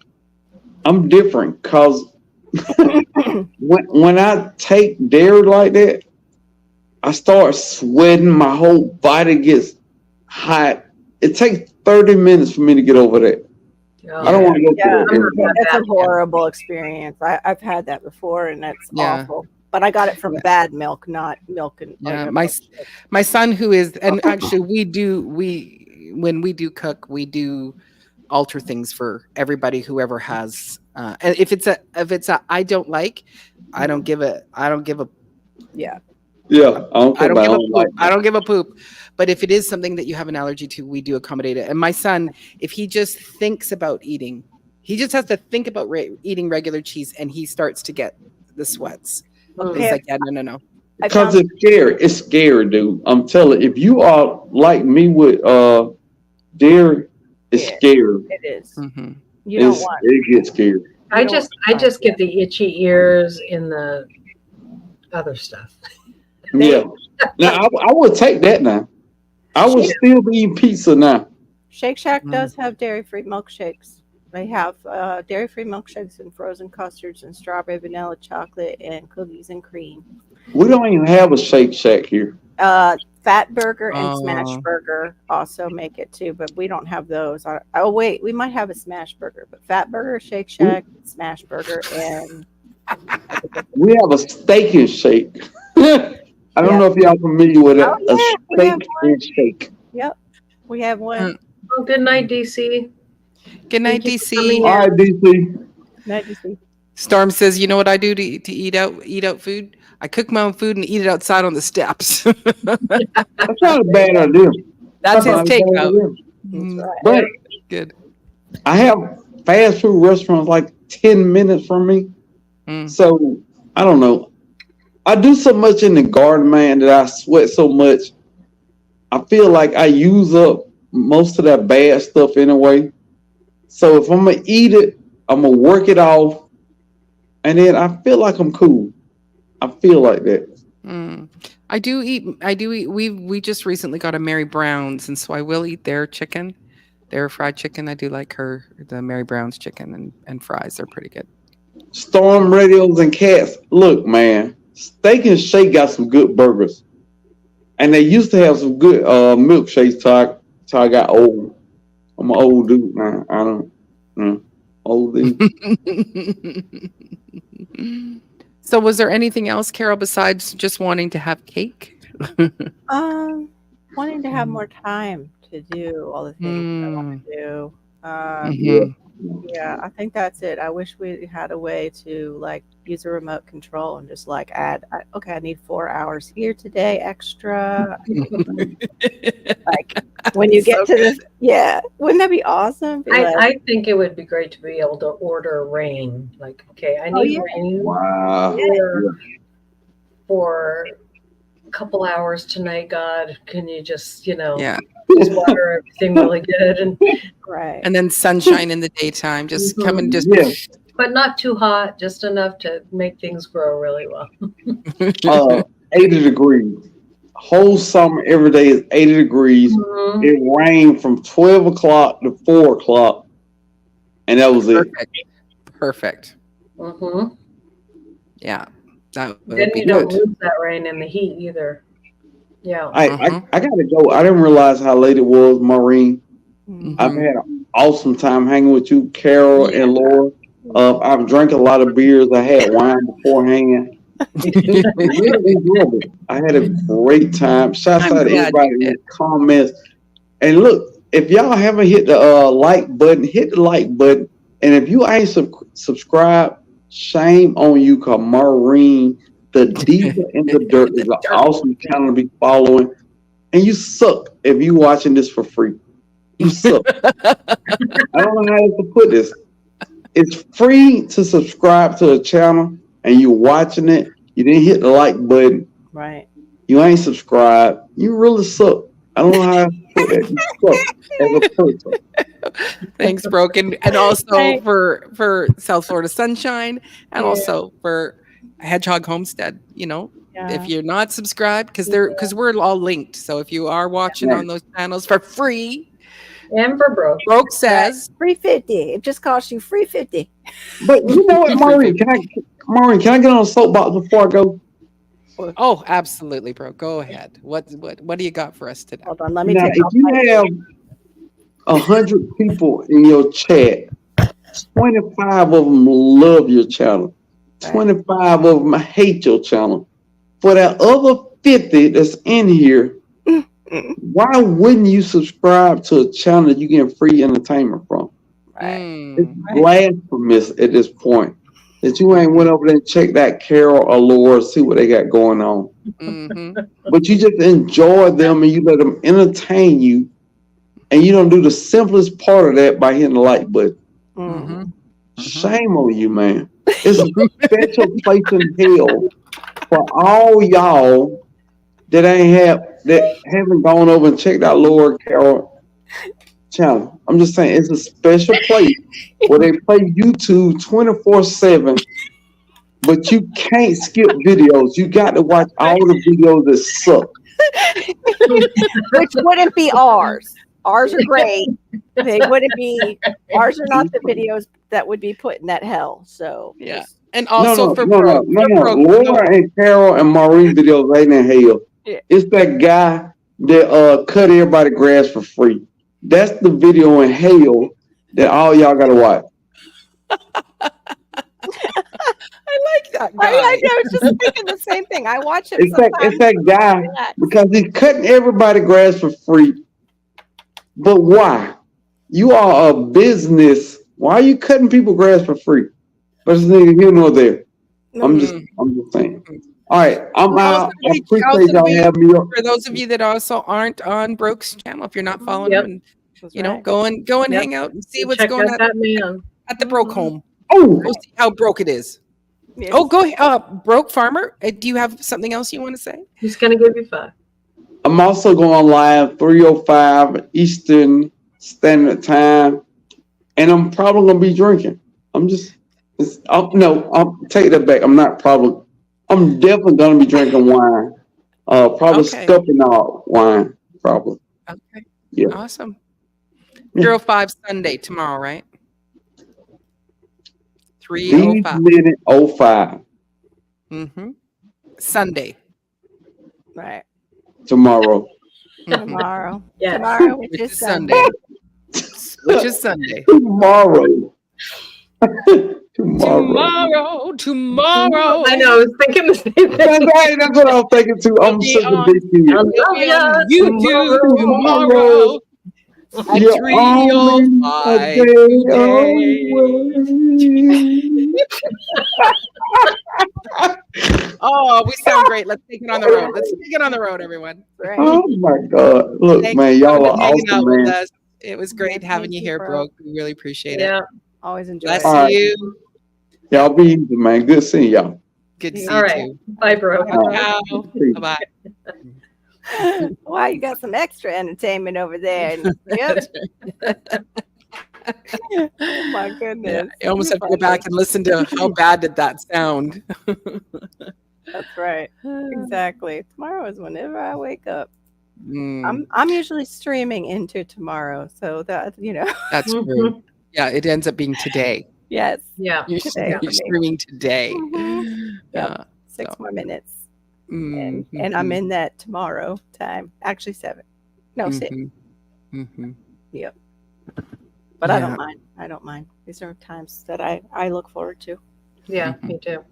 Speaker 4: I'm different because when I take dairy like that, I start sweating. My whole body gets hot. It takes 30 minutes for me to get over that. I don't want to go through that.
Speaker 5: That's a horrible experience. I've had that before, and that's awful. But I got it from bad milk, not milk and
Speaker 2: my son, who is, and actually when we do cook, we do alter things for everybody, whoever has, and if it's a I don't like, I don't give a
Speaker 4: Yeah, I
Speaker 2: don't give a poop. But if it is something that you have an allergy to, we do accommodate it. And my son, if he just thinks about eating, he just has to think about eating regular cheese, and he starts to get the sweats.
Speaker 5: Okay.
Speaker 2: He's like, yeah, no.
Speaker 4: Because it's scary. It's scary, dude. I'm telling you, if you are like me with dairy, it's scary.
Speaker 5: It is.
Speaker 2: Mm-hmm.
Speaker 5: You don't want
Speaker 4: it gets scary.
Speaker 3: I just get the itchy ears in the other stuff.
Speaker 4: Yeah. Now I would take that now. I would still be eating pizza now.
Speaker 5: Shake Shack does have dairy-free milkshakes. They have dairy-free milkshakes and frozen custards and strawberry, vanilla, chocolate, and cookies and cream.
Speaker 4: We don't even have a Shake Shack here.
Speaker 5: Fat Burger and Smash Burger also make it too, but we don't have those. Oh wait, we might have a Smash Burger, but Fat Burger, Shake Shack, Smash Burger, and
Speaker 4: we have a Steak and Shake. I don't know if y'all familiar with it. A Steak and Shake.
Speaker 5: Yep, we have one.
Speaker 3: Oh, good night, DC.
Speaker 2: Good night, DC.
Speaker 4: All right, DC.
Speaker 5: Night, DC.
Speaker 2: Storm says, "You know what I do to eat out food? I cook my own food and eat it outside on the steps."
Speaker 4: That's not a bad idea.
Speaker 2: That's his takeout.
Speaker 5: Right.
Speaker 4: But
Speaker 2: Good.
Speaker 4: I have fast food restaurants like 10 minutes from me. So I don't know. I do so much in the garden, man, that I sweat so much. I feel like I use up most of that bad stuff anyway. So if I'm gonna eat it, I'm gonna work it off, and then I feel like I'm cool. I feel like that.
Speaker 2: I do eat. We just recently got a Mary Brown's, and so I will eat their chicken, their fried chicken. I do like the Mary Brown's chicken and fries. They're pretty good.
Speaker 4: Storm Radios and Cats. Look, man, Steak and Shake got some good burgers, and they used to have some good milkshakes till I got old. I'm an old dude now. I don't old dude.
Speaker 2: So was there anything else, Carol, besides just wanting to have cake?
Speaker 5: Wanting to have more time to do all the things I want to do. Yeah, I think that's it. I wish we had a way to like use a remote control and just like add, I need 4 hours here today extra. Like when you get to this, wouldn't that be awesome?
Speaker 3: I think it would be great to be able to order rain. Like, okay, I need rain for a couple hours tonight, God. Can you just, just water everything really good and
Speaker 2: and then sunshine in the daytime, just come and just
Speaker 3: but not too hot, just enough to make things grow really well.
Speaker 4: 80 degrees. Whole summer every day is 80 degrees. It rained from 12 o'clock to 4 o'clock, and that was it.
Speaker 2: Perfect. Yeah, that would
Speaker 3: then
Speaker 2: be
Speaker 3: you don't
Speaker 2: good.
Speaker 3: lose that rain in the heat either. Yeah.
Speaker 4: I gotta go. I didn't realize how late it was, Maureen. I've had an awesome time hanging with you, Carol and Laura. I've drank a lot of beers. I had wine beforehand. I had a great time. Shouts out to everybody in the comments. And look, if y'all haven't hit the like button, hit the like button. And if you ain't subscribed, shame on you, because Maureen, the Diva in the Dirt, is an awesome channel to be following. And you suck if you watching this for free. You suck. I don't know how else to put this. It's free to subscribe to a channel, and you're watching it. You didn't hit the like button.
Speaker 5: Right.
Speaker 4: You ain't subscribed. You really suck. I don't know how to put that. You suck as a person.
Speaker 2: Thanks, Broken, and also
Speaker 3: Right.
Speaker 2: for South Florida Sunshine, and
Speaker 3: Yeah.
Speaker 2: also for Hedgehog Homestead. You know,
Speaker 5: Yeah.
Speaker 2: if you're not subscribed, because we're all linked. So if you are watching
Speaker 4: Right.
Speaker 2: on those channels for free,
Speaker 3: And for broke.
Speaker 2: Broke says,
Speaker 5: $3.50. It just costs you $3.50.
Speaker 4: But you know what, Maureen? Can I get on a soapbox before I go?
Speaker 2: "Oh, absolutely, bro. Go ahead. What do you got for us today?"
Speaker 5: Hold on, let me
Speaker 4: Now,
Speaker 5: take
Speaker 4: if
Speaker 5: off
Speaker 4: you
Speaker 5: my
Speaker 4: have 100 people in your chat, 25 of them love your channel. 25 of them hate your channel. For that other 50 that's in here, why wouldn't you subscribe to a channel that you get free entertainment from? It's blasphemous at this point that you ain't went over there and checked that Carol or Laura, see what they got going on. But you just enjoy them and you let them entertain you, and you don't do the simplest part of that by hitting the like button. Shame on you, man. It's a special place in hell for all y'all that haven't gone over and checked out Laura Carol channel. I'm just saying it's a special place where they play YouTube 24/7, but you can't skip videos. You got to watch all the videos that suck.
Speaker 5: which wouldn't be ours. Ours are great. They wouldn't be. Ours are not the videos that would be put in that hell. So
Speaker 2: Yeah, and also for
Speaker 4: no. Laura and Carol and Maureen videos ain't in hell.
Speaker 5: Yeah.
Speaker 4: It's that guy that cut everybody grass for free. That's the video in hell that all y'all gotta watch.
Speaker 2: I like that guy.
Speaker 5: I was just thinking the same thing. I watch it.
Speaker 4: It's that guy because he's cutting everybody grass for free. But why? You are a business. Why are you cutting people grass for free? But it's neither here nor there. I'm just saying. All right, I'm out. I appreciate y'all having me up.
Speaker 2: For those of you that also aren't on Broke's channel, if you're not following him, and go and hang out and see what's going on at the Broke home.
Speaker 4: Oh,
Speaker 2: go see how broke it is.
Speaker 5: Yes.
Speaker 2: Oh, go ahead. Broke Farmer. Do you have something else you want to say?
Speaker 3: He's going to give you 5.
Speaker 4: I'm also going live 3:05 Eastern Standard Time, and I'm probably gonna be drinking. I'll take that back. I'm definitely gonna be drinking wine. Probably Scuppernong wine, probably.
Speaker 2: Okay.
Speaker 4: Yeah.
Speaker 2: Awesome. 3:05 Sunday tomorrow, right?
Speaker 4: 3:05.
Speaker 2: Sunday.
Speaker 5: Right.
Speaker 4: Tomorrow.
Speaker 5: Tomorrow.
Speaker 3: Yeah.
Speaker 5: Tomorrow, which is Sunday.
Speaker 2: Which is Sunday.
Speaker 4: Tomorrow.
Speaker 2: Tomorrow.
Speaker 3: I know. I was thinking the same thing.
Speaker 4: That's what I was thinking too. I'm such a big kid.
Speaker 2: YouTube tomorrow. At
Speaker 4: You're
Speaker 2: 3:05 Oh, we sound great. Let's take it on the road. Let's take it on the road, everyone.
Speaker 5: Right.
Speaker 4: Oh my God. Look,
Speaker 2: Thanks
Speaker 4: man,
Speaker 2: for
Speaker 4: y'all
Speaker 2: coming
Speaker 4: are
Speaker 2: and hanging out
Speaker 4: awesome,
Speaker 2: with
Speaker 4: man.
Speaker 2: us. It was great having you here, Broke. We really appreciate it.
Speaker 3: Yeah.
Speaker 5: Always enjoy
Speaker 2: Bless
Speaker 5: it.
Speaker 4: All right.
Speaker 2: you.
Speaker 4: Y'all be easy, man. Good seeing y'all.
Speaker 2: Good to see
Speaker 3: All
Speaker 2: you
Speaker 3: right.
Speaker 2: too.
Speaker 3: Bye, bro.
Speaker 2: Ciao. Bye-bye.
Speaker 5: Wow, you got some extra entertainment over there. Yep. Oh my goodness.
Speaker 2: Yeah, you almost have to go back and listen to how bad did that sound.
Speaker 5: That's right. Exactly. Tomorrow is whenever I wake up.
Speaker 2: Mm,
Speaker 5: I'm usually streaming into tomorrow, so that
Speaker 2: that's true. Yeah, it ends up being today.
Speaker 5: yes.
Speaker 3: Yeah.
Speaker 2: You're,
Speaker 5: Today
Speaker 2: you're
Speaker 5: for me.
Speaker 2: streaming today.
Speaker 5: Mhm.
Speaker 2: Yeah.
Speaker 5: 6
Speaker 2: So,
Speaker 5: more minutes,
Speaker 2: mm,
Speaker 5: and I'm in that tomorrow time. Actually 7. No, 6. But I
Speaker 2: Yeah.
Speaker 5: don't mind. I don't mind. These are times that I look forward to.
Speaker 3: Yeah, me too.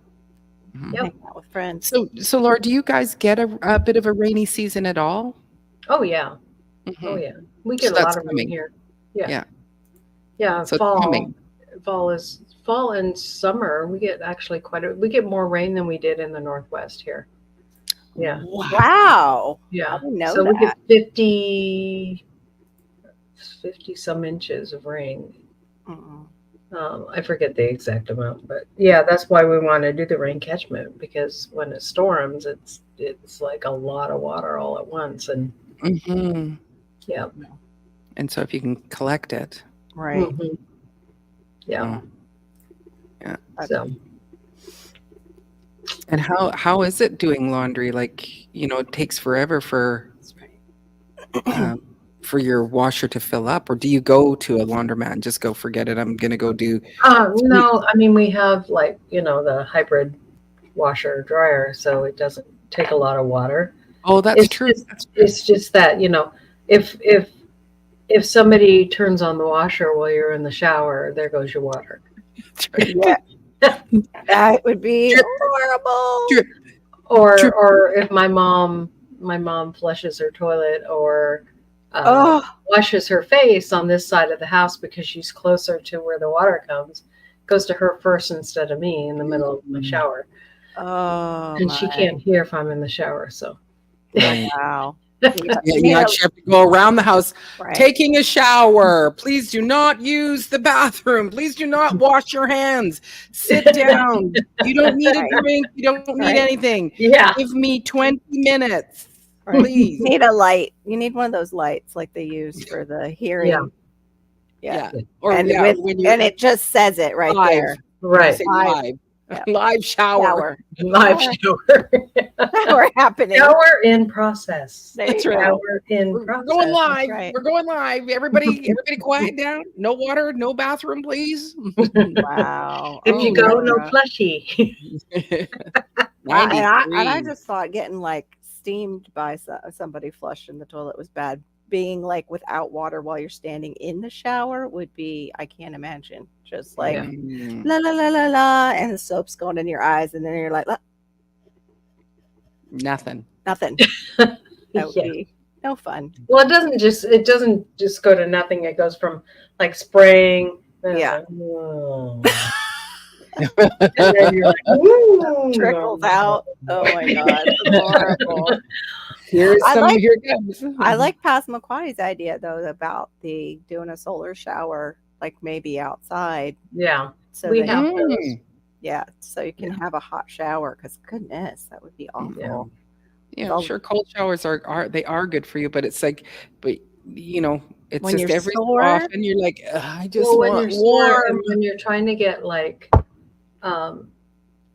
Speaker 3: Yep.
Speaker 5: Hanging out with friends.
Speaker 2: So Laura, do you guys get a bit of a rainy season at all?
Speaker 3: Oh, yeah.
Speaker 2: Mhm.
Speaker 3: Oh, yeah. We get
Speaker 2: So
Speaker 3: a
Speaker 2: that's
Speaker 3: lot of rain
Speaker 2: coming.
Speaker 3: here. Yeah.
Speaker 2: Yeah.
Speaker 3: Yeah.
Speaker 2: So it's
Speaker 3: fall.
Speaker 2: coming.
Speaker 3: Fall and summer. We get actually we get more rain than we did in the Northwest here. Yeah.
Speaker 5: Wow.
Speaker 3: Yeah.
Speaker 5: I didn't know
Speaker 3: So we
Speaker 5: that.
Speaker 3: get 50 some inches of rain.
Speaker 5: Mm-mm.
Speaker 3: I forget the exact amount, but yeah, that's why we want to do the rain catchment, because when it storms, it's like a lot of water all at once, and
Speaker 2: Mhm.
Speaker 3: yeah,
Speaker 2: And so if you can collect it.
Speaker 5: Right.
Speaker 3: mhm, yeah.
Speaker 2: Yeah.
Speaker 3: So
Speaker 2: And how is it doing laundry? Like, it takes forever for your washer to fill up, or do you go to a laundromat and just go, forget it, I'm gonna go do?
Speaker 3: no, I mean, we have, like, the hybrid washer dryer, so it doesn't take a lot of water.
Speaker 2: Oh, that's
Speaker 3: It's
Speaker 2: true.
Speaker 3: just, it's just that, if somebody turns on the washer while you're in the shower, there goes your water.
Speaker 2: That's right.
Speaker 5: Yeah. That would be
Speaker 2: Drip.
Speaker 5: horrible.
Speaker 2: Drip.
Speaker 3: Or if my mom flushes her toilet, or
Speaker 5: Oh,
Speaker 3: washes her face on this side of the house because she's closer to where the water comes, goes to her first instead of me in the middle of my shower.
Speaker 5: oh,
Speaker 3: And she can't hear if I'm in the shower. So
Speaker 2: Right.
Speaker 5: Wow.
Speaker 2: Yeah, you actually have to go around the house
Speaker 5: Right.
Speaker 2: taking a shower. Please do not use the bathroom. Please do not wash your hands. Sit down. You don't need a
Speaker 5: Right.
Speaker 2: drink. You don't need
Speaker 5: Right.
Speaker 2: anything.
Speaker 3: yeah,
Speaker 2: Give me 20 minutes,
Speaker 5: Right.
Speaker 2: please.
Speaker 5: You need a light. You need one of those lights like they use for the hearing.
Speaker 3: Yeah.
Speaker 5: Yeah.
Speaker 2: Or
Speaker 5: And,
Speaker 2: yeah,
Speaker 5: with,
Speaker 2: when you
Speaker 5: and it just says it right
Speaker 2: live.
Speaker 5: there.
Speaker 3: right.
Speaker 2: say
Speaker 5: Live.
Speaker 2: live.
Speaker 5: Yeah.
Speaker 2: Live shower.
Speaker 3: Live shower.
Speaker 5: Shower happening.
Speaker 3: Shower in process.
Speaker 5: There
Speaker 2: That's
Speaker 5: you
Speaker 2: right.
Speaker 5: go.
Speaker 3: Shower in
Speaker 2: We're
Speaker 3: process.
Speaker 2: going live.
Speaker 5: right.
Speaker 2: We're going live. Everybody quiet down. No water, no bathroom, please.
Speaker 5: Wow.
Speaker 3: If
Speaker 5: Oh
Speaker 3: you go,
Speaker 5: my
Speaker 3: no
Speaker 5: God.
Speaker 3: plushie.
Speaker 5: And I
Speaker 2: 93.
Speaker 5: just thought getting like steamed by somebody flushed in the toilet was bad. Being like without water while you're standing in the shower would be, I can't imagine. Just like
Speaker 2: Mm.
Speaker 5: la la la la la, and the soap's going in your eyes, and then you're like,
Speaker 2: Nothing.
Speaker 5: nothing. That would
Speaker 3: Yeah.
Speaker 5: be no fun.
Speaker 3: Well, it doesn't just go to nothing. It goes from like spraying. Then
Speaker 5: Yeah.
Speaker 3: it's like, "Whoa." And then you're like, "Ooh."
Speaker 5: Trickles out. Oh my God. It's horrible.
Speaker 2: Here's
Speaker 5: I
Speaker 2: some.
Speaker 5: like-
Speaker 2: Here it goes.
Speaker 5: I like Passamaquoddy's idea though about doing a solar shower, like maybe outside.
Speaker 3: Yeah.
Speaker 5: So
Speaker 3: We
Speaker 5: that
Speaker 3: have
Speaker 5: you-
Speaker 3: those.
Speaker 5: yeah, so you can have a hot shower. Because goodness, that would be awful.
Speaker 2: Yeah,
Speaker 5: Well-
Speaker 2: sure. Cold showers are good for you, but it's like, it's
Speaker 5: When
Speaker 2: just
Speaker 5: you're
Speaker 2: every so
Speaker 5: sore?
Speaker 2: often you're like, I just
Speaker 3: Well, when
Speaker 2: want
Speaker 3: you're sore
Speaker 2: warm.
Speaker 3: and when you're trying to get like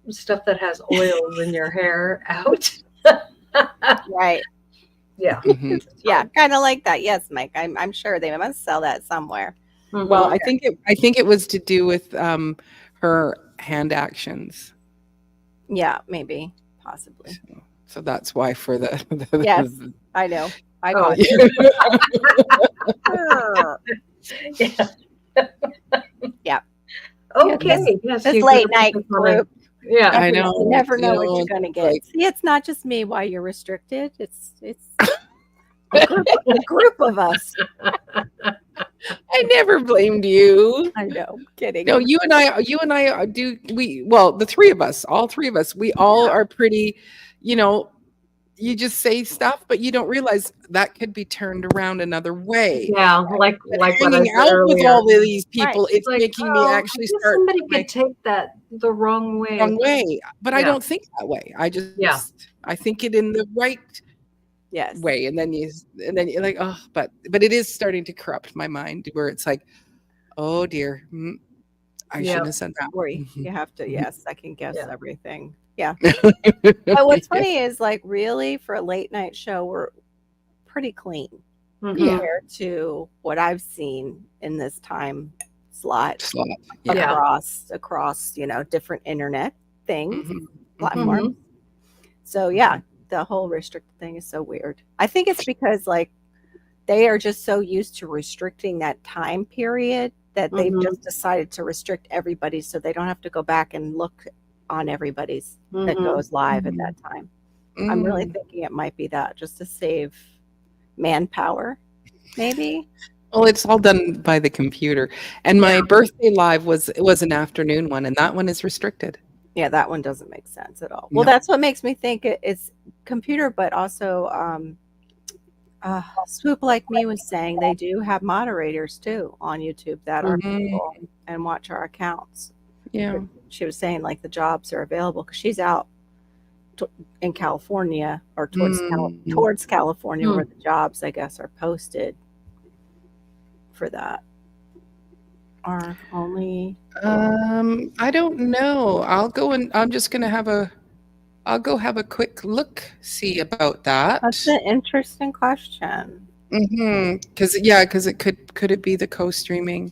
Speaker 3: stuff that has oils in your hair out.
Speaker 5: Right.
Speaker 3: Yeah.
Speaker 2: Mhm.
Speaker 5: Yeah, kind of like that. Yes, Mike. I'm sure they must sell that somewhere.
Speaker 2: Well, I think it was to do with her hand actions.
Speaker 5: Yeah, maybe, possibly.
Speaker 2: So that's why for the
Speaker 5: Yes. I know. I
Speaker 3: Oh,
Speaker 5: got
Speaker 3: yeah.
Speaker 5: Yeah.
Speaker 3: Okay. Yes.
Speaker 5: this
Speaker 3: you
Speaker 5: late
Speaker 3: can
Speaker 5: night
Speaker 3: put them on a-
Speaker 5: group.
Speaker 3: Yeah.
Speaker 2: I know.
Speaker 5: You never know what
Speaker 2: you know,
Speaker 5: you're gonna get.
Speaker 2: like-
Speaker 5: See, it's not just me why you're restricted. It's a group of us.
Speaker 2: I never blamed you.
Speaker 5: I know. Kidding.
Speaker 2: No, you and I do the three of us, all three of us, we all are pretty, you just say stuff, but you don't realize that could be turned around another way.
Speaker 3: Yeah. Like what I
Speaker 2: Hanging
Speaker 3: said
Speaker 2: out with
Speaker 3: earlier.
Speaker 2: all of these people,
Speaker 5: Right.
Speaker 2: it's
Speaker 3: Like,
Speaker 2: making me
Speaker 3: oh,
Speaker 2: actually
Speaker 3: I guess
Speaker 2: start
Speaker 3: somebody
Speaker 2: my
Speaker 3: could take that the wrong way.
Speaker 2: wrong way. But I
Speaker 3: Yeah.
Speaker 2: don't think that way. I just,
Speaker 3: Yeah.
Speaker 2: I think it in the right
Speaker 5: Yes.
Speaker 2: way, and then you're like, oh, but it is starting to corrupt my mind, where it's like, oh dear, I
Speaker 3: Yeah.
Speaker 2: shouldn't have said that.
Speaker 5: Worry. You have to, second guess
Speaker 3: Yeah.
Speaker 5: everything. Yeah. But what's funny is like really for a late night show, we're pretty clean
Speaker 3: Mhm.
Speaker 5: compared to what I've seen in this time slot
Speaker 2: Slot.
Speaker 3: Yeah.
Speaker 5: across, different internet things,
Speaker 2: Mhm.
Speaker 5: platforms. So yeah, the whole restricted thing is so weird. I think it's because like they are just so used to restricting that time period that they've
Speaker 3: Mhm.
Speaker 5: just decided to restrict everybody so they don't have to go back and look on everybody's that
Speaker 3: Mhm.
Speaker 5: goes live at that time. I'm really thinking it might be that just to save manpower, maybe.
Speaker 2: Well, it's all done by the computer. And my birthday live was an afternoon one, and that one is restricted.
Speaker 5: Yeah, that one doesn't make sense at all. Well,
Speaker 2: No.
Speaker 5: that's what makes me think it's computer, but also Swoop Like Me was saying they do have moderators too on YouTube that are
Speaker 2: Mhm.
Speaker 5: people, and watch our accounts.
Speaker 2: Yeah.
Speaker 5: She was saying like the jobs are available because she's out in California or towards California where the jobs, I guess, are posted for that. Are only
Speaker 2: I don't know. I'm just gonna I'll go have a quick look see about that.
Speaker 5: That's an interesting question.
Speaker 2: Because it could it be the co-streaming?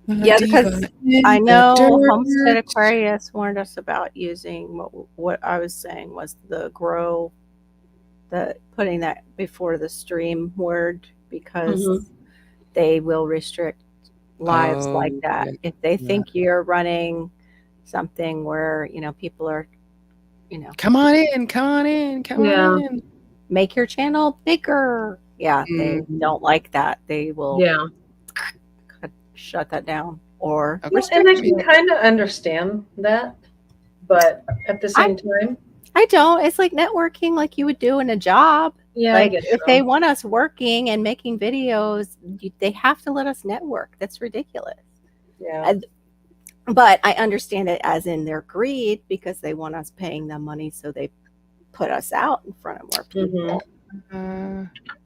Speaker 5: Yeah, because I know Homestead
Speaker 2: Dirt.
Speaker 5: Aquarius warned us about using what I was saying was the grow, putting that before the stream word because they will restrict lives like that. If they think you're running something where, people are,
Speaker 2: come on in.
Speaker 5: Make your channel bigger. Yeah, they don't like that. They will shut that down or
Speaker 3: and I can kind of understand that, but at the same time,
Speaker 5: I don't. It's like networking like you would do in a job.
Speaker 3: Yeah,
Speaker 5: like if they want us working and making videos, they have to let us network. That's ridiculous.
Speaker 3: Yeah.
Speaker 5: But I understand it as in their greed because they want us paying them money, so they put us out in front of more people.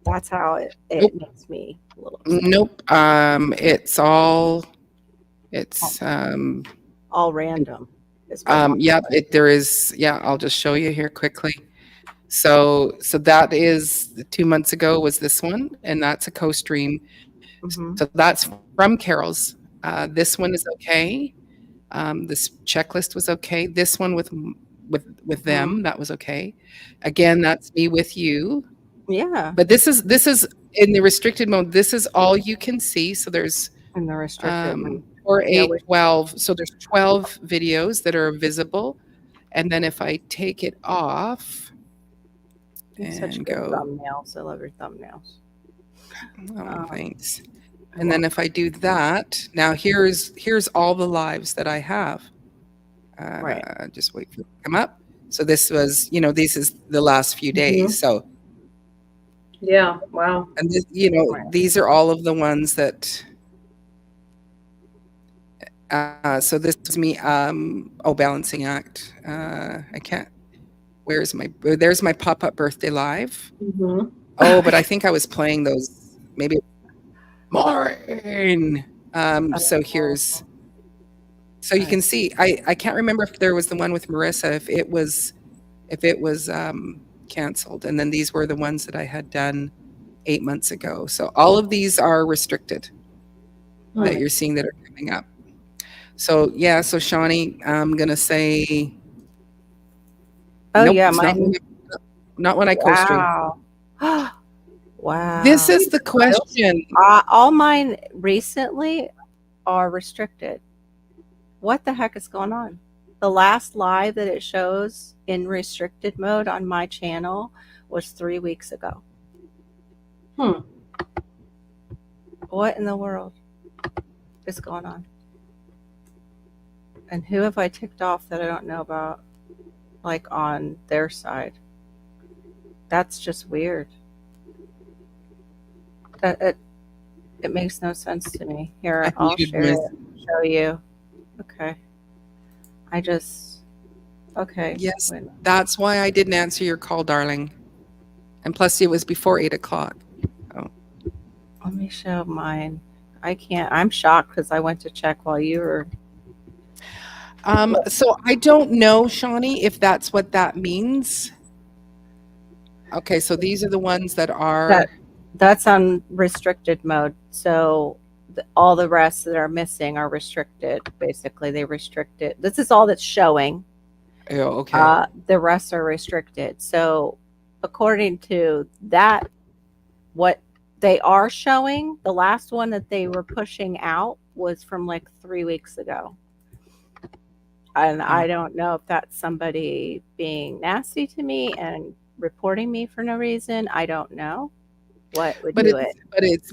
Speaker 5: That's how it makes me a little upset.
Speaker 2: Nope. It's all
Speaker 5: random.
Speaker 2: There is. Yeah, I'll just show you here quickly. So that is 2 months ago was this one, and that's a co-stream. So that's from Carol's. This one is okay. This checklist was okay. This one with them, that was okay. Again, that's me with you.
Speaker 5: Yeah.
Speaker 2: But this is in the restricted mode. This is all you can see. So there's
Speaker 5: in the restricted mode.
Speaker 2: Or 8, 12. So there's 12 videos that are visible. And then if I take it off
Speaker 5: such good thumbnails. I love your thumbnails.
Speaker 2: Oh, thanks. And then if I do that, now here's all the lives that I have.
Speaker 5: Right.
Speaker 2: Just wait for it to come up. So this was, this is the last few days. So
Speaker 3: yeah, wow.
Speaker 2: And this, these are all of the ones that. So this is me. Balancing act. I can't. There's my pop-up birthday live. Oh, but I think I was playing those maybe. Maureen. So here's. So you can see. I can't remember if there was the one with Marissa. If it was canceled, and then these were the ones that I had done 8 months ago. So all of these are restricted that you're seeing that are coming up. So yeah, so Shawnee, I'm gonna say.
Speaker 5: Oh
Speaker 2: nope,
Speaker 5: yeah,
Speaker 2: not when I co-stream.
Speaker 5: Wow. Wow.
Speaker 2: This is the question.
Speaker 5: All mine recently are restricted. What the heck is going on? The last live that it shows in restricted mode on my channel was 3 weeks ago. What in the world is going on? And who have I ticked off that I don't know about, like on their side? That's just weird. It makes no sense to me. Here, I'll share it, show you. Okay. Okay.
Speaker 2: Yes, that's why I didn't answer your call, darling. And plus, it was before 8 o'clock. Oh.
Speaker 5: Let me show mine. I can't. I'm shocked because I went to check while you were.
Speaker 2: So I don't know, Shawnee, if that's what that means. Okay, so these are the ones that are.
Speaker 5: That's on restricted mode. So all the rest that are missing are restricted. Basically, they restrict it. This is all that's showing.
Speaker 2: Oh, okay.
Speaker 5: The rest are restricted. So according to that, what they are showing, the last one that they were pushing out was from like 3 weeks ago. And I don't know if that's somebody being nasty to me and reporting me for no reason. I don't know what would do it.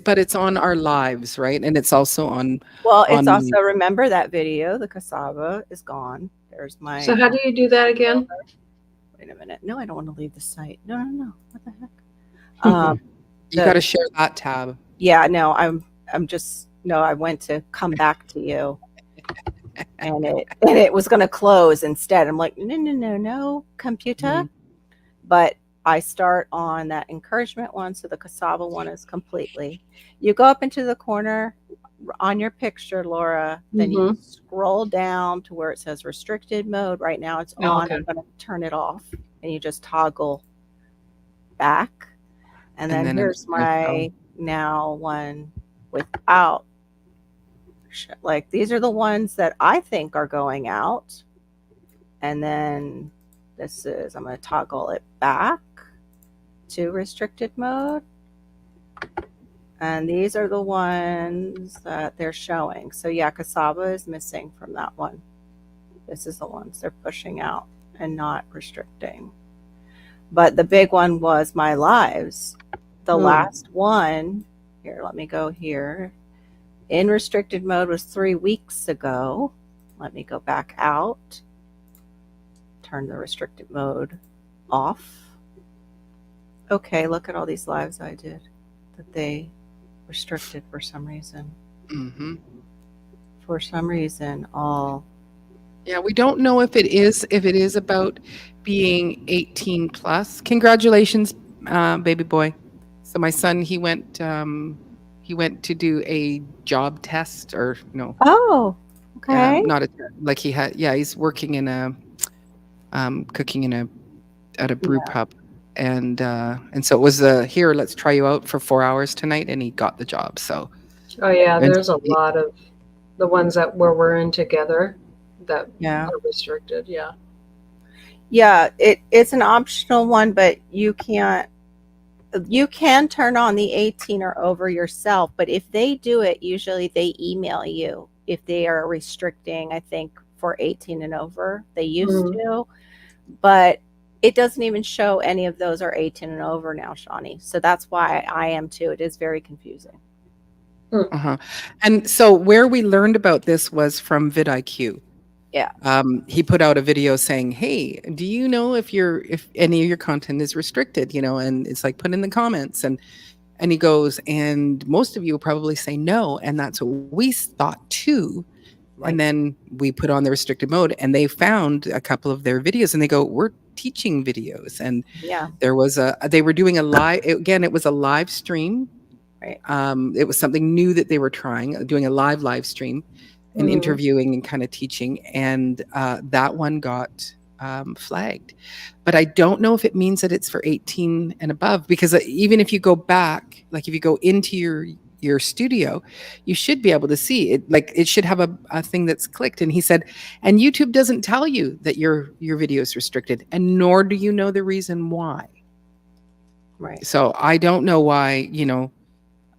Speaker 2: But it's on our lives, right? And it's also on.
Speaker 5: Well, it's also, remember that video, the cassava is gone. There's my.
Speaker 3: So how do you do that again?
Speaker 5: Wait a minute. No, I don't want to leave the site. No. What the heck?
Speaker 2: You got to share that tab.
Speaker 5: Yeah, no, I'm just no, I went to come back to you, and it was going to close instead. I'm like, no, computer.
Speaker 2: Mhm.
Speaker 5: But I start on that encouragement one, so the cassava one is completely. You go up into the corner on your picture, Laura, then you scroll down to where it says restricted mode. Right now it's
Speaker 3: Oh,
Speaker 5: on.
Speaker 3: okay.
Speaker 5: I'm going to turn it off, and you just toggle back. And then
Speaker 2: then
Speaker 5: here's
Speaker 2: it's gonna
Speaker 5: my now one without. Like, these are the ones that I think are going out. And then this is, I'm going to toggle it back to restricted mode. And these are the ones that they're showing. So yeah, cassava is missing from that one. This is the ones they're pushing out and not restricting. But the big one was my lives. The last one, here, let me go here. In restricted mode was 3 weeks ago. Let me go back out. Turn the restricted mode off. Okay, look at all these lives I did that they restricted for some reason.
Speaker 2: Mhm.
Speaker 5: For some reason, all.
Speaker 2: Yeah, we don't know if it is about being 18 plus. Congratulations, baby boy. So my son, he went to do a job test, or no,
Speaker 5: Oh, okay.
Speaker 2: not a, like he had. Yeah, he's working in a cooking at a brew pub, and so it was here. Let's try you out for 4 hours tonight, and he got the job. So
Speaker 3: Oh yeah,
Speaker 2: and
Speaker 3: there's a lot of the ones that where we're in together that
Speaker 5: Yeah.
Speaker 3: are restricted. Yeah.
Speaker 5: Yeah, it's an optional one, but you can turn on the 18 or over yourself, but if they do it, usually they email you if they are restricting, I think, for 18 and over. They used to, but it doesn't even show any of those are 18 and over now, Shawnee. So that's why I am too. It is very confusing.
Speaker 2: And so where we learned about this was from vidIQ.
Speaker 5: Yeah.
Speaker 2: He put out a video saying, "Hey, do you know if any of your content is restricted?" And it's like, put in the comments, and he goes, and most of you will probably say no, and that's what we thought too.
Speaker 5: Right.
Speaker 2: And then we put on the restricted mode, and they found a couple of their videos, and they go, "We're teaching videos," and
Speaker 5: Yeah.
Speaker 2: there was they were doing a live. Again, it was a live stream.
Speaker 5: Right.
Speaker 2: It was something new that they were doing a live stream and interviewing and kind of teaching. And that one got flagged. But I don't know if it means that it's for 18 and above, because even if you go back, like if you go into your studio, you should be able to see it. Like it should have a thing that's clicked. And he said, and YouTube doesn't tell you that your video is restricted, and nor do you know the reason why.
Speaker 5: Right.
Speaker 2: So I don't know why,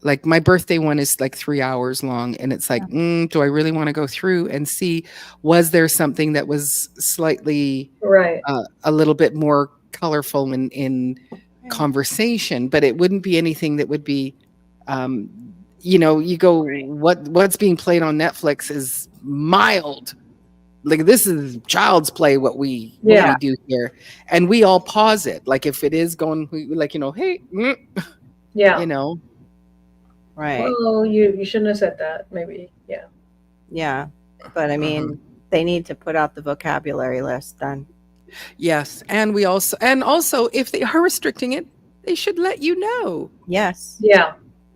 Speaker 2: like my birthday one is like 3 hours long, and it's like, do I really want to go through and see, was there something that was slightly
Speaker 3: Right.
Speaker 2: a little bit more colorful in conversation, but it wouldn't be anything that would be, you go, what's being played on Netflix is mild. Like this is child's play, what we do here, and we all pause it. Like if it is going, like, hey,
Speaker 3: Yeah.
Speaker 5: Right.
Speaker 3: Oh, you shouldn't have said that. Maybe. Yeah.
Speaker 5: Yeah. But I mean, they need to put out the vocabulary list then.
Speaker 2: Yes. And also if they are restricting it, they should let you know.
Speaker 5: Yes.
Speaker 3: Yeah.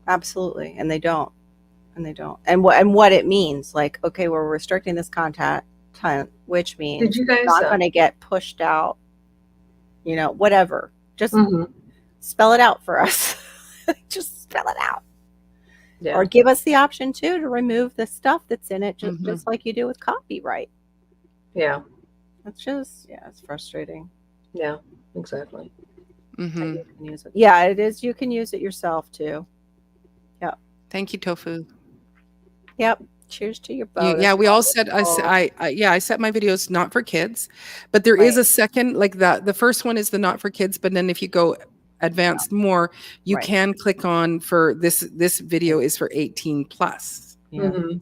Speaker 5: Absolutely. And they don't. And what it means, like, okay, we're restricting this content, which means
Speaker 3: Did you guys
Speaker 5: it's not going to get pushed out, whatever. Just spell it out for us. Just spell it out.
Speaker 3: Yeah.
Speaker 5: Or give us the option too to remove the stuff that's in it, just like you do with copyright.
Speaker 3: Yeah.
Speaker 5: It's just, it's frustrating.
Speaker 3: Yeah. Exactly.
Speaker 5: You can use it. Yeah, it is. You can use it yourself too. Yep.
Speaker 2: Thank you, Tofu.
Speaker 5: Yep. Cheers to your boat.
Speaker 2: We all said, I set my videos not for kids, but there is a second, like the first one is the not for kids, but then if you go advanced more, you can click on for this video is for 18 plus.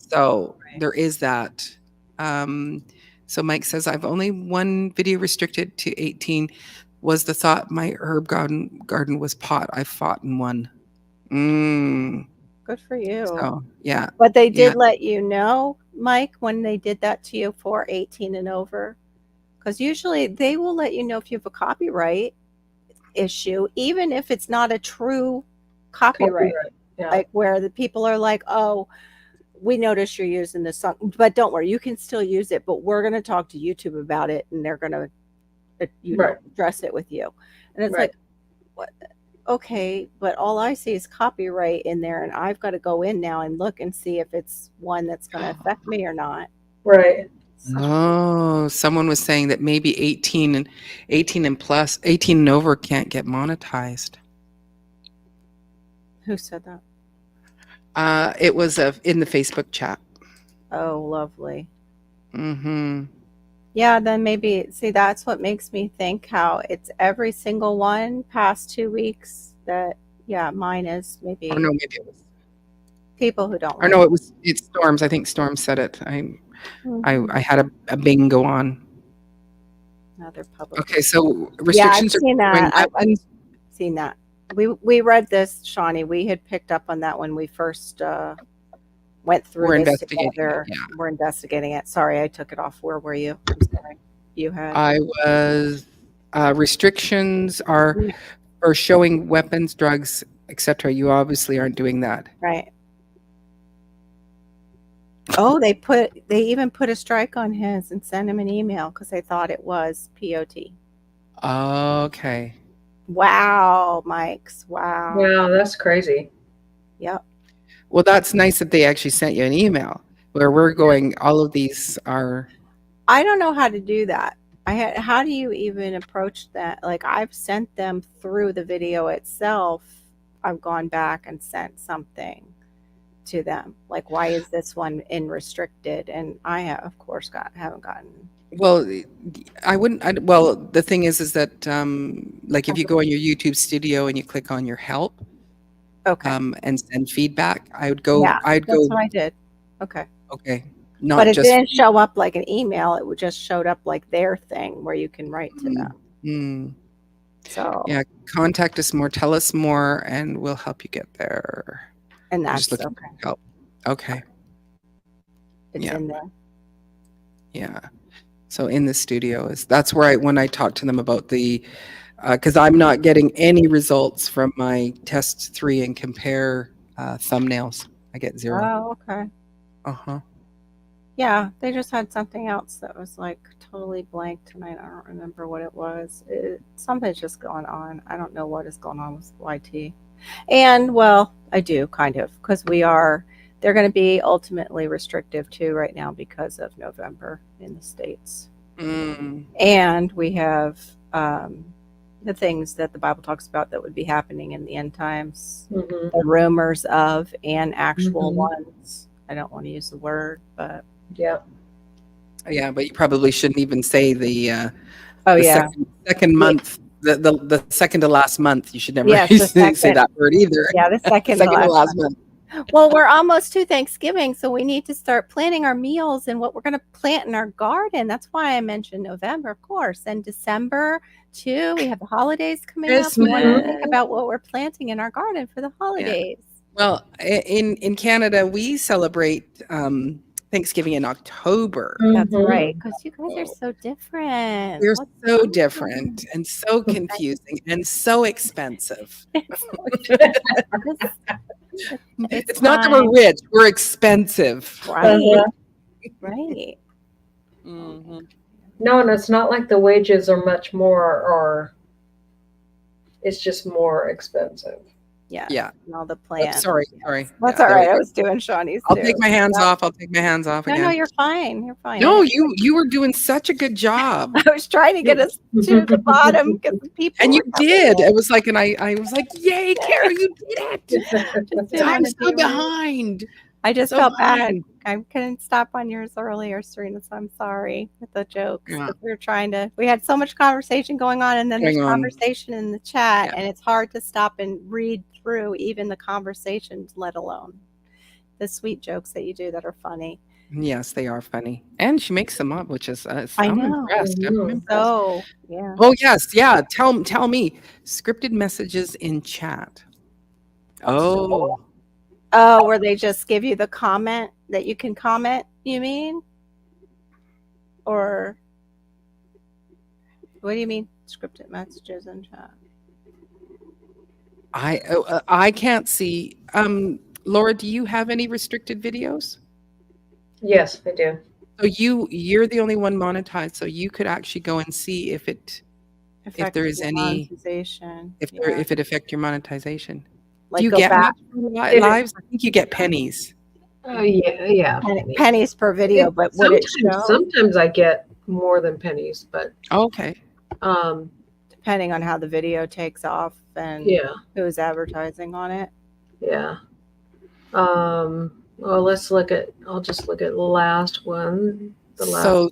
Speaker 2: So there is that. So Mike says, I've only one video restricted to 18. Was the thought my herb garden was pot. I fought and won.
Speaker 5: Good for you.
Speaker 2: So yeah.
Speaker 5: But they did
Speaker 2: Yeah.
Speaker 5: let you know, Mike, when they did that to you for 18 and over. Because usually they will let you know if you have a copyright issue, even if it's not a true copyright.
Speaker 3: Yeah.
Speaker 5: Like where the people are like, oh, we notice you're using this song, but don't worry, you can still use it, but we're going to talk to YouTube about it and they're going to
Speaker 3: Right.
Speaker 5: address it with you. And it's
Speaker 3: Right.
Speaker 5: like, what? Okay, but all I see is copyright in there, and I've got to go in now and look and see if it's one that's going to affect me or not.
Speaker 3: Right.
Speaker 2: Oh, someone was saying that maybe 18 and plus, 18 and over can't get monetized.
Speaker 5: Who said that?
Speaker 2: It was in the Facebook chat.
Speaker 5: Oh, lovely.
Speaker 2: Mm-hmm.
Speaker 5: Yeah, then maybe, see, that's what makes me think how it's every single one past 2 weeks that, yeah, mine is maybe
Speaker 2: Or no, maybe it was.
Speaker 5: people who don't
Speaker 2: Or no, it's Storms. I think Storm said it. I had a bingo on.
Speaker 5: Another public.
Speaker 2: Okay, so
Speaker 5: Yeah, I've
Speaker 2: restrictions are
Speaker 5: seen that. I've
Speaker 2: weapons.
Speaker 5: seen that. We read this, Shawnee. We had picked up on that when we first went through
Speaker 2: We're
Speaker 5: this
Speaker 2: investigating it,
Speaker 5: together.
Speaker 2: yeah.
Speaker 5: We're investigating it. Sorry, I took it off. Where were you? I'm sorry. You had.
Speaker 2: I was restrictions are for showing weapons, drugs, etc. You obviously aren't doing that.
Speaker 5: Right. Oh, they even put a strike on his and sent him an email because they thought it was POT.
Speaker 2: Okay.
Speaker 5: Wow, Mike's. Wow.
Speaker 3: Wow, that's crazy.
Speaker 5: Yep.
Speaker 2: Well, that's nice that they actually sent you an email where we're going. All of these are.
Speaker 5: I don't know how to do that. How do you even approach that? Like I've sent them through the video itself. I've gone back and sent something to them. Like, why is this one in restricted? And I have, of course, haven't gotten.
Speaker 2: Well, I wouldn't. Well, the thing is that like if you go on your YouTube studio and you click on your help,
Speaker 5: Okay.
Speaker 2: and send feedback, I would go.
Speaker 5: Yeah,
Speaker 2: I'd
Speaker 5: that's
Speaker 2: go.
Speaker 5: what I did. Okay.
Speaker 2: Okay. Not
Speaker 5: But it
Speaker 2: just.
Speaker 5: didn't show up like an email. It would just showed up like their thing where you can write to them.
Speaker 2: Mm.
Speaker 5: So
Speaker 2: Yeah, contact us more, tell us more, and we'll help you get there.
Speaker 5: and
Speaker 2: We're
Speaker 5: that's
Speaker 2: just looking
Speaker 5: okay.
Speaker 2: for help. Okay.
Speaker 5: It's
Speaker 2: Yeah.
Speaker 5: in there.
Speaker 2: Yeah. So in the studio that's where when I talk to them about the, because I'm not getting any results from my test 3 and compare thumbnails. I get 0.
Speaker 5: Oh, okay.
Speaker 2: Uh-huh.
Speaker 5: Yeah, they just had something else that was like totally blank tonight. I don't remember what it was. Something's just going on. I don't know what is going on with YT. And well, I do kind of because they're going to be ultimately restrictive too right now because of November in the States.
Speaker 2: Mm.
Speaker 5: And we have the things that the Bible talks about that would be happening in the end times,
Speaker 3: Mhm.
Speaker 5: the rumors of and actual
Speaker 3: Mhm.
Speaker 5: ones. I don't want to use the word, but
Speaker 3: Yeah.
Speaker 2: Yeah, but you probably shouldn't even say the
Speaker 5: oh
Speaker 2: the
Speaker 5: yeah.
Speaker 2: second month, the second to last month. You should never
Speaker 5: Yes, the
Speaker 2: say
Speaker 5: second.
Speaker 2: that word either.
Speaker 5: Yeah, the second
Speaker 2: Second to
Speaker 5: to
Speaker 2: last
Speaker 5: last
Speaker 2: month.
Speaker 5: Well, we're almost to Thanksgiving, so we need to start planning our meals and what we're going to plant in our garden. That's why I mentioned November, of course, and December too. We have the holidays coming up. We want to think
Speaker 7: Christmas.
Speaker 5: about what we're planting in our garden for the holidays.
Speaker 2: Well, in Canada, we celebrate Thanksgiving in October.
Speaker 5: That's
Speaker 3: Mhm.
Speaker 5: right, because you guys are so different.
Speaker 2: We're
Speaker 5: What's
Speaker 2: so
Speaker 5: going
Speaker 2: different and so confusing and so expensive. It's not that we're rich, we're expensive.
Speaker 5: right,
Speaker 3: Uh-huh.
Speaker 5: right.
Speaker 2: Mhm.
Speaker 3: No, and it's not like the wages are much more, or it's just more expensive.
Speaker 5: Yeah,
Speaker 2: Yeah.
Speaker 5: and all the
Speaker 2: Oops,
Speaker 5: plants.
Speaker 2: sorry.
Speaker 5: That's
Speaker 2: Yeah,
Speaker 5: all
Speaker 2: there we
Speaker 5: right. I
Speaker 2: go.
Speaker 5: was doing Shawnee's
Speaker 2: I'll
Speaker 5: too.
Speaker 2: take my hands
Speaker 5: Yeah.
Speaker 2: off. I'll take my hands off
Speaker 5: No,
Speaker 2: again.
Speaker 5: no, you're fine. You're fine.
Speaker 2: No, you were doing such a good job.
Speaker 5: I was trying to get us to the bottom because the people
Speaker 2: And you
Speaker 5: were coming
Speaker 2: did.
Speaker 5: in.
Speaker 2: It was like, and I was like, yay, Kara, you did it.
Speaker 5: Just didn't
Speaker 2: I'm
Speaker 5: wanna
Speaker 2: so
Speaker 5: be rude.
Speaker 2: behind.
Speaker 5: I just
Speaker 2: so
Speaker 5: felt bad.
Speaker 2: behind.
Speaker 5: I couldn't stop on yours earlier, Serena, so I'm sorry with the jokes.
Speaker 2: Yeah.
Speaker 5: 'Cause we had so much conversation going on, and then there's
Speaker 2: Going on.
Speaker 5: conversation in the chat,
Speaker 2: Yeah.
Speaker 5: and it's hard to stop and read through even the conversations, let alone the sweet jokes that you do that are funny.
Speaker 2: Yes, they are funny. And she makes them up, which is,
Speaker 5: I
Speaker 2: I'm
Speaker 5: know.
Speaker 2: impressed. I'm
Speaker 3: Mhm.
Speaker 2: impressed.
Speaker 5: So, yeah.
Speaker 2: Oh, yes. Yeah. Tell me. Scripted messages in chat. Oh,
Speaker 5: Oh, where they just give you the comment that you can comment, you mean? Or what do you mean? Scripted messages in chat.
Speaker 2: I can't see. Laura, do you have any restricted videos?
Speaker 3: Yes, I do.
Speaker 2: So you're the only one monetized, so you could actually go and see if there is
Speaker 5: Affecting
Speaker 2: any
Speaker 5: monetization.
Speaker 2: if
Speaker 5: Yeah.
Speaker 2: it affect your monetization.
Speaker 5: Like
Speaker 2: Do you
Speaker 5: go
Speaker 2: get
Speaker 5: back
Speaker 2: much for lives? I think you get pennies.
Speaker 3: Oh yeah.
Speaker 5: pennies per video, but would it show?
Speaker 3: Sometimes I get more than pennies, but
Speaker 2: Okay.
Speaker 5: Depending on how the video takes off and
Speaker 3: yeah.
Speaker 5: who's advertising on it.
Speaker 3: Yeah. Well, I'll just look at the last one.
Speaker 2: So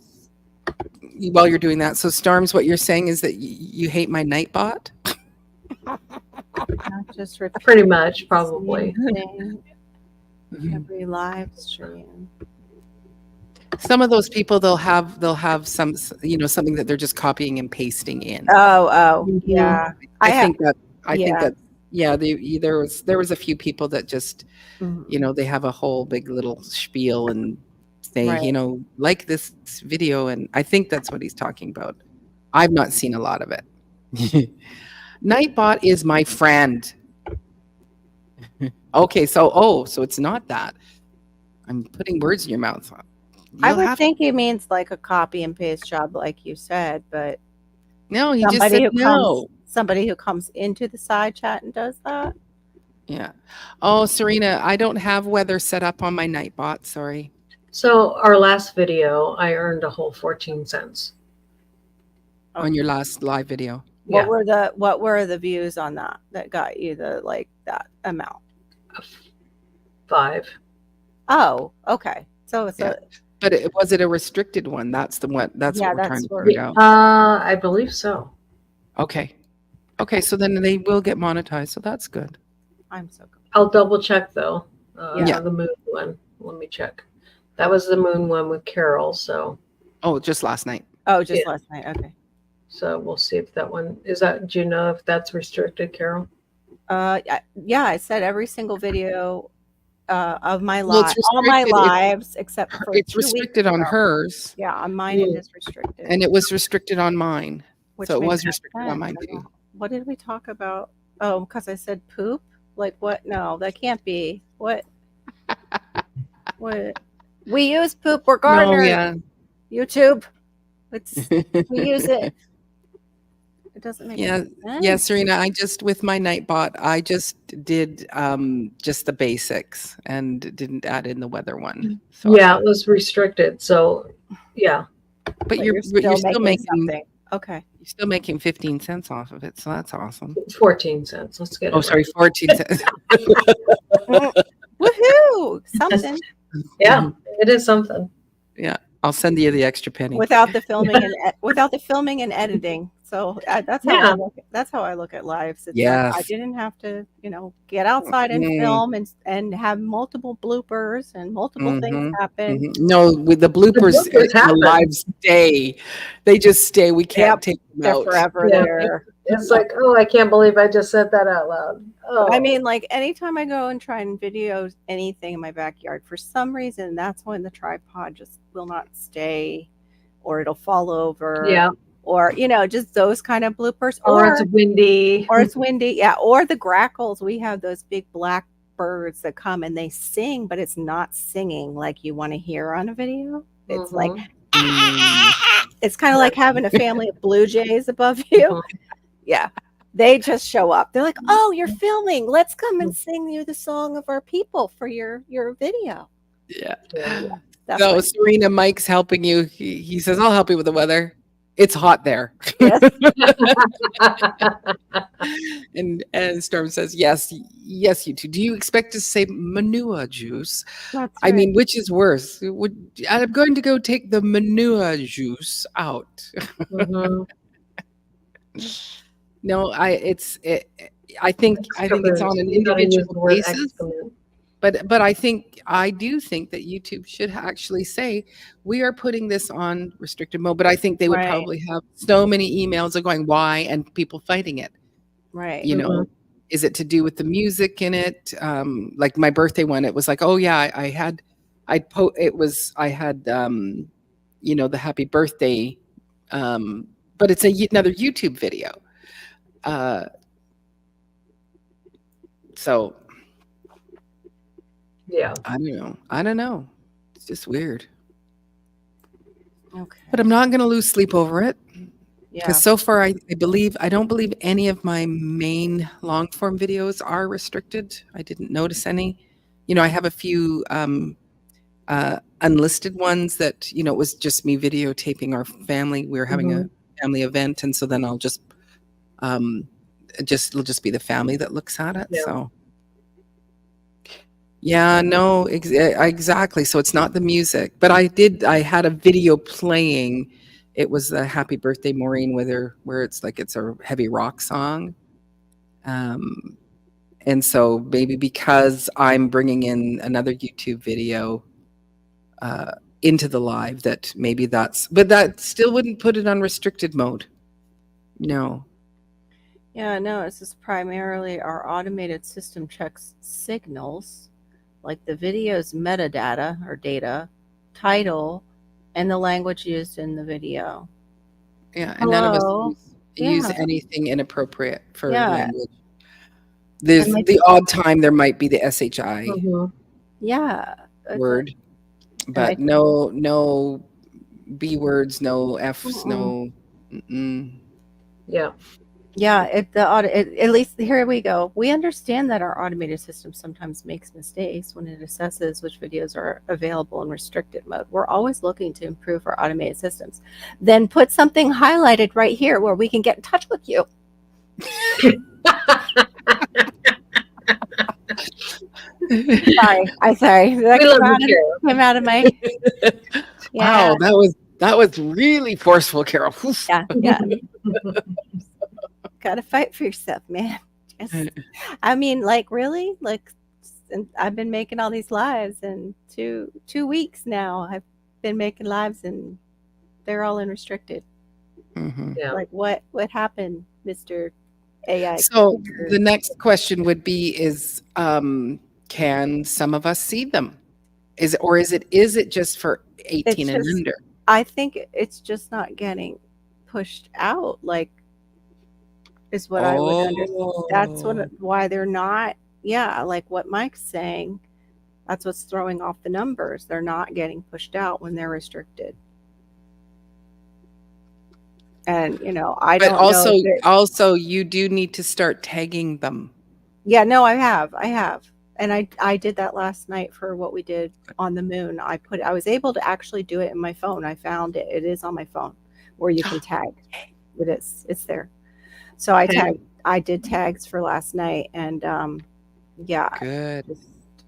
Speaker 2: while you're doing that, so Storms, what you're saying is that you hate my Nightbot?
Speaker 5: Just
Speaker 3: pretty much, probably.
Speaker 5: Every live stream.
Speaker 2: Some of those people they'll have some something that they're just copying and pasting in.
Speaker 5: Oh, yeah.
Speaker 2: I think that there was a few people that just they have a whole big little spiel and say,
Speaker 5: Right.
Speaker 2: like this video, and I think that's what he's talking about. I've not seen a lot of it. Nightbot is my friend. Okay, so it's not that. I'm putting words in your mouth.
Speaker 5: I would think he means like a copy and paste job, like you said, but
Speaker 2: no, he just said no.
Speaker 5: Somebody who comes into the side chat and does that.
Speaker 2: Yeah. Oh, Serena, I don't have weather set up on my Nightbot. Sorry.
Speaker 3: So our last video, I earned a whole 14 cents.
Speaker 2: On your last live video.
Speaker 5: What were the views on that got you that amount?
Speaker 3: 5.
Speaker 5: Oh, okay. So it's
Speaker 2: But was it a restricted one? That's what we're trying to figure out.
Speaker 3: I believe so.
Speaker 2: Okay. So then they will get monetized. So that's good.
Speaker 5: I'm so good.
Speaker 3: I'll double check though.
Speaker 2: Yeah.
Speaker 3: The moon one. Let me check. That was the moon one with Carol. So.
Speaker 2: Oh, just last night.
Speaker 5: Oh, just last night. Okay.
Speaker 3: So we'll see if that one is that. Do you know if that's restricted, Carol?
Speaker 5: Yeah, I said every single video of my
Speaker 2: Well,
Speaker 5: live, all my lives except for
Speaker 2: it's
Speaker 5: 2 weeks
Speaker 2: restricted on
Speaker 5: ago.
Speaker 2: hers.
Speaker 5: Yeah, on mine it is restricted.
Speaker 2: And it was restricted on mine.
Speaker 5: Which
Speaker 2: So it
Speaker 5: makes
Speaker 2: was restricted on
Speaker 5: sense.
Speaker 2: mine too.
Speaker 5: What did we talk about? Oh, because I said poop. Like what? No, that can't be. What? What? We use poop. We're gardeners.
Speaker 2: yeah.
Speaker 5: YouTube. We use it. It doesn't make
Speaker 2: Yeah.
Speaker 5: sense.
Speaker 2: Yeah, Serena, I just with my Nightbot, I just did just the basics and didn't add in the weather one. So
Speaker 3: Yeah, it was restricted. So yeah.
Speaker 2: but you're still making
Speaker 5: something. Okay.
Speaker 2: You're still making 15 cents off of it, so that's awesome.
Speaker 3: 14 cents. Let's get it.
Speaker 2: Oh, sorry, 14 cents.
Speaker 5: Woohoo! Something.
Speaker 3: Yeah, it is something.
Speaker 2: Yeah, I'll send you the extra penny.
Speaker 5: Without the filming and editing. So that's how I look at lives. It's like I didn't have to, get outside and film and have multiple bloopers and multiple things happen.
Speaker 2: No, with the bloopers the lives stay. They just stay. We can't take them out.
Speaker 5: They're forever there.
Speaker 3: It's like, oh, I can't believe I just said that out loud. Oh.
Speaker 5: I mean, like anytime I go and try and video anything in my backyard, for some reason, that's when the tripod just will not stay, or it'll fall over.
Speaker 3: Yeah.
Speaker 5: Or, just those kind of bloopers.
Speaker 3: Or it's windy.
Speaker 5: Or it's windy. Yeah. Or the grackles. We have those big black birds that come and they sing, but it's not singing like you want to hear on a video. It's like, it's kind of like having a family of blue jays above you. Yeah. They just show up. They're like, oh, you're filming. Let's come and sing you the song of our people for your video.
Speaker 2: Yeah.
Speaker 5: So
Speaker 2: Serena, Mike's helping you. He says, I'll help you with the weather. It's hot there.
Speaker 5: Yes.
Speaker 2: and Storm says, yes, you two. Do you expect to say manure juice?
Speaker 5: That's
Speaker 2: I
Speaker 5: right.
Speaker 2: mean, which is worse? I'm going to go take the manure juice out. No, I think it's on an individual basis. But I do think that YouTube should actually say we are putting this on restricted mode. But I think they would probably have so many emails of going why and people fighting it.
Speaker 5: Right.
Speaker 2: Is it to do with the music in it? Like my birthday one, it was like, oh yeah, I had the happy birthday, but it's another YouTube video. So
Speaker 3: Yeah.
Speaker 2: I don't know. It's just weird.
Speaker 5: Okay.
Speaker 2: But I'm not going to lose sleep over it.
Speaker 5: Yeah.
Speaker 2: Because so far, I don't believe any of my main long form videos are restricted. I didn't notice any. I have a few unlisted ones that, it was just me videotaping our family. We were having a family event. And so then I'll it'll just be the family that looks at it.
Speaker 3: Yeah.
Speaker 2: So yeah, no, exactly. So it's not the music, but I had a video playing. It was the Happy Birthday Maureen where it's like it's a heavy rock song. And so maybe because I'm bringing in another YouTube video into the live, that maybe but that still wouldn't put it on restricted mode. No.
Speaker 5: Yeah, no, this is primarily our automated system checks signals, like the video's metadata or data, title, and the language used in the video.
Speaker 2: Yeah, and none of
Speaker 5: Hello?
Speaker 2: us use
Speaker 5: Yeah.
Speaker 2: anything inappropriate for
Speaker 5: Yeah.
Speaker 2: language. There's
Speaker 5: And
Speaker 2: the odd time there might be the SHI
Speaker 5: Yeah. That's
Speaker 2: word, but
Speaker 5: I-
Speaker 2: no B words, no Fs,
Speaker 5: Mm-mm.
Speaker 2: no. Mm-mm.
Speaker 3: Yeah.
Speaker 5: Yeah, at least here we go. We understand that our automated system sometimes makes mistakes when it assesses which videos are available in restricted mode. We're always looking to improve our automated systems. Then put something highlighted right here where we can get in touch with you. Sorry. That
Speaker 3: We love you, Carol.
Speaker 5: came out of my
Speaker 2: Wow, that was really forceful, Carol. Oof.
Speaker 5: yeah. Gotta fight for yourself, man. I mean, like, really? Like, and I've been making all these lives, and 2 weeks now I've been making lives, and they're all unrestricted.
Speaker 2: Mhm.
Speaker 3: Yeah.
Speaker 5: Like, what happened, Mr. AI?
Speaker 2: So the next question would be: can some of us see them? Is it just for 18 and
Speaker 5: just-
Speaker 2: under?
Speaker 5: I think it's just not getting pushed out. Like, is what I would understand. That's why they're not. Yeah, like what Mike's saying. That's what's throwing off the numbers. They're not getting pushed out when they're restricted. And I
Speaker 2: But
Speaker 5: don't
Speaker 2: also,
Speaker 5: know. That,
Speaker 2: also, you do need to start tagging them.
Speaker 5: yeah, no, I have, and I did that last night for what we did on the moon. I was able to actually do it in my phone. I found it. It is on my phone where you can tag. It's there. So I did tags for last night, and yeah.
Speaker 2: Good.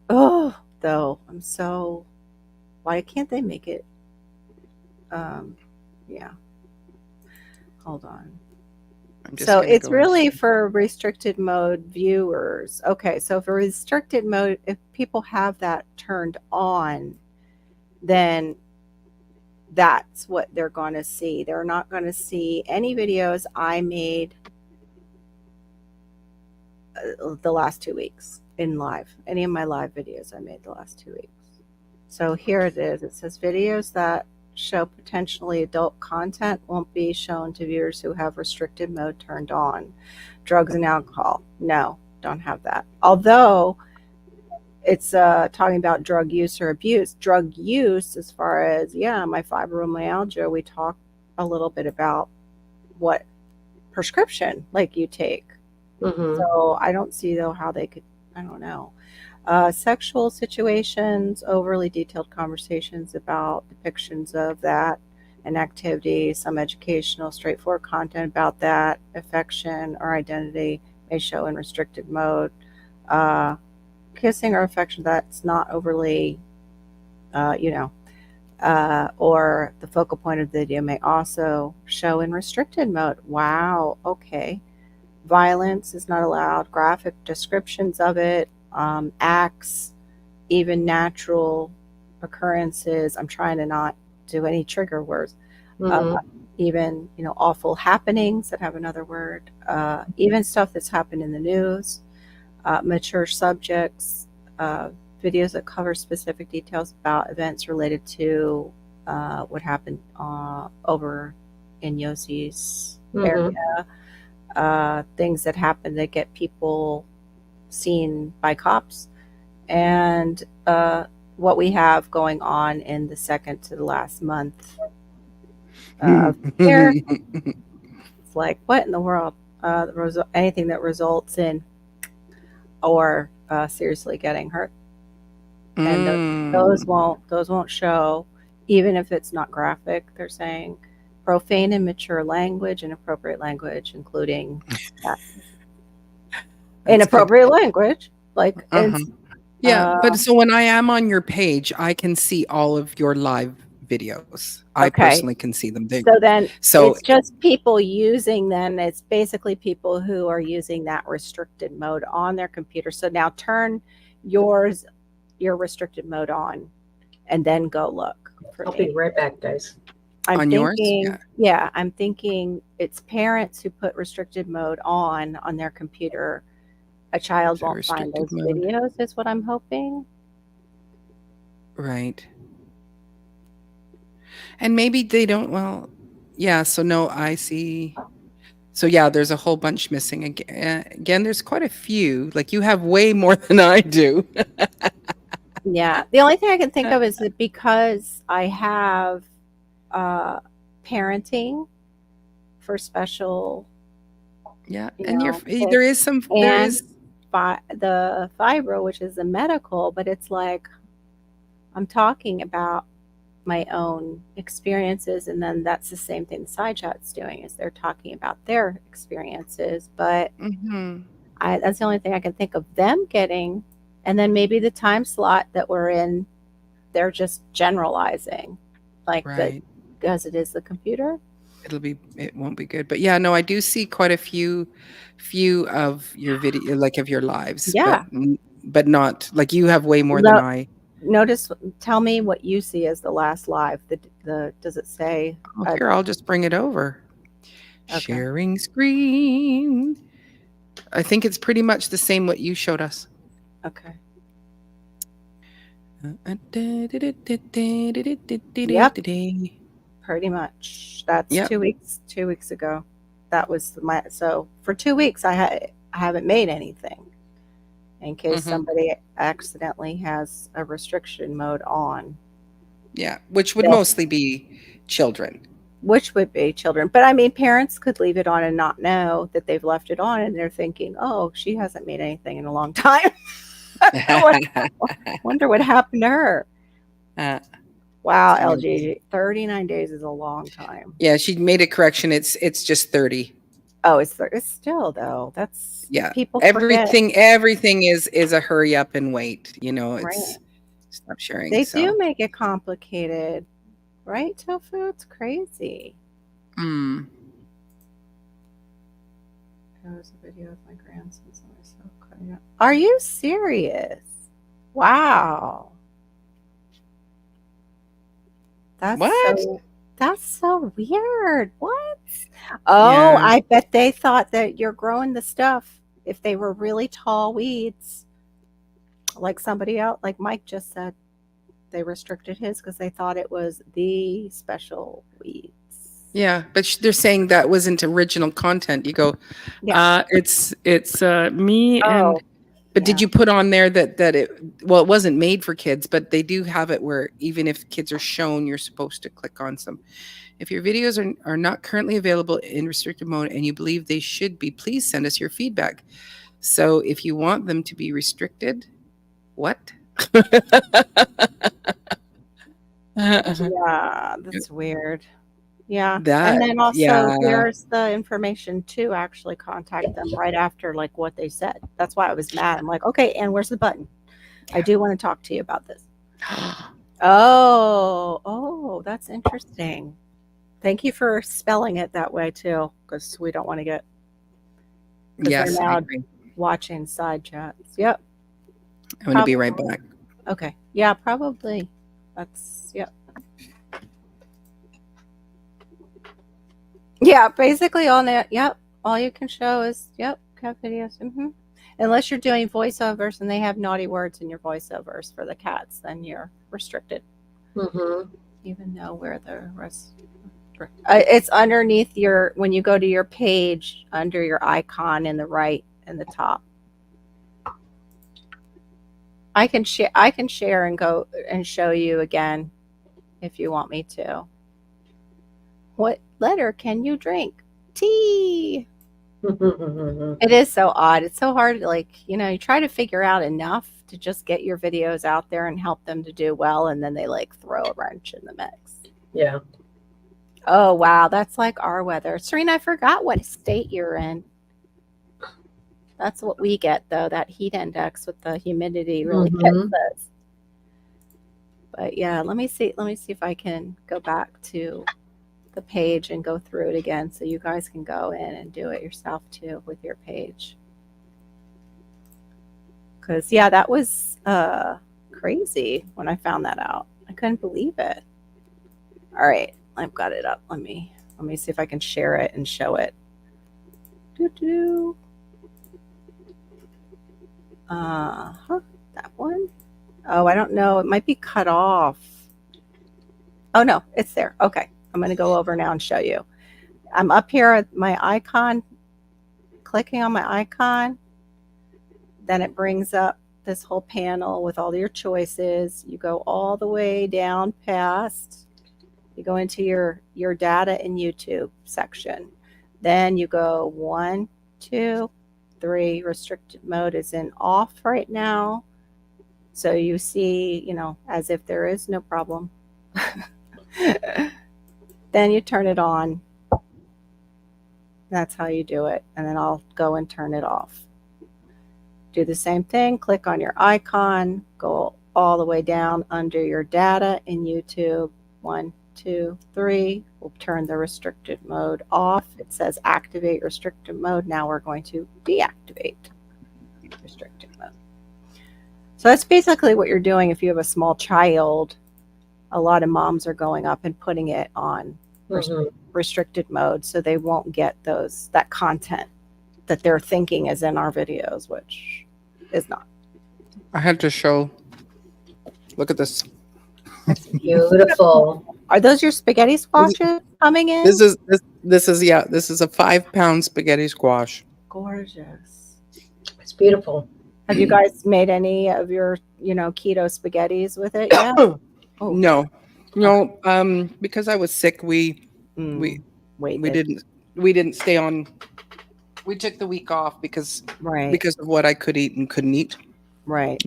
Speaker 5: Though I'm so. Why can't they make it? Yeah. Hold on. So it's really for restricted mode viewers. Okay, so for restricted mode, if people have that turned on, then that's what they're going to see. They're not going to see any videos I made the last 2 weeks in live. Any of my live videos I made the last 2 weeks. So here it is. It says videos that show potentially adult content won't be shown to viewers who have restricted mode turned on. Drugs and alcohol. No, don't have that. Although it's talking about drug use or abuse. Drug use, as far as, my fibromyalgia, we talk a little bit about what prescription like you take. So I don't see, though, how they could, I don't know. Sexual situations, overly detailed conversations about depictions of that and activities, some educational, straightforward content about that, affection or identity may show in restricted mode. Kissing or affection that's not overly, or the focal point of the video may also show in restricted mode. Wow, okay. Violence is not allowed, graphic descriptions of it, acts, even natural occurrences. I'm trying to not do any trigger words. Even awful happenings that have another word. Even stuff that's happened in the news. mature subjects, videos that cover specific details about events related to what happened over in Yossi's area, things that happen that get people seen by cops, and what we have going on in the second to the last month here. It's like, what in the world? Anything that results in or seriously getting hurt, and those won't show, even if it's not graphic. They're saying profane and mature language, inappropriate language, including inappropriate language, like
Speaker 2: yeah. But so when I am on your page, I can see all of your live videos. I personally can see them.
Speaker 5: So it's just people using them. It's basically people who are using that restricted mode on their computer. So now turn your restricted mode on and then go look.
Speaker 3: I'll be right back, guys.
Speaker 5: I'm thinking, yeah, I'm thinking it's parents who put restricted mode on their computer. A child won't find those videos, is what I'm hoping.
Speaker 2: Right. And maybe they don't, well, yeah, so no, I see. So yeah, there's a whole bunch missing. Again, there's quite a few. Like you have way more than I do.
Speaker 5: Yeah. The only thing I can think of is that because I have parenting for special.
Speaker 2: Yeah. And there is
Speaker 5: the fibro, which is the medical, but it's like I'm talking about my own experiences, and then that's the same thing Side Chat's doing, is they're talking about their experiences, but that's the only thing I can think of them getting. And then maybe the time slot that we're in, they're just generalizing, like that, because it is the computer.
Speaker 2: It won't be good. But yeah, no, I do see quite a few of your video, like of your lives.
Speaker 5: Yeah.
Speaker 2: But not like you have way more than I.
Speaker 5: Tell me what you see as the last live. Does it say?
Speaker 2: Here, I'll just bring it over. Okay. Sharing screen. I think it's pretty much the same what you showed us.
Speaker 5: Okay.
Speaker 2: Yep.
Speaker 5: Pretty much. That's 2 weeks. 2 weeks ago. That was so for 2 weeks I haven't made anything. In case somebody accidentally has a restriction mode on.
Speaker 2: Yeah, which would mostly be children.
Speaker 5: Which would be children. But I mean, parents could leave it on and not know that they've left it on, and they're thinking, oh, she hasn't made anything in a long time. Wonder what happened to her. Wow, LG, 39 days is a long time.
Speaker 2: Yeah, she made a correction. It's just 30.
Speaker 5: Oh, it's still though. That's people.
Speaker 2: Everything is a hurry up and wait. You know, it's stop sharing.
Speaker 5: They do make it complicated, right? Tofu, it's crazy. There was a video of my grandson and myself cutting up. Are you serious? Wow. That's so weird. What? Oh, yeah. I bet they thought that you're growing the stuff if they were really tall weeds. Like somebody else, like Mike just said, they restricted his because they thought it was the special weeds.
Speaker 2: Yeah, but they're saying that wasn't original content. You go, it's me and. But did you put on there that it wasn't made for kids, but they do have it where even if kids are shown, you're supposed to click on some. If your videos are not currently available in restricted mode and you believe they should be, please send us your feedback. So if you want them to be restricted, what?
Speaker 5: Yeah, that's weird. Yeah. And then also there's the information to actually contact them right after like what they said. That's why I was mad. I'm like, okay, and where's the button? I do want to talk to you about this. Oh, that's interesting. Thank you for spelling it that way too, because we don't want to get they're now watching Side Chats. Yep.
Speaker 2: I'm going to be right back.
Speaker 5: Okay. Yeah, probably. That's Yeah, basically on that. Yep, all you can show is cat videos. Unless you're doing voiceovers and they have naughty words in your voiceovers for the cats, then you're restricted.
Speaker 3: Mm-hmm.
Speaker 5: Even though where the rest, it's underneath your, when you go to your page, under your icon in the right in the top. I can share and go and show you again if you want me to. What letter can you drink? T. It is so odd. It's so hard to, like, you try to figure out enough to just get your videos out there and help them to do well, and then they like throw a wrench in the mix.
Speaker 3: Yeah.
Speaker 5: Oh wow, that's like our weather. Serena, I forgot what state you're in. That's what we get though, that heat index with the humidity really hits us. But yeah, let me see if I can go back to the page and go through it again so you guys can go in and do it yourself too with your page. Because yeah, that was crazy when I found that out. I couldn't believe it. All right, I've got it up. Let me see if I can share it and show it. That one. Oh, I don't know. It might be cut off. Oh no, it's there. Okay, I'm going to go over now and show you. I'm up here at my icon, clicking on my icon. Then it brings up this whole panel with all your choices. You go all the way down past. You go into your data in YouTube section. Then you go 1, 2, 3. Restricted mode is in off right now. So you see, as if there is no problem. Then you turn it on. That's how you do it. And then I'll go and turn it off. Do the same thing. Click on your icon. Go all the way down under your data in YouTube. 1, 2, 3. We'll turn the restricted mode off. It says activate restricted mode. Now we're going to deactivate restricted mode. So that's basically what you're doing if you have a small child. A lot of moms are going up and putting it on restricted mode so they won't get that content that they're thinking is in our videos, which is not.
Speaker 2: I had to show. Look at this.
Speaker 3: Beautiful.
Speaker 5: Are those your spaghetti squashes coming in?
Speaker 2: This is a 5-pound spaghetti squash.
Speaker 5: Gorgeous.
Speaker 3: It's beautiful.
Speaker 5: Have you guys made any of your, keto spaghettis with it yet? Oh.
Speaker 2: No. Because I was sick, we didn't stay on. We took the week off because of what I could eat and couldn't eat.
Speaker 5: Right.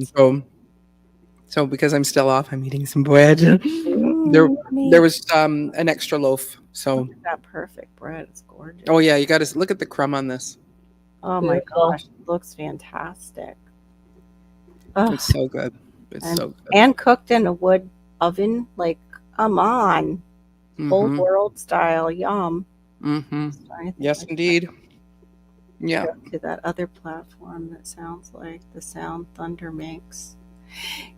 Speaker 2: So because I'm still off, I'm eating some bread. There was an extra loaf. So
Speaker 5: that perfect bread. It's gorgeous.
Speaker 2: Oh yeah, you got to look at the crumb on this.
Speaker 5: Oh my gosh, it looks fantastic. Oh.
Speaker 2: It's so good. So good.
Speaker 5: And cooked in a wood oven, like, come on. Old world style, yum.
Speaker 2: Yes, indeed. Yeah.
Speaker 5: To that other platform that sounds like the sound Thunder makes.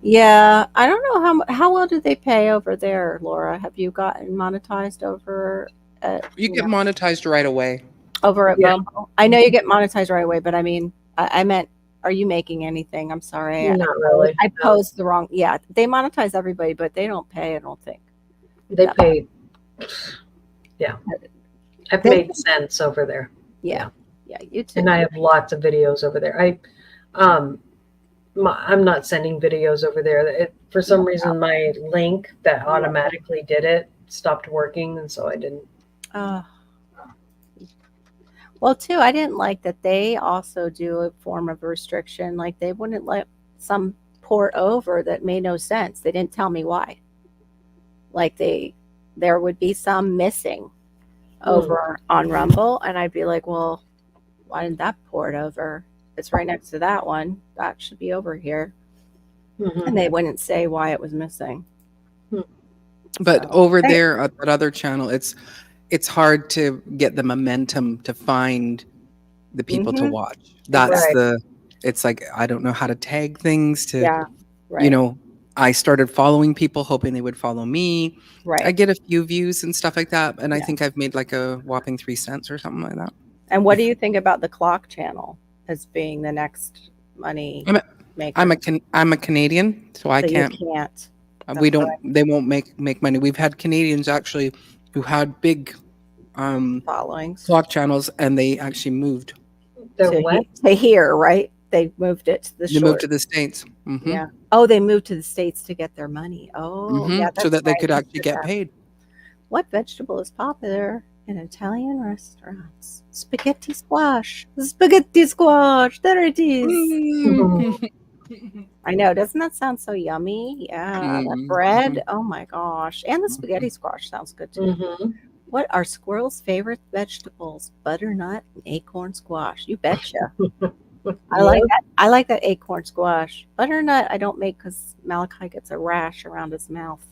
Speaker 5: Yeah, I don't know how well do they pay over there, Laura? Have you gotten monetized over at
Speaker 2: You get monetized right away.
Speaker 5: over at Rumble? I know you get monetized right away, but I mean, I meant, are you making anything? I'm sorry.
Speaker 3: Not really.
Speaker 5: I posed the wrong. Yeah, they monetize everybody, but they don't pay, I don't think.
Speaker 3: They pay. Yeah. I've made sense over there.
Speaker 5: Yeah, you too.
Speaker 3: And I have lots of videos over there. I'm not sending videos over there. For some reason, my link that automatically did it stopped working, and so I didn't.
Speaker 5: Well, too, I didn't like that they also do a form of restriction. Like they wouldn't let some port over that made no sense. They didn't tell me why. Like there would be some missing over on Rumble, and I'd be like, well, why didn't that port over? It's right next to that one. That should be over here. And they wouldn't say why it was missing.
Speaker 2: But over there at that other channel, it's hard to get the momentum to find the people to watch. That's it's like, I don't know how to tag things to, I started following people hoping they would follow me.
Speaker 5: Right.
Speaker 2: I get a few views and stuff like that. And I think I've made like a whopping 3 cents or something like that.
Speaker 5: And what do you think about the clock channel? as being the next money
Speaker 2: I'm a-
Speaker 5: maker.
Speaker 2: I'm a Canadian, so I
Speaker 5: So
Speaker 2: can't.
Speaker 5: You can't.
Speaker 2: We
Speaker 5: That's
Speaker 2: don't. They won't make money. We've had Canadians actually who had big
Speaker 5: followings.
Speaker 2: clock channels, and they actually moved.
Speaker 3: They're
Speaker 5: to,
Speaker 3: what?
Speaker 5: to here, right? They moved it to the
Speaker 2: They
Speaker 5: shore.
Speaker 2: moved to the States. Mhm.
Speaker 5: Yeah. Oh, they moved to the States to get their money. Oh,
Speaker 2: Mhm.
Speaker 5: yeah.
Speaker 2: So
Speaker 5: that's
Speaker 2: that they
Speaker 5: right.
Speaker 2: could
Speaker 5: I
Speaker 2: actually
Speaker 5: did
Speaker 2: get
Speaker 5: that.
Speaker 2: paid.
Speaker 5: What vegetable is popular in Italian restaurants? Spaghetti squash. Spaghetti squash. There it is.
Speaker 2: Mm.
Speaker 5: I know. Doesn't that sound so yummy? Yeah. That
Speaker 2: Mhm,
Speaker 5: bread. Oh my gosh. And the spaghetti squash sounds good too.
Speaker 3: Mm-hmm.
Speaker 5: What are squirrels' favorite vegetables? Butternut and acorn squash. You betcha. I like that. I like that acorn squash. Butternut I don't make because Malachi gets a rash around his mouth,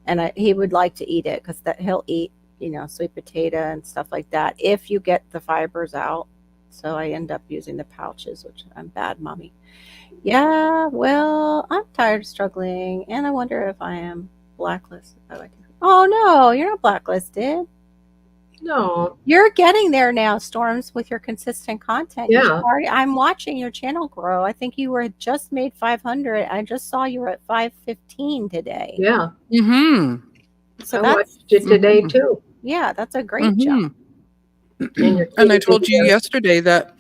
Speaker 5: and he would like to eat it because that he'll eat, sweet potato and stuff like that if you get the fibers out. So I end up using the pouches, which I'm bad, mommy. Yeah, well, I'm tired of struggling, and I wonder if I am blacklisted. Oh no, you're not blacklisted.
Speaker 3: No.
Speaker 5: You're getting there now, Storms, with your consistent content.
Speaker 3: Yeah.
Speaker 5: I'm watching your channel grow. I think you were just made 500. I just saw you were at 515 today.
Speaker 3: Yeah.
Speaker 2: Mhm.
Speaker 5: So
Speaker 3: I
Speaker 5: that's
Speaker 3: watched it today
Speaker 2: Mhm.
Speaker 3: too.
Speaker 5: yeah, that's a great jump.
Speaker 2: Mhm. And I told you yesterday that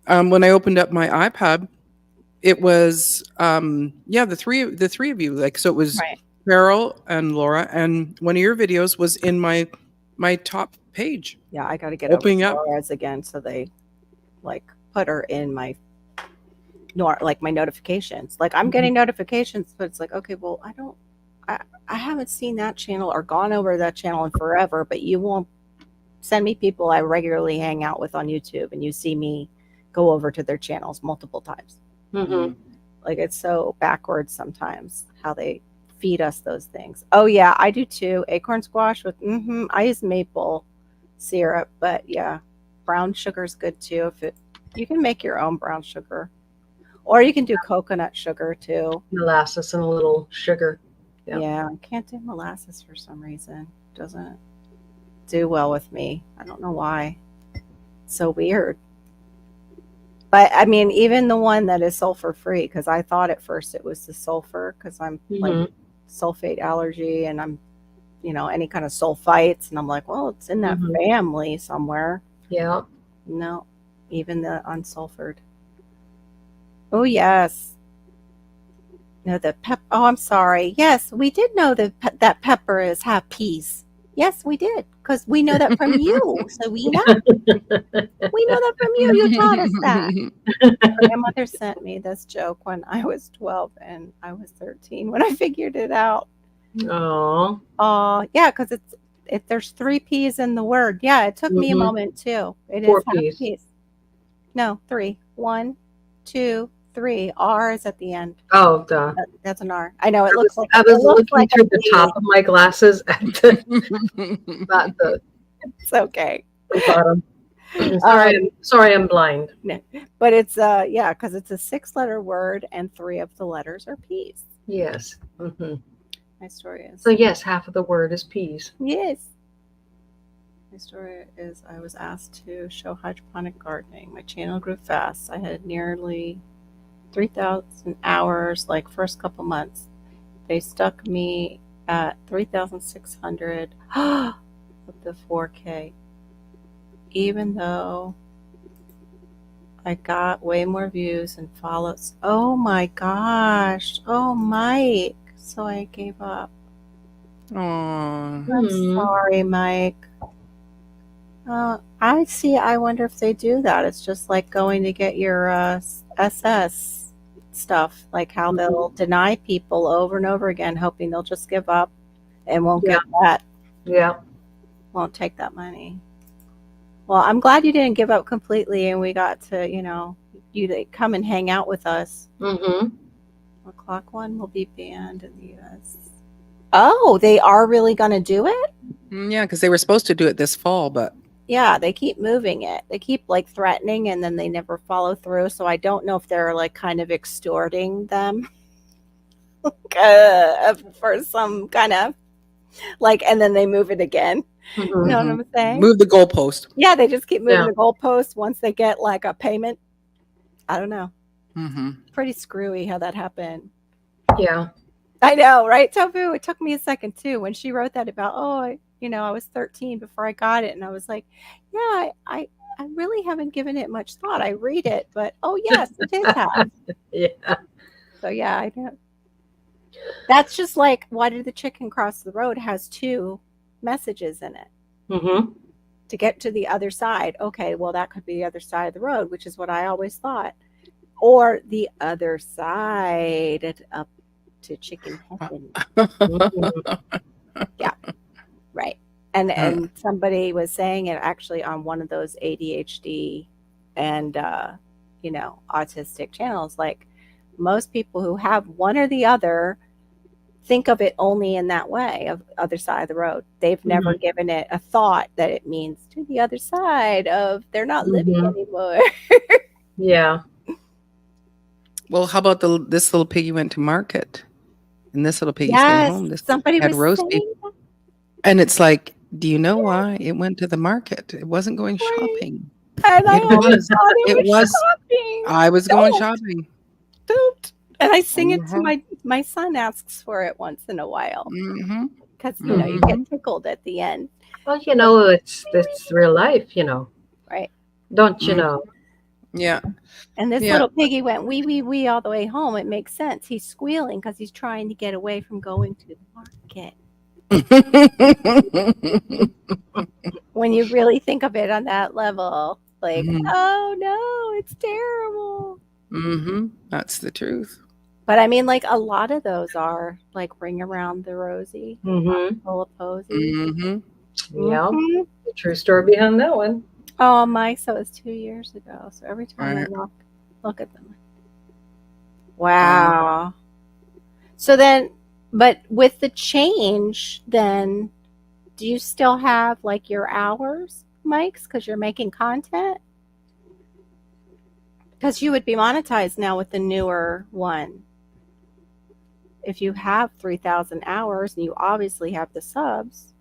Speaker 2: when I opened up my iPad, it was the three of you. Like, so it was
Speaker 5: Right.
Speaker 2: Carol and Laura, and one of your videos was in my top page.
Speaker 5: Yeah, I got to get
Speaker 2: Opening
Speaker 5: over
Speaker 2: up.
Speaker 5: Laura's again, so they put her in my my notifications. Like I'm getting notifications, but it's like, okay, well, I haven't seen that channel or gone over that channel in forever, but you won't send me people I regularly hang out with on YouTube, and you see me go over to their channels multiple times.
Speaker 3: Mm-hmm.
Speaker 5: Like it's so backwards sometimes how they feed us those things. Oh yeah, I do too. Acorn squash with I use maple syrup, but yeah, brown sugar is good too. You can make your own brown sugar, or you can do coconut sugar too.
Speaker 3: Molasses and a little sugar. Yep.
Speaker 5: Yeah, I can't do molasses for some reason. Doesn't do well with me. I don't know why. It's so weird. But I mean, even the one that is sulfur free, because I thought at first it was the sulfur, because I'm like sulfate allergy, and I'm, any kind of sulfites, and I'm like, well, it's in that family somewhere.
Speaker 3: Yeah.
Speaker 5: No, even the unsulfured. Oh yes. No, oh, I'm sorry. Yes, we did know that pepper is half peas. Yes, we did, because we know that from you. So we know. We know that from you. You taught us that. Grandmother sent me this joke when I was 12 and I was 13 when I figured it out.
Speaker 3: Oh.
Speaker 5: Yeah, because there's 3 P's in the word. Yeah, it took me a moment too. It
Speaker 3: 4
Speaker 5: is half
Speaker 3: P's.
Speaker 5: P's. No, 3. 1, 2, 3. R is at the end.
Speaker 3: Oh, duh.
Speaker 5: That's an R. I know it looks like.
Speaker 3: I was looking
Speaker 5: like
Speaker 3: through the top of my glasses at not the
Speaker 5: It's okay.
Speaker 3: bottom. Sorry, I'm blind.
Speaker 5: But it's because it's a 6-letter word and 3 of the letters are P's.
Speaker 3: Yes. Mm-hmm.
Speaker 5: My story is.
Speaker 3: So yes, half of the word is peas.
Speaker 5: Yes. My story is I was asked to show hydroponic gardening. My channel grew fast. I had nearly 3,000 hours, like first couple months. They stuck me at 3,600 with the 4K. Even though I got way more views and follows. Oh my gosh. Oh, Mike. So I gave up.
Speaker 2: Aww.
Speaker 5: I'm sorry, Mike. I see. I wonder if they do that. It's just like going to get your SS stuff, like how they'll deny people over and over again, hoping they'll just give up and won't get that.
Speaker 3: Yeah.
Speaker 5: Won't take that money. Well, I'm glad you didn't give up completely, and we got to, you to come and hang out with us.
Speaker 3: Mm-hmm.
Speaker 5: Well, Clock One will be banned in the U.S. Oh, they are really going to do it?
Speaker 2: Yeah, because they were supposed to do it this fall, but
Speaker 5: yeah, they keep moving it. They keep threatening, and then they never follow through. So I don't know if they're kind of extorting them for some kind of Like, and then they move it again.
Speaker 3: Mhm.
Speaker 5: You know what I'm saying?
Speaker 2: Move the goalpost.
Speaker 5: Yeah, they just keep moving
Speaker 3: Yeah.
Speaker 5: the goalpost once they get like a payment. I don't know.
Speaker 2: Mm-hmm.
Speaker 5: Pretty screwy how that happened.
Speaker 3: Yeah.
Speaker 5: I know, right, Tofu? It took me a second too when she wrote that about, I was 13 before I got it, and I was like, yeah, I really haven't given it much thought. I read it, but yes, it is have.
Speaker 3: Yeah.
Speaker 5: So yeah, I know. That's just like, Why Did the Chicken Cross the Road has 2 messages in it
Speaker 3: Mm-hmm.
Speaker 5: to get to the other side. Okay, well, that could be the other side of the road, which is what I always thought. Or the other side up to chicken heaven. Right. And somebody was saying it actually on one of those ADHD and autistic channels, like most people who have one or the other think of it only in that way, of other side of the road. They've never given it a thought that it means to the other side of they're not living anymore.
Speaker 3: Yeah.
Speaker 2: Well, how about this little piggy went to market, and this little piggy stayed
Speaker 5: Yes,
Speaker 2: home. This
Speaker 5: somebody
Speaker 2: had
Speaker 5: was
Speaker 2: roast beef,
Speaker 5: saying that.
Speaker 2: and it's like, do you know why it went to the market? It wasn't going
Speaker 5: Right.
Speaker 2: shopping.
Speaker 5: And I
Speaker 2: It
Speaker 5: always
Speaker 2: was.
Speaker 5: thought it
Speaker 2: It
Speaker 5: was
Speaker 2: was.
Speaker 5: shopping.
Speaker 2: I was going
Speaker 5: Don't.
Speaker 2: shopping.
Speaker 5: Don't. And I sing it to
Speaker 2: Uh-huh.
Speaker 5: my son asks for it once in a while
Speaker 2: Mm-hmm.
Speaker 5: because you get tickled at the end.
Speaker 3: Well, it's real life,
Speaker 5: Right.
Speaker 3: Don't you know?
Speaker 2: Yeah.
Speaker 5: And this
Speaker 2: Yeah.
Speaker 5: little piggy went wee all the way home. It makes sense. He's squealing because he's trying to get away from going to the market. When you really think of it on that level, like,
Speaker 2: Mhm.
Speaker 5: oh no, it's terrible.
Speaker 2: Mm-hmm. That's the truth.
Speaker 5: But I mean, like a lot of those are like Ring Around the Rosie,
Speaker 3: Mm-hmm.
Speaker 5: full of posies.
Speaker 2: Mm-hmm.
Speaker 3: Yeah.
Speaker 5: Mhm.
Speaker 3: The true story behind that one.
Speaker 5: Oh, Mike, so it was 2 years ago. So every time
Speaker 2: Right.
Speaker 5: I look at them. Wow. So then, but with the change, then do you still have like your hours, Mike's, because you're making content? Because you would be monetized now with the newer one. If you have 3,000 hours and you obviously have the subs,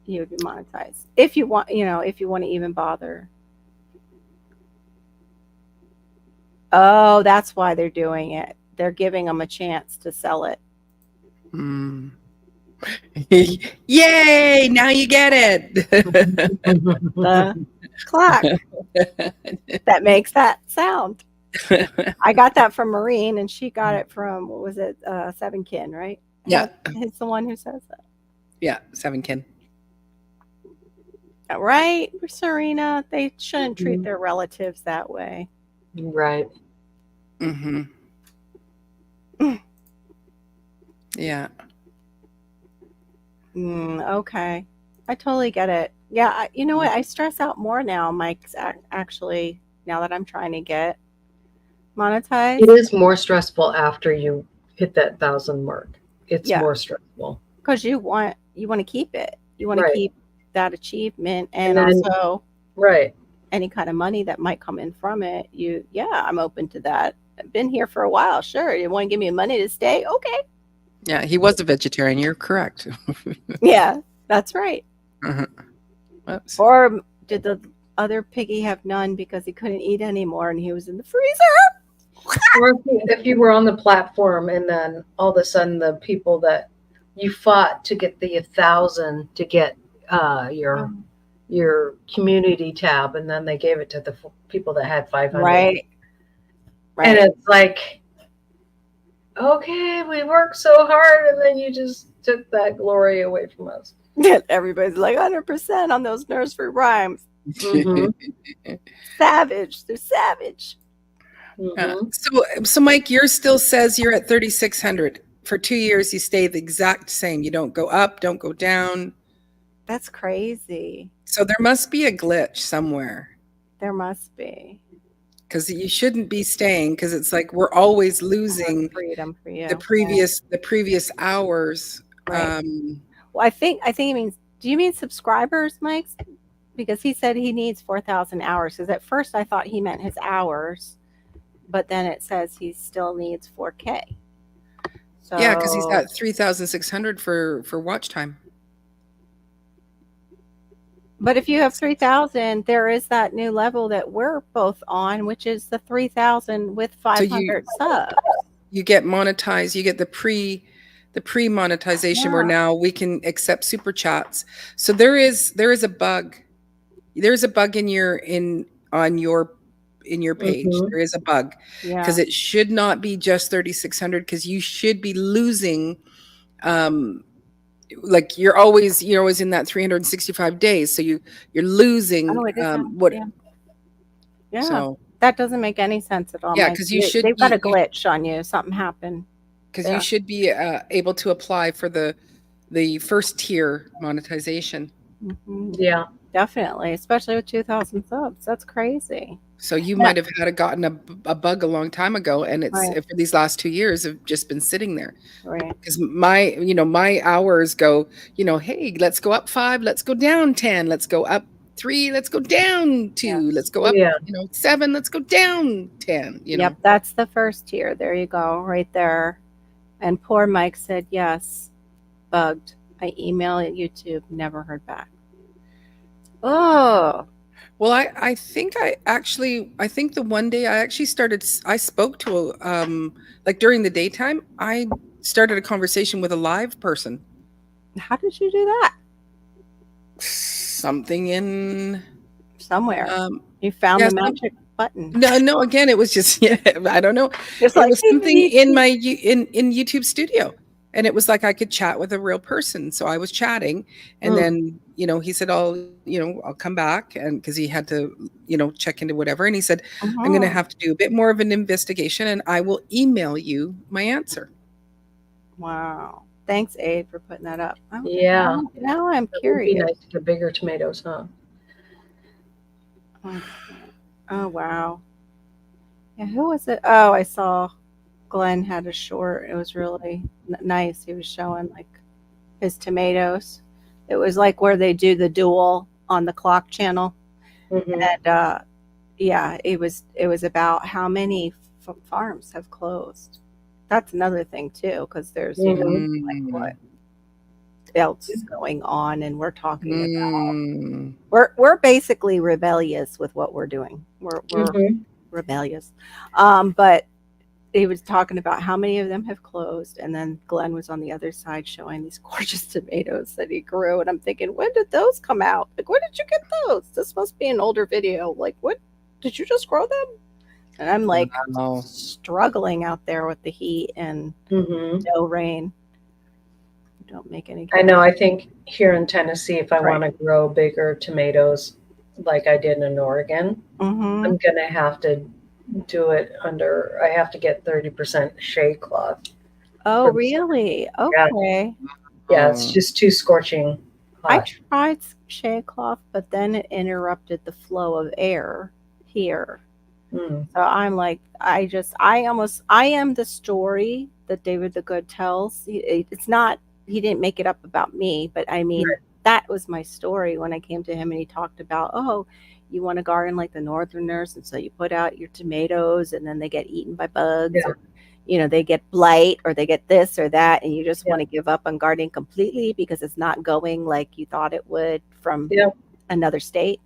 Speaker 5: you would be monetized. If you want, if you want to even bother. Oh, that's why they're doing it. They're giving them a chance to sell it.
Speaker 2: Mm. Yay! Now you get it.
Speaker 5: The clock that makes that sound. I got that from Maureen, and she got it from, what was it, Sevenkin, right?
Speaker 2: Yeah.
Speaker 5: It's the one who says that.
Speaker 2: Yeah, Sevenkin.
Speaker 5: Right, Serena? They shouldn't treat their relatives that way.
Speaker 3: Right.
Speaker 2: Mm-hmm. Yeah.
Speaker 5: Okay. I totally get it. Yeah, you know what? I stress out more now, Mike, actually, now that I'm trying to get monetized.
Speaker 3: It is more stressful after you hit that 1,000 mark. It's more stressful.
Speaker 5: Because you want to keep it. You want to
Speaker 3: Right.
Speaker 5: keep that achievement, and
Speaker 3: then-
Speaker 5: also
Speaker 3: Right.
Speaker 5: any kind of money that might come in from it. I'm open to that. I've been here for a while. Sure. You want to give me money to stay? Okay.
Speaker 2: Yeah, he was a vegetarian. You're correct.
Speaker 5: Yeah, that's right.
Speaker 2: Oops.
Speaker 5: Or did the other piggy have none because he couldn't eat anymore and he was in the freezer?
Speaker 3: Or if you were on the platform and then all of a sudden the people that you fought to get the 1,000 to get your community tab, and then they gave it to the people that had 500.
Speaker 5: Right.
Speaker 3: And it's like, okay, we worked so hard, and then you just took that glory away from us.
Speaker 5: Everybody's like 100% on those nursery rhymes.
Speaker 3: Mhm.
Speaker 5: Savage. They're savage.
Speaker 2: So Mike, yours still says you're at 3,600. For 2 years, you stay the exact same. You don't go up, don't go down.
Speaker 5: That's crazy.
Speaker 2: So there must be a glitch somewhere,
Speaker 5: There must be
Speaker 2: because you shouldn't be staying, because it's like we're always losing
Speaker 5: freedom for you.
Speaker 2: the previous hours.
Speaker 5: Right. Well, I think he means. Do you mean subscribers, Mike? Because he said he needs 4,000 hours. Because at first I thought he meant his hours, but then it says he still needs 4K. So
Speaker 2: Yeah, because he's got 3,600 for watch time.
Speaker 5: But if you have 3,000, there is that new level that we're both on, which is the 3,000 with 500 subs.
Speaker 2: You get monetized. You get the pre monetization where
Speaker 5: Yeah.
Speaker 2: now we can accept super chats. So there is a bug. There's a bug on your page.
Speaker 3: Mhm.
Speaker 2: There is a bug
Speaker 5: Yeah.
Speaker 2: because it should not be just 3,600 because you should be losing. Like you're always in that 365 days, so you're losing
Speaker 5: Oh, it isn't.
Speaker 2: what.
Speaker 5: Yeah. Yeah.
Speaker 2: So
Speaker 5: That doesn't make any sense at all.
Speaker 2: yeah,
Speaker 5: Mike.
Speaker 2: because you should
Speaker 5: They've got a
Speaker 2: you-
Speaker 5: glitch on you. Something happened.
Speaker 2: because
Speaker 5: Yeah.
Speaker 2: you should be able to apply for the first tier monetization.
Speaker 5: Mhm.
Speaker 3: Yeah.
Speaker 5: Definitely, especially with 2,000 subs. That's crazy.
Speaker 2: So you
Speaker 5: Yeah.
Speaker 2: might have gotten a bug a long time ago, and it's
Speaker 5: Right.
Speaker 2: for these last 2 years have just been sitting there.
Speaker 5: Right.
Speaker 2: Because my hours go, hey, let's go up 5, let's go down 10, let's go up 3, let's go down 2,
Speaker 5: Yes.
Speaker 2: let's go up,
Speaker 3: Yeah.
Speaker 2: 7, let's go down 10.
Speaker 5: Yep, that's the first tier. There you go, right there. And poor Mike said, yes, bugged. I emailed YouTube, never heard back. Oh,
Speaker 2: Well, I think the one day I spoke to like during the daytime, I started a conversation with a live person.
Speaker 5: how did you do that?
Speaker 2: Something in
Speaker 5: Somewhere. You found
Speaker 2: yeah,
Speaker 5: the magic button.
Speaker 2: no, again, it was just I don't know.
Speaker 5: Just
Speaker 2: It
Speaker 5: like
Speaker 2: was something in my in YouTube studio, and it was like I could chat with a real person. So I was chatting, and then he said, I'll come back, and because he had to check into whatever, and he said, I'm going to have to do a bit more of an investigation, and I will email you my answer.
Speaker 5: Wow. Thanks, Abe, for putting that up. Oh,
Speaker 3: Yeah.
Speaker 5: Now I'm
Speaker 3: It would be
Speaker 5: curious.
Speaker 3: nice to get bigger tomatoes, huh?
Speaker 5: Oh, wow. Yeah, who was it? Oh, I saw Glenn had a short. It was really nice. He was showing like his tomatoes. It was like where they do the duel on the clock channel.
Speaker 3: Mhm.
Speaker 5: And yeah, it was about how many farms have closed. That's another thing too, because there's like what else is going on, and we're talking about we're basically rebellious with what we're doing. We're rebellious, but he was talking about how many of them have closed, and then Glenn was on the other side showing these gorgeous tomatoes that he grew, and I'm thinking, when did those come out? Like, where did you get those? This must be an older video. Like, what did you just grow them? And I'm like struggling out there with the heat and no rain. Don't make any.
Speaker 3: I know. I think here in Tennessee, if I want to grow bigger tomatoes like I did in Oregon, I'm going to have to do it under, I have to get 30% shade cloth.
Speaker 5: Oh, really? Okay.
Speaker 3: Yeah, it's just too scorching hot.
Speaker 5: I tried shade cloth, but then it interrupted the flow of air here. So I'm like, I am the story that David the Good tells. It's not, he didn't make it up about me, but I mean, that was my story when I came to him and he talked about, oh, you want a garden like the Northerners, and so you put out your tomatoes and then they get eaten by bugs, or, they get blight or they get this or that, and you just want to give up on gardening completely because it's not going like you thought it would from another state.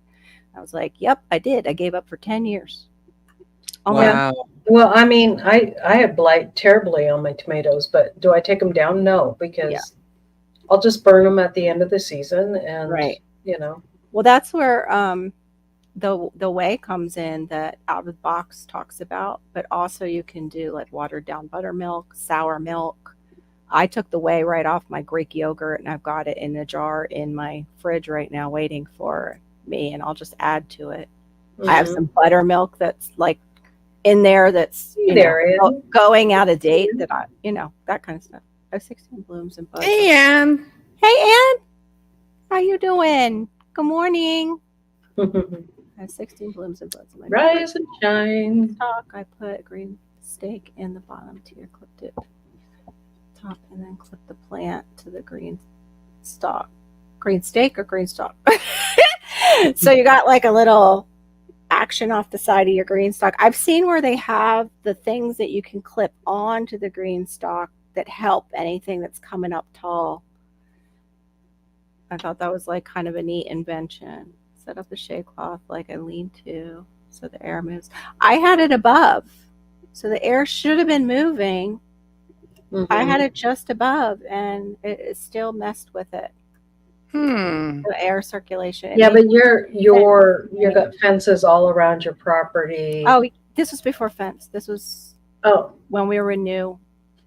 Speaker 5: I was like, yep, I did. I gave up for 10 years. Oh,
Speaker 2: wow.
Speaker 3: Well, I mean, I had blight terribly on my tomatoes, but do I take them down? No, because I'll just burn them at the end of the season, and
Speaker 5: Well, that's where the way comes in that Out of the Box talks about, but also you can do like watered down buttermilk, sour milk. I took the whey right off my Greek yogurt, and I've got it in a jar in my fridge right now waiting for me, and I'll just add to it. I have some buttermilk that's like in there that's going out of date, that I that kind of stuff. I have 16 blooms and buds.
Speaker 2: Hey, Ann.
Speaker 5: Hey, Ann. How you doing? Good morning. I have 16 blooms and buds in my
Speaker 3: rise and shine.
Speaker 5: Stock. I put a green stake in the bottom tier, clipped it top, and then clipped the plant to the green stalk. Green stake or green stalk? So you got like a little action off the side of your green stalk. I've seen where they have the things that you can clip onto the green stalk that help anything that's coming up tall. I thought that was like kind of a neat invention. Set up the shade cloth like a lean-to so the air moves. I had it above, so the air should have been moving. I had it just above, and it still messed with it. The air circulation.
Speaker 3: Yeah, but you got fences all around your property.
Speaker 5: Oh, this was before fence. This was
Speaker 3: Oh,
Speaker 5: when we were new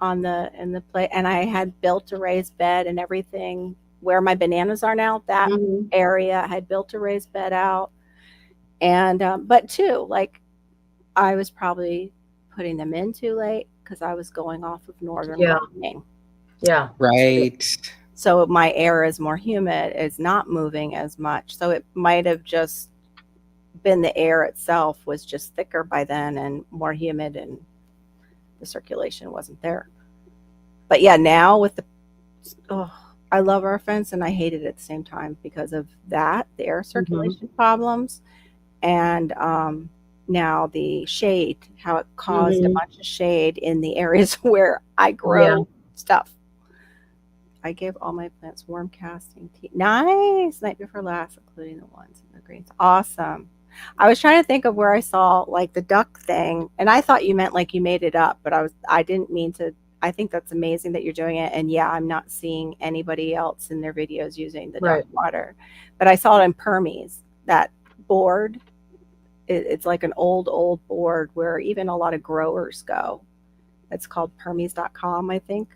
Speaker 5: in the play, and I had built a raised bed and everything where my bananas are now. That area I had built a raised bed out, and but too, like, I was probably putting them in too late because I was going off of northern lightning.
Speaker 3: yeah.
Speaker 2: Right.
Speaker 5: So my air is more humid, is not moving as much. So it might have just been the air itself was just thicker by then and more humid, and the circulation wasn't there. But yeah, now with I love our fence and I hate it at the same time because of that, the air circulation problems, and now the shade, how it caused a bunch of shade in the areas where I grow stuff. I gave all my plants warm casting tea. Nice. Night before last, including the ones in the greens. Awesome. I was trying to think of where I saw like the duck thing, and I thought you meant like you made it up, but I didn't mean to. I think that's amazing that you're doing it. And yeah, I'm not seeing anybody else in their videos using the duck water, but I saw it in Permies, that board. It's like an old board where even a lot of growers go. It's called Permies.com, I think.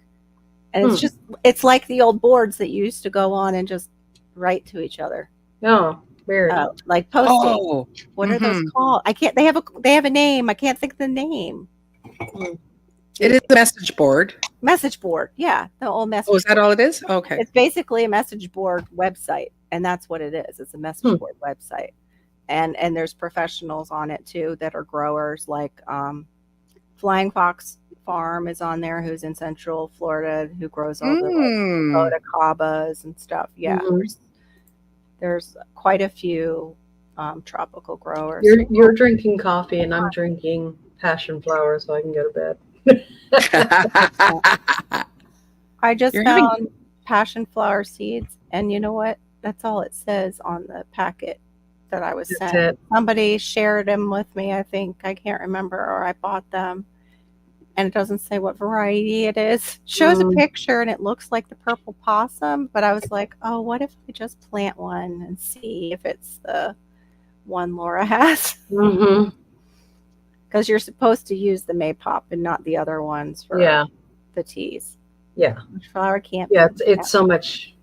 Speaker 5: And it's like the old boards that you used to go on and just write to each other.
Speaker 3: Oh, weird.
Speaker 5: Like posting. What are those called? They have a name. I can't think of the name.
Speaker 2: It is a message board.
Speaker 5: Message board. Yeah. The old message.
Speaker 2: Oh, is that all it is? Okay.
Speaker 5: It's basically a message board website. And that's what it is. It's a message board website. And there's professionals on it too that are growers, like Flying Fox Farm is on there, who's in Central Florida, who grows all the like cabas and stuff. Yeah, there's quite a few tropical growers.
Speaker 3: You're drinking coffee and I'm drinking passion flower, so I can go to bed.
Speaker 5: I just found passion flower seeds, and you know what? That's all it says on the packet that I was sent. Somebody shared them with me, I think. I can't remember, or I bought them. And it doesn't say what variety it is. It shows a picture and it looks like the purple possum, but I was like, oh, what if I just plant one and see if it's the one Laura has? Because you're supposed to use the Maypop and not the other ones for the teas.
Speaker 3: Yeah.
Speaker 5: Flower can't.
Speaker 3: Yeah, it's so much.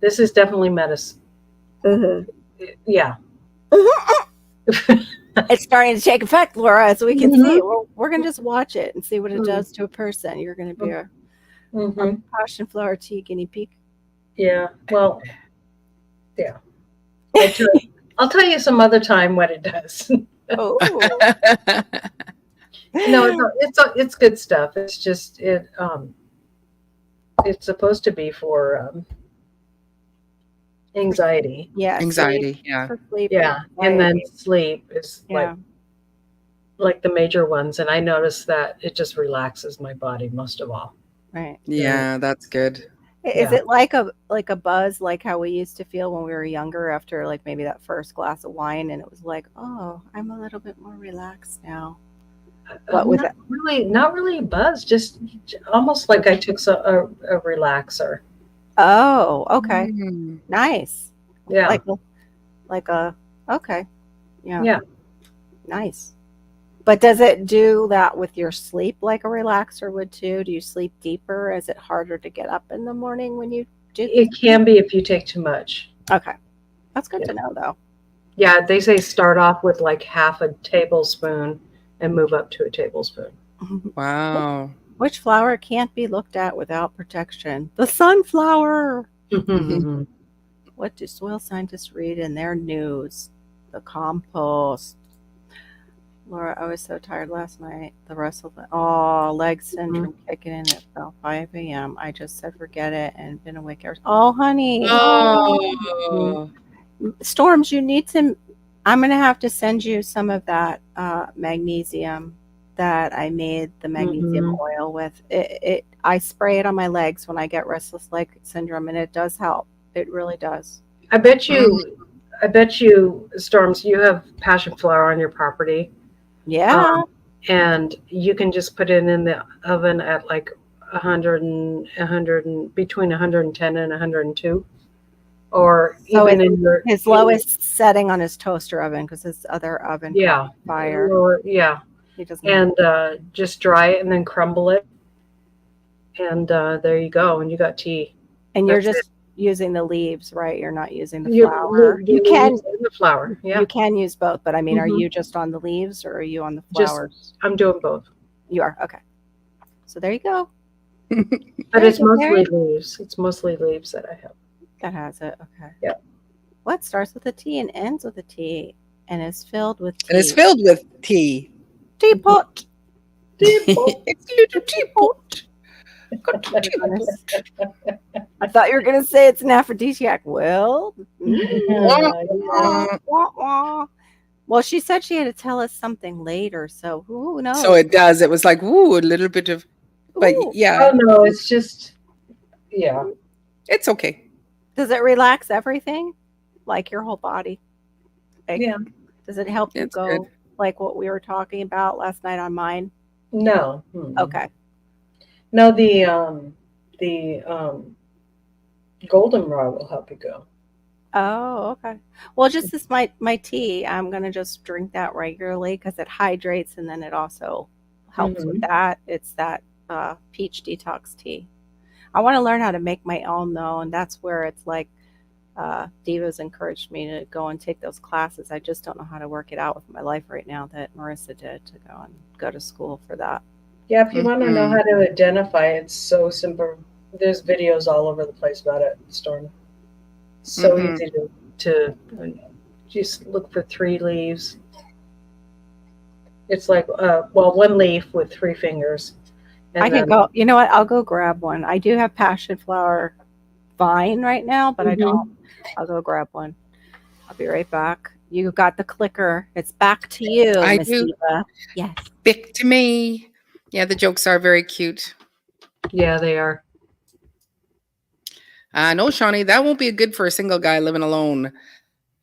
Speaker 3: This is definitely medicine. Yeah.
Speaker 5: It's starting to take effect, Laura, as we can see. We're going to just watch it and see what it does to a person. You're going to be a passion flower tea guinea pig.
Speaker 3: Yeah. Well, yeah. I'll tell you some other time what it does.
Speaker 5: Oh.
Speaker 3: No, it's good stuff. It's just it's supposed to be for anxiety.
Speaker 5: Yeah.
Speaker 2: Anxiety.
Speaker 5: Sleep,
Speaker 2: Yeah.
Speaker 5: for sleep.
Speaker 3: Yeah. And then sleep is like the major ones. And I notice that it just relaxes my body most of all.
Speaker 5: Right.
Speaker 2: Yeah, that's good.
Speaker 5: Is it like a buzz, like how we used to feel when we were younger after like maybe that first glass of wine, and it was like, oh, I'm a little bit more relaxed now. What was that?
Speaker 3: Not really a buzz, just almost like I took a relaxer.
Speaker 5: Oh, okay. Nice.
Speaker 3: Yeah.
Speaker 5: Okay. Yeah. Yeah. Nice. But does it do that with your sleep like a relaxer would too? Do you sleep deeper? Is it harder to get up in the morning when you do?
Speaker 3: It can be if you take too much.
Speaker 5: Okay. That's good to know though.
Speaker 3: Yeah, they say start off with like half a tablespoon and move up to a tablespoon.
Speaker 2: Wow.
Speaker 5: Which flower can't be looked at without protection? The sunflower. What do soil scientists read in their news? The compost. Laura, I was so tired last night. The Russell, leg syndrome kicking in at about 5 a.m. I just said forget it and been awake ever. Oh, honey.
Speaker 2: Oh.
Speaker 5: Storms, you need to. I'm going to have to send you some of that magnesium that I made the magnesium oil with. I spray it on my legs when I get restless leg syndrome, and it does help. It really does.
Speaker 3: I bet you, Storms, you have passion flower on your property.
Speaker 5: Yeah.
Speaker 3: And you can just put it in the oven at like 100 and between 110 and 102. Or
Speaker 5: So
Speaker 3: even in your
Speaker 5: his lowest setting on his toaster oven, because his other oven caught fire.
Speaker 3: Or, yeah.
Speaker 5: He doesn't.
Speaker 3: And just dry it and then crumble it. And there you go. And you got tea.
Speaker 5: And you're just using the leaves, right? You're not using the flower. You can
Speaker 3: the flower. Yeah.
Speaker 5: You can use both, but I mean, are you just on the leaves or are you on the flowers?
Speaker 3: I'm doing both.
Speaker 5: You are, okay. So there you go.
Speaker 3: But it's mostly leaves. It's mostly leaves that I have.
Speaker 5: That has it. Okay.
Speaker 3: Yeah.
Speaker 5: What starts with a T and ends with a T and is filled with tea?
Speaker 2: And it's filled with tea.
Speaker 5: Teapot.
Speaker 2: It's a little teapot.
Speaker 5: I thought you were going to say it's an aphrodisiac. Well, well, she said she had to tell us something later, so who knows?
Speaker 2: So it does. It was like, ooh, a little bit of, but yeah.
Speaker 3: Oh no, it's just, yeah.
Speaker 2: It's okay.
Speaker 5: Does it relax everything? Like your whole body? Like,
Speaker 3: yeah.
Speaker 5: Does it help you go
Speaker 2: good.
Speaker 5: like what we were talking about last night on mine?
Speaker 3: No.
Speaker 5: Okay.
Speaker 3: No, the goldenrod will help you go.
Speaker 5: Oh, okay. Well, just this my tea. I'm gonna just drink that regularly because it hydrates and then it also helps with that. It's that peach detox tea. I want to learn how to make my own though, and that's where it's like Diva's encouraged me to go and take those classes. I just don't know how to work it out with my life right now that Marissa did to go to school for that.
Speaker 3: Yeah, if you want to know how to identify, it's so simple. There's videos all over the place about it, Storm. So easy to just look for 3 leaves. It's like, one leaf with 3 fingers. And
Speaker 5: I can go, you know what? I'll go grab one. I do have passion flower vine right now, but I don't. I'll go grab one. I'll be right back. You got the clicker. It's back to you,
Speaker 2: I
Speaker 5: Miss
Speaker 2: do.
Speaker 5: Diva. Yes.
Speaker 2: Back to me. Yeah, the jokes are very cute.
Speaker 3: Yeah, they are.
Speaker 2: No, Shawnee, that won't be good for a single guy living alone.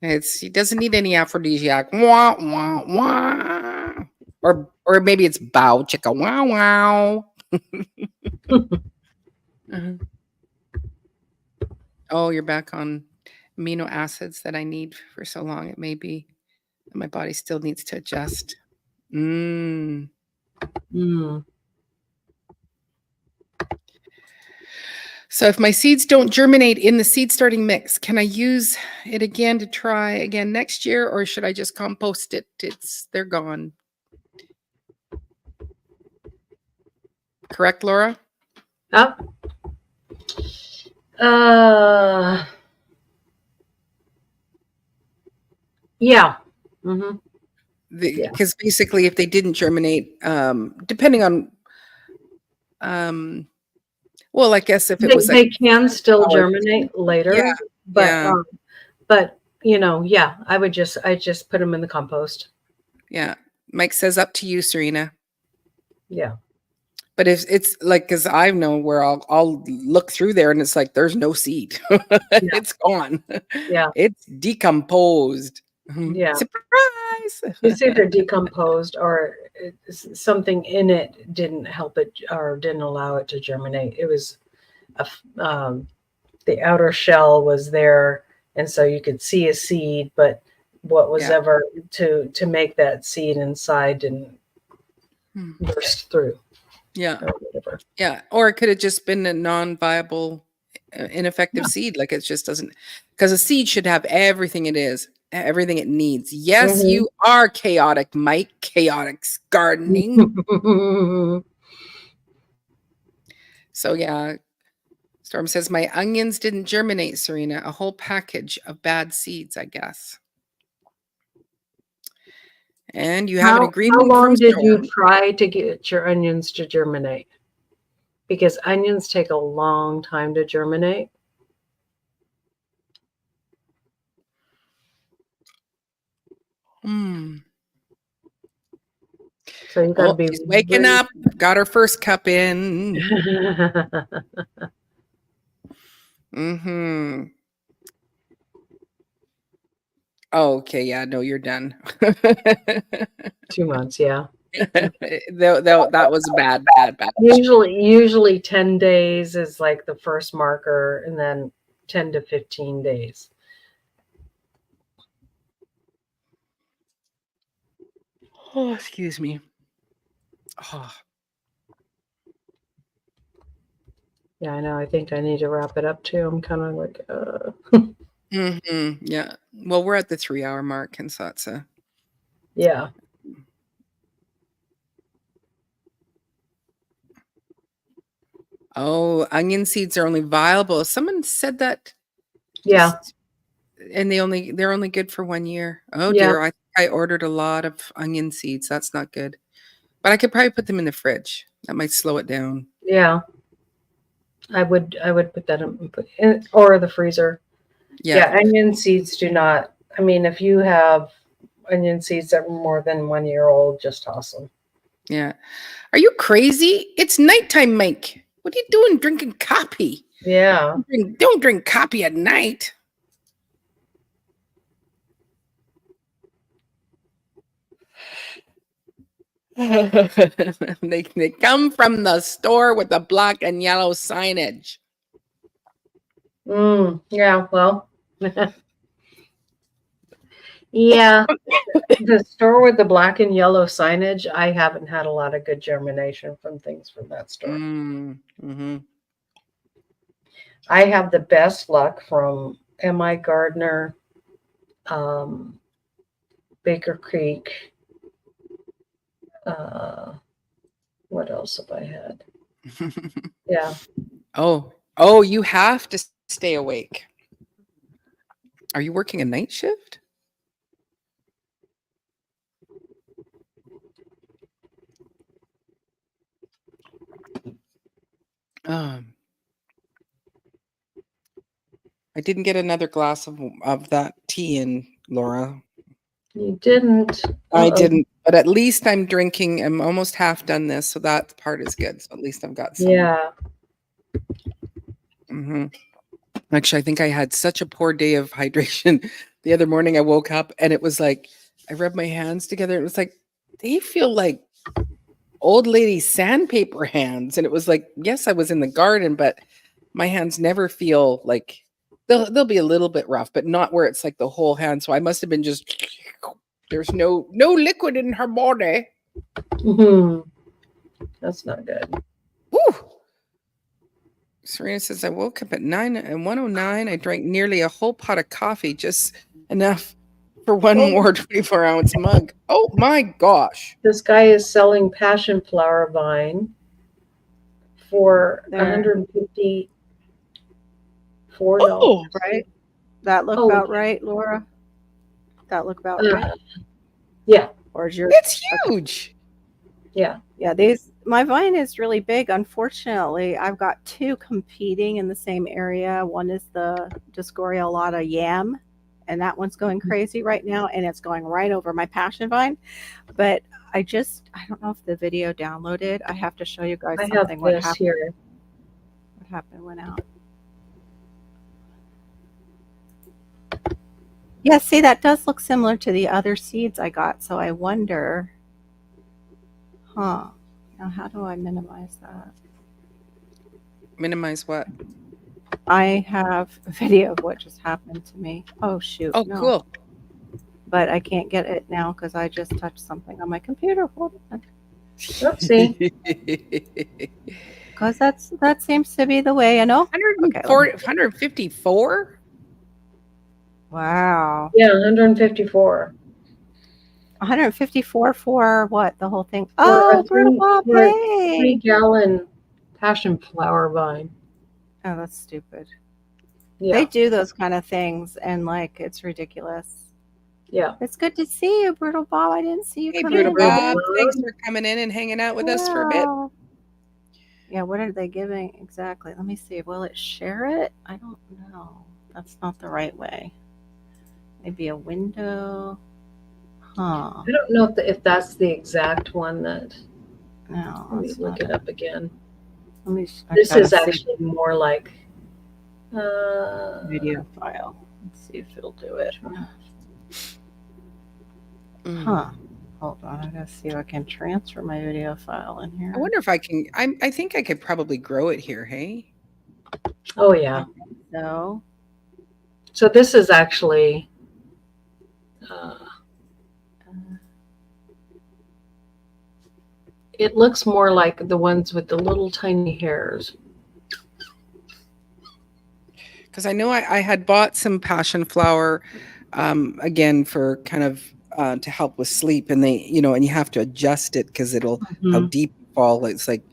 Speaker 2: He doesn't need any aphrodisiac. Wah, wah, wah. Or maybe it's bow chicka wow wow. Oh, you're back on amino acids that I need for so long. It may be that my body still needs to adjust. So if my seeds don't germinate in the seed starting mix, can I use it again to try again next year, or should I just compost it? They're gone. Correct, Laura?
Speaker 3: Yeah.
Speaker 2: Because basically, if they didn't germinate, depending on, well, I guess if it was,
Speaker 3: they can still germinate later.
Speaker 2: Yeah,
Speaker 3: but I just put them in the compost.
Speaker 2: Yeah, Mike says up to you, Serena.
Speaker 3: Yeah.
Speaker 2: But if it's like, because I know where I'll look through there and it's like there's no seed. It's gone.
Speaker 3: Yeah.
Speaker 2: It's decomposed.
Speaker 3: Yeah.
Speaker 2: Surprise.
Speaker 3: It's either decomposed or something in it didn't help it or didn't allow it to germinate. It was the outer shell was there, and so you could see a seed, but what was ever to make that seed inside didn't burst through.
Speaker 2: Yeah.
Speaker 3: Or whatever.
Speaker 2: Yeah. Or it could have just been a non-viable, ineffective seed. Like it just doesn't, because a seed should have everything it needs. Yes, you are chaotic, Mike. Chaotic gardening. So yeah. Storm says, my onions didn't germinate, Serena. A whole package of bad seeds, I guess. And you have an agreement.
Speaker 3: How long did you try to get your onions to germinate? Because onions take a long time to germinate. So you got to
Speaker 2: Oh,
Speaker 3: be
Speaker 2: she's waking
Speaker 3: really-
Speaker 2: up. Got her first cup in. Mm-hmm. Oh, okay. Yeah, no, you're done.
Speaker 3: 2 months, yeah.
Speaker 2: That was bad.
Speaker 3: Usually 10 days is like the first marker, and then 10 to 15 days.
Speaker 2: Oh, excuse me. Oh,
Speaker 3: Yeah, I know. I think I need to wrap it up too. I'm kind of like,
Speaker 2: yeah. Well, we're at the 3-hour mark, and so that's a.
Speaker 3: yeah.
Speaker 2: Oh, onion seeds are only viable. Someone said that.
Speaker 3: Yeah.
Speaker 2: And they're only good for 1 year. Oh
Speaker 3: Yeah.
Speaker 2: dear, I ordered a lot of onion seeds. That's not good. But I could probably put them in the fridge. That might slow it down.
Speaker 3: Yeah. I would put that in or the freezer. Yeah, onion seeds do not. I mean, if you have onion seeds that are more than 1 year old, just toss them.
Speaker 2: Yeah. Are you crazy? It's nighttime, Mike. What are you doing drinking coffee?
Speaker 3: Yeah.
Speaker 2: Don't drink coffee at night. They come from the store with the black and yellow signage.
Speaker 3: Yeah, well. Yeah. The store with the black and yellow signage, I haven't had a lot of good germination from things from that store.
Speaker 2: Mm-hmm.
Speaker 3: I have the best luck from M.I. Gardner, Baker Creek. What else have I had? Yeah.
Speaker 2: Oh, you have to stay awake. Are you working a night shift? I didn't get another glass of that tea in, Laura.
Speaker 3: You didn't.
Speaker 2: I didn't, but at least I'm drinking. I'm almost half done this, so that part is good. So at least I've got some.
Speaker 3: Yeah.
Speaker 2: Mm-hmm. Actually, I think I had such a poor day of hydration. The other morning I woke up and it was like, I rubbed my hands together. And it was like, they feel like old lady sandpaper hands. And it was like, yes, I was in the garden, but my hands never feel like they'll be a little bit rough, but not where it's like the whole hand. So I must have been just, there's no liquid in her body.
Speaker 3: Mm-hmm. That's not good.
Speaker 2: Woo! Serena says, I woke up at 1:09. I drank nearly a whole pot of coffee, just enough for one more 24-ounce mug. Oh my gosh.
Speaker 3: This guy is selling passion flower vine for $154.
Speaker 2: Oh,
Speaker 5: Right? That look about right, Laura? That look about right?
Speaker 3: Yeah.
Speaker 5: Or is your
Speaker 2: it's huge.
Speaker 3: Yeah.
Speaker 5: Yeah, my vine is really big. Unfortunately, I've got two competing in the same area. One is the Discoria alata yam, and that one's going crazy right now, and it's going right over my passion vine. But I don't know if the video downloaded. I have to show you guys something. What happened
Speaker 3: here?
Speaker 5: What happened went out. Yeah, see, that does look similar to the other seeds I got. So I wonder, now how do I minimize that?
Speaker 2: Minimize what?
Speaker 5: I have a video of what just happened to me. Oh, shoot.
Speaker 2: Oh,
Speaker 5: no.
Speaker 2: cool.
Speaker 5: But I can't get it now because I just touched something on my computer. Hold on.
Speaker 3: Oopsie.
Speaker 5: Because that seems to be the way, you know?
Speaker 2: 154?
Speaker 5: Wow.
Speaker 3: Yeah, 154.
Speaker 5: 154 for what? The whole thing?
Speaker 3: For
Speaker 5: Oh,
Speaker 3: a
Speaker 5: Brutal
Speaker 3: 3-gallon passion flower vine.
Speaker 5: Oh, that's stupid.
Speaker 3: Yeah.
Speaker 5: They do those kind of things, and like it's ridiculous.
Speaker 3: Yeah.
Speaker 5: It's good to see you, Brutal Bob. I didn't see you
Speaker 2: Hey,
Speaker 5: come
Speaker 2: Brutal
Speaker 5: in.
Speaker 2: Bob. Thanks for coming in and hanging out with us for a bit.
Speaker 5: Wow. Yeah, what are they giving exactly? Let me see. Will it share it? I don't know. That's not the right way. Maybe a window. Huh.
Speaker 3: I don't know if that's the exact one that.
Speaker 5: No.
Speaker 3: Let me
Speaker 5: that's
Speaker 3: look
Speaker 5: not
Speaker 3: it up again.
Speaker 5: Let me. I
Speaker 3: This
Speaker 5: gotta
Speaker 3: is
Speaker 5: see
Speaker 3: actually more like.
Speaker 5: video file. Let's see if it'll do it.
Speaker 2: Mm.
Speaker 5: Huh. Hold on. I gotta see if I can transfer my video file in here.
Speaker 2: I wonder if I can. I think I could probably grow it here. Hey.
Speaker 3: Oh yeah.
Speaker 5: So.
Speaker 3: So this is actually. It looks more like the ones with the little tiny hairs.
Speaker 2: Because I know I had bought some passion flower, again for kind of to help with sleep, and they, and you have to adjust it because it'll how deep you fall. It's like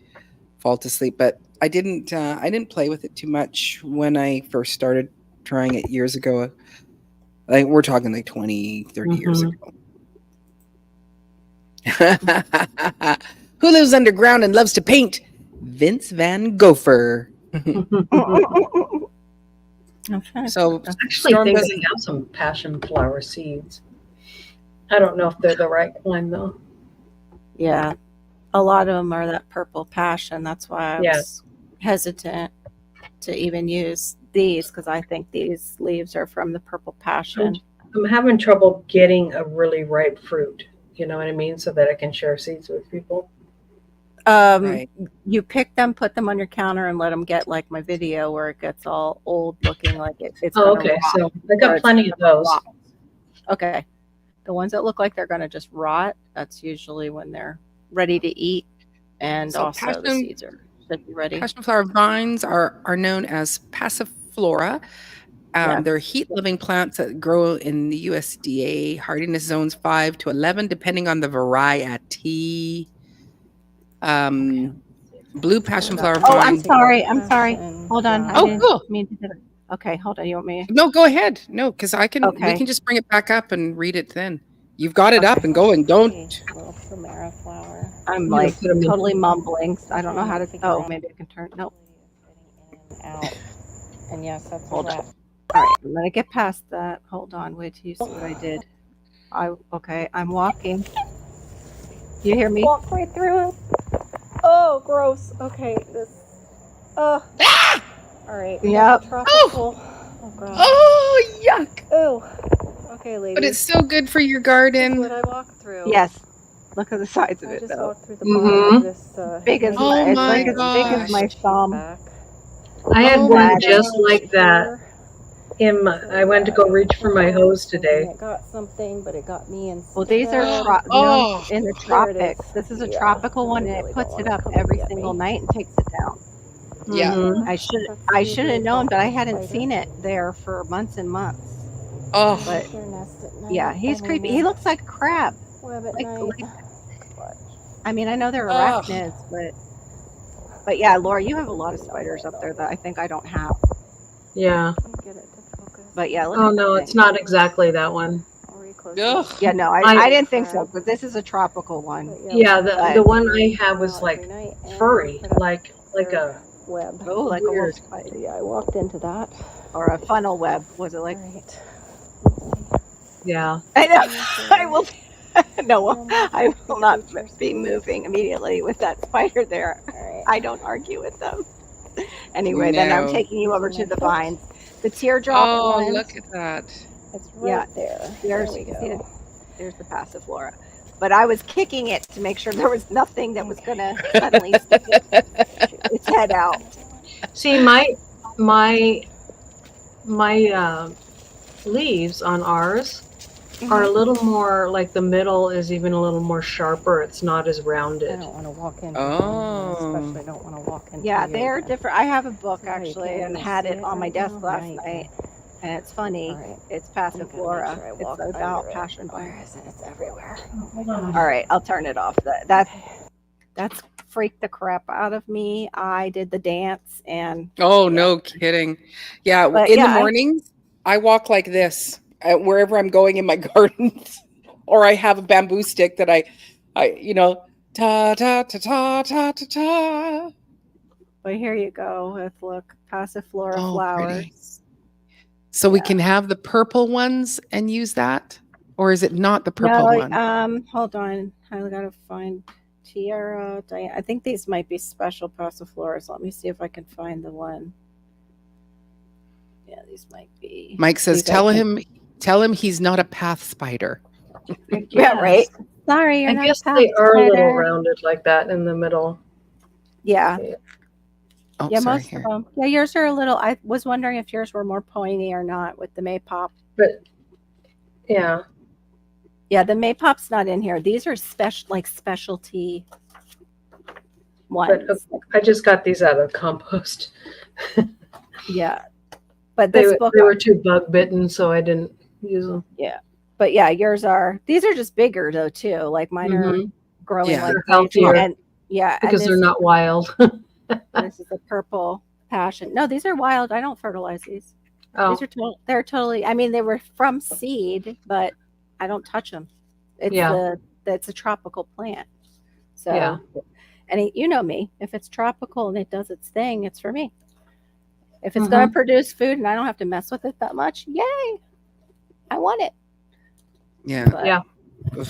Speaker 2: fall to sleep. But I didn't play with it too much when I first started trying it years ago. Like we're talking like 20, 30 years ago. Who lives underground and loves to paint? Vince Van Gogh. So
Speaker 3: I actually
Speaker 2: Storm
Speaker 3: think
Speaker 2: doesn't.
Speaker 3: they have some passion flower seeds. I don't know if they're the right kind though.
Speaker 5: Yeah. A lot of them are that purple passion. That's why I was hesitant to even use these because I think these leaves are from the purple passion.
Speaker 3: I'm having trouble getting a really ripe fruit. You know what I mean? So that I can share seeds with people.
Speaker 2: Right.
Speaker 5: You pick them, put them on your counter, and let them get like my video where it gets all old looking like it's.
Speaker 3: Oh, okay.
Speaker 5: Rot,
Speaker 3: So I got plenty of those.
Speaker 5: Rot. Okay. The ones that look like they're going to just rot, that's usually when they're ready to eat. And
Speaker 2: So
Speaker 5: also the seeds should be ready.
Speaker 2: Passion flower vines are known as passiflora. They're heat-loving plants that grow in the USDA hardiness zones 5 to 11, depending on the variety. Blue passion flower vines.
Speaker 5: Oh, I'm sorry. Hold on.
Speaker 2: Oh, cool.
Speaker 5: Okay, hold on. You want me?
Speaker 2: No, go ahead. No, because I can.
Speaker 5: Okay.
Speaker 2: We can just bring it back up and read it then. You've got it up and going. Don't.
Speaker 8: Little Primera flower.
Speaker 5: I'm like totally mumbling. I don't know how to. Oh, maybe I can turn. Nope.
Speaker 8: Out. And yes, that's
Speaker 5: Hold
Speaker 8: a
Speaker 5: on. All right, I'm gonna get past that. Hold on. Wait till you see what I did. Okay. I'm walking. You hear me?
Speaker 8: walk right through it. Oh, gross. Okay, this. All right.
Speaker 5: Yep.
Speaker 8: Tropical. Oh, gross.
Speaker 2: Oh, yuck!
Speaker 8: Oh. Okay, ladies.
Speaker 2: But it's so good for your
Speaker 8: This is
Speaker 2: garden.
Speaker 8: what I walked through.
Speaker 5: Yes. Look at the sides of
Speaker 8: I
Speaker 5: it,
Speaker 8: just
Speaker 5: though.
Speaker 8: walked through the bottom of this.
Speaker 5: Big as
Speaker 2: Oh
Speaker 5: it's
Speaker 2: my
Speaker 5: like as big as my
Speaker 2: gosh.
Speaker 5: thumb.
Speaker 3: I had
Speaker 2: Oh
Speaker 3: one
Speaker 2: my
Speaker 3: just like that. I went to go reach for my hose today.
Speaker 8: It got something, but it got me in.
Speaker 5: Well, these are
Speaker 2: Oh.
Speaker 5: in the
Speaker 8: There it is.
Speaker 5: tropics. This is a
Speaker 8: Yeah,
Speaker 5: tropical one,
Speaker 8: I
Speaker 5: and
Speaker 8: really
Speaker 5: it puts
Speaker 8: don't
Speaker 5: it
Speaker 8: wanna
Speaker 5: up
Speaker 8: come
Speaker 5: every
Speaker 8: get
Speaker 5: single
Speaker 8: me.
Speaker 5: night and takes it down.
Speaker 2: Yeah.
Speaker 3: Mhm.
Speaker 5: I should have known, but I hadn't seen it there for months and months.
Speaker 2: Oh,
Speaker 5: But
Speaker 8: Their nest at night.
Speaker 5: yeah, he's
Speaker 8: Oh my
Speaker 5: creepy.
Speaker 8: God.
Speaker 5: He looks like a crab.
Speaker 8: Web at
Speaker 5: like-
Speaker 8: night.
Speaker 5: like-
Speaker 8: What?
Speaker 5: I mean, I know they're
Speaker 2: Ugh.
Speaker 5: arachnids, but yeah, Laura, you have a lot of spiders up there that I think I don't have.
Speaker 3: Yeah.
Speaker 8: Let me get it to focus.
Speaker 5: But yeah, look
Speaker 3: Oh
Speaker 5: at
Speaker 3: no,
Speaker 5: that
Speaker 3: it's
Speaker 5: thing.
Speaker 3: not exactly that one.
Speaker 8: I'll re-close
Speaker 2: ugh.
Speaker 8: this.
Speaker 5: Yeah, no,
Speaker 3: I-
Speaker 5: I didn't think so. But this is a tropical one.
Speaker 8: But
Speaker 3: Yeah,
Speaker 5: But-
Speaker 3: the one I have was
Speaker 8: out
Speaker 3: like
Speaker 8: every night and
Speaker 3: furry,
Speaker 8: put up
Speaker 3: like a
Speaker 8: web.
Speaker 5: Oh, like a
Speaker 3: Weird.
Speaker 5: wolf spider
Speaker 8: Yeah, I walked into that.
Speaker 5: or a funnel web. Was it like?
Speaker 8: All right.
Speaker 3: yeah.
Speaker 5: I know. I will. No, I will not be moving immediately with that spider there.
Speaker 8: All right.
Speaker 5: I don't argue with them. Anyway, then I'm
Speaker 2: No.
Speaker 5: taking you over to the vines. The teardrop
Speaker 2: Oh,
Speaker 5: ones.
Speaker 2: look at that.
Speaker 8: It's right
Speaker 5: Yeah,
Speaker 8: there.
Speaker 5: There's,
Speaker 8: There we
Speaker 5: see,
Speaker 8: go.
Speaker 5: there's the passiflora. But I was kicking it to make sure there was nothing that was going to suddenly stick its head out.
Speaker 3: See, my leaves on ours are a little more like the middle is even a little more sharper. It's not as
Speaker 8: I
Speaker 3: rounded.
Speaker 8: don't want to walk into
Speaker 2: Oh.
Speaker 8: especially don't want to walk into
Speaker 5: Yeah,
Speaker 8: here
Speaker 5: they're
Speaker 8: again.
Speaker 5: different. I have a book
Speaker 8: So you
Speaker 5: actually
Speaker 8: can't
Speaker 5: and
Speaker 8: even
Speaker 5: had
Speaker 8: see
Speaker 5: it
Speaker 8: it
Speaker 5: on my
Speaker 8: right
Speaker 5: desk
Speaker 8: now?
Speaker 5: last
Speaker 8: Right.
Speaker 5: night. And it's funny.
Speaker 8: All right.
Speaker 5: It's
Speaker 8: I'm gonna make
Speaker 5: passiflora.
Speaker 8: sure I
Speaker 5: It's
Speaker 8: walk
Speaker 5: about
Speaker 8: under it.
Speaker 5: passion
Speaker 8: Where
Speaker 5: vine.
Speaker 8: is it? It's everywhere.
Speaker 5: All right, I'll turn it off. That's freaked the crap out of me. I did the dance and
Speaker 2: Oh, no kidding. Yeah,
Speaker 5: But
Speaker 2: in
Speaker 5: yeah,
Speaker 2: the mornings, I walk like this wherever I'm going in my gardens, or I have a bamboo stick that I ta ta ta ta ta ta ta.
Speaker 5: but here you go with look passiflora
Speaker 2: Oh,
Speaker 5: flowers.
Speaker 2: pretty. So we
Speaker 5: Yeah.
Speaker 2: can have the purple ones and use that. or is it not the purple
Speaker 5: No,
Speaker 2: one?
Speaker 5: hold on. I gotta find Tiara. Diana. I think these might be special passifloras. Let me see if I can find the one. Yeah, these might be.
Speaker 2: Mike says,
Speaker 5: these I
Speaker 2: tell him he's not a path spider.
Speaker 5: Yeah, right.
Speaker 3: Yes.
Speaker 5: Sorry, you're
Speaker 3: I
Speaker 5: not
Speaker 3: guess
Speaker 5: a path
Speaker 3: they are a little
Speaker 5: spider.
Speaker 3: rounded like that in the middle.
Speaker 5: Yeah,
Speaker 2: Oh,
Speaker 5: yeah,
Speaker 2: sorry.
Speaker 5: most
Speaker 2: Here.
Speaker 5: of them. Yeah, yours are a little. I was wondering if yours were more pointy or not with the Maypop.
Speaker 3: But yeah,
Speaker 5: Yeah, the Maypop's not in here. These are specialty ones.
Speaker 3: but I just got these out of compost.
Speaker 5: Yeah, but
Speaker 3: They,
Speaker 5: this book.
Speaker 3: they were too bug bitten, so I didn't use them.
Speaker 5: But yeah, yours are. These are just bigger though too. Like mine are
Speaker 3: Mhm.
Speaker 5: growing
Speaker 2: Yeah.
Speaker 5: like
Speaker 3: They're
Speaker 5: crazy.
Speaker 3: healthier.
Speaker 5: And yeah,
Speaker 3: Because
Speaker 5: and
Speaker 3: they're
Speaker 5: this,
Speaker 3: not wild.
Speaker 5: this is a purple passion. No, these are wild. I don't fertilize these.
Speaker 3: Oh,
Speaker 5: These are they're totally. I mean, they were from seed, but I don't touch them. It's
Speaker 3: Yeah.
Speaker 5: that's a tropical plant. So,
Speaker 3: Yeah.
Speaker 5: and you know me. If it's tropical and it does its thing, it's for me. If it's going to produce food and I don't have to mess with it that much, yay! I want it.
Speaker 2: Yeah.
Speaker 5: But,
Speaker 3: Yeah.
Speaker 2: Well,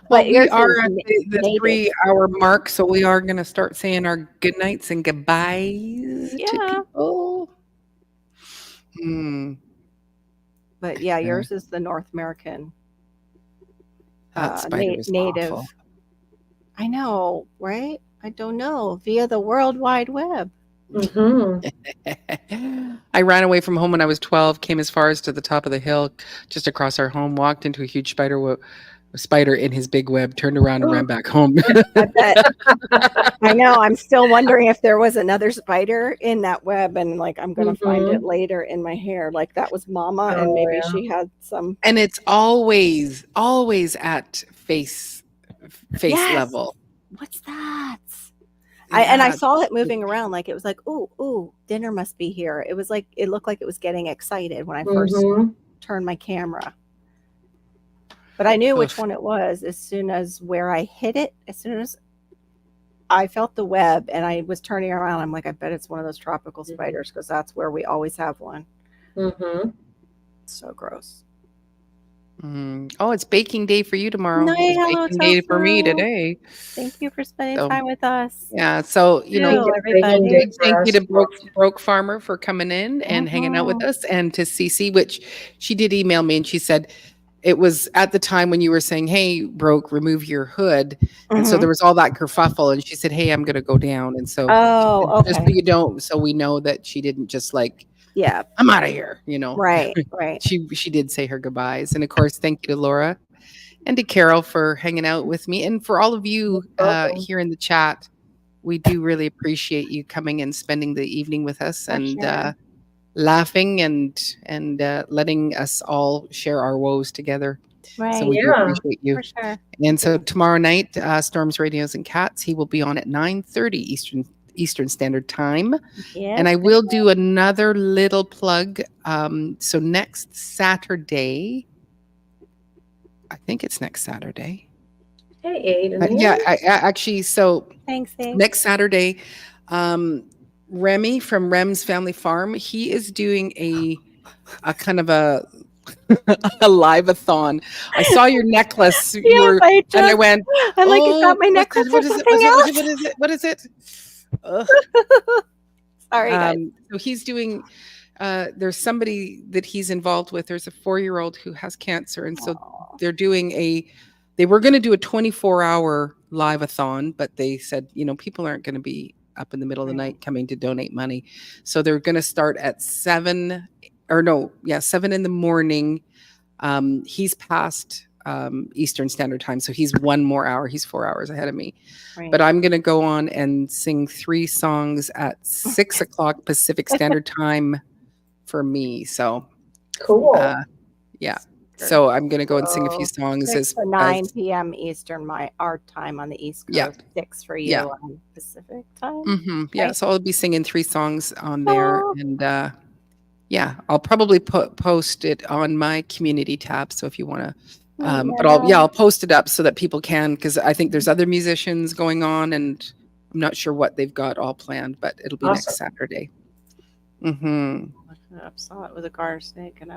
Speaker 5: But
Speaker 2: we
Speaker 5: yours
Speaker 2: are
Speaker 5: is
Speaker 2: at the
Speaker 5: native.
Speaker 2: 3-hour mark, so we are going to start saying our good nights and goodbyes to
Speaker 5: Yeah.
Speaker 2: people. Hmm.
Speaker 5: But yeah,
Speaker 2: Yeah.
Speaker 5: yours is the North American
Speaker 2: That spider is
Speaker 5: native.
Speaker 2: awful.
Speaker 5: I know, right? I don't know. Via the World Wide Web.
Speaker 3: Mhm.
Speaker 2: I ran away from home when I was 12, came as far as to the top of the hill just across our home, walked into a huge spider in his big web, turned around and ran back home.
Speaker 5: I bet. I know. I'm still wondering if there was another spider in that web, and like I'm gonna find it later in my hair. Like that was Mama, and
Speaker 3: Oh,
Speaker 5: maybe
Speaker 3: yeah.
Speaker 5: she had some.
Speaker 2: And it's always at face
Speaker 5: Yes.
Speaker 2: level.
Speaker 5: What's that? I
Speaker 2: Yeah.
Speaker 5: saw it moving around, like it was like, ooh, dinner must be here. It was like it looked like it was getting excited when I first
Speaker 3: Mhm.
Speaker 5: turned my camera. But I knew which
Speaker 2: Oof.
Speaker 5: one it was as soon as where I hit it. As soon as I felt the web and I was turning around, I'm like, I bet it's one of those tropical spiders because that's where we always have one.
Speaker 3: Mhm.
Speaker 5: So gross.
Speaker 2: Oh, it's baking day for you tomorrow.
Speaker 5: No,
Speaker 2: It's
Speaker 5: hello,
Speaker 2: baking day for me
Speaker 5: Tofu.
Speaker 2: today.
Speaker 5: Thank you for spending
Speaker 2: So,
Speaker 5: time with us.
Speaker 2: Yeah, so
Speaker 5: Hello,
Speaker 3: Bacon
Speaker 5: everybody.
Speaker 3: day
Speaker 2: big
Speaker 3: for
Speaker 2: thank you
Speaker 3: us.
Speaker 2: to Broke Farmer for coming in and hanging out with us, and to Cece, which she did email me and she said it was at the time when you were saying, "Hey, Broke, remove your hood," and so
Speaker 5: Mhm.
Speaker 2: there was all that kerfuffle, and she said, "Hey, I'm going to go down," and so
Speaker 5: Oh,
Speaker 2: just so
Speaker 5: okay.
Speaker 2: you don't, so we know that she didn't just like,
Speaker 5: Yeah.
Speaker 2: I'm out of here, you know.
Speaker 5: Right.
Speaker 2: She did say her goodbyes, and of course, thank you to Laura and to Carol for hanging out with me, and for all of you
Speaker 3: welcome.
Speaker 2: here in the chat. We do really appreciate you coming and spending the evening with us,
Speaker 5: For
Speaker 2: and
Speaker 5: sure.
Speaker 2: laughing and letting us all share our woes together. So
Speaker 5: Right.
Speaker 2: we do
Speaker 3: Yeah.
Speaker 2: appreciate you.
Speaker 5: For sure.
Speaker 2: And so tomorrow night, Storms, Radios, and Cats, he will be on at 9:30 Eastern Standard Time.
Speaker 5: Yes.
Speaker 2: And I will do another little plug. So next Saturday, I think it's next Saturday.
Speaker 3: Hey, Aiden.
Speaker 2: Yeah, I actually, so
Speaker 5: Thanks, Dave.
Speaker 2: next Saturday, Remy from Rem's Family Farm, he is doing a kind of a live-a-thon. I saw your necklace, and I went,
Speaker 5: I'm like, is that
Speaker 2: "Oh,
Speaker 5: my necklace or
Speaker 2: what is it?
Speaker 5: something else?
Speaker 2: What is it? Ugh.
Speaker 5: Sorry, guys.
Speaker 2: So he's doing. There's somebody that he's involved with. There's a 4-year-old who has cancer, and so they're doing They were going to do a 24-hour live-a-thon, but they said, people aren't going to be up in the middle of the night coming to donate money, so they're going to start at 7 in the morning. He's past Eastern Standard Time, so he's 1 more hour. He's 4 hours ahead of me.
Speaker 5: Right.
Speaker 2: But I'm going to go on and sing 3 songs at 6 o'clock Pacific Standard Time for me. So
Speaker 3: Cool.
Speaker 2: yeah. So I'm going to go and sing a few songs
Speaker 5: 6 to 9 p.m. Eastern, our time on the East Coast.
Speaker 2: Yeah.
Speaker 5: 6 for you on Pacific time.
Speaker 2: Mm-hmm. Yeah. So I'll be singing 3 songs on there, and I'll probably post it on my community tab. So if you want to, but I'll post it up so that people can, because I think there's other musicians going on, and I'm not sure what they've got all planned, but it'll be next Saturday. Mm-hmm.
Speaker 5: I saw it with a garter snake, and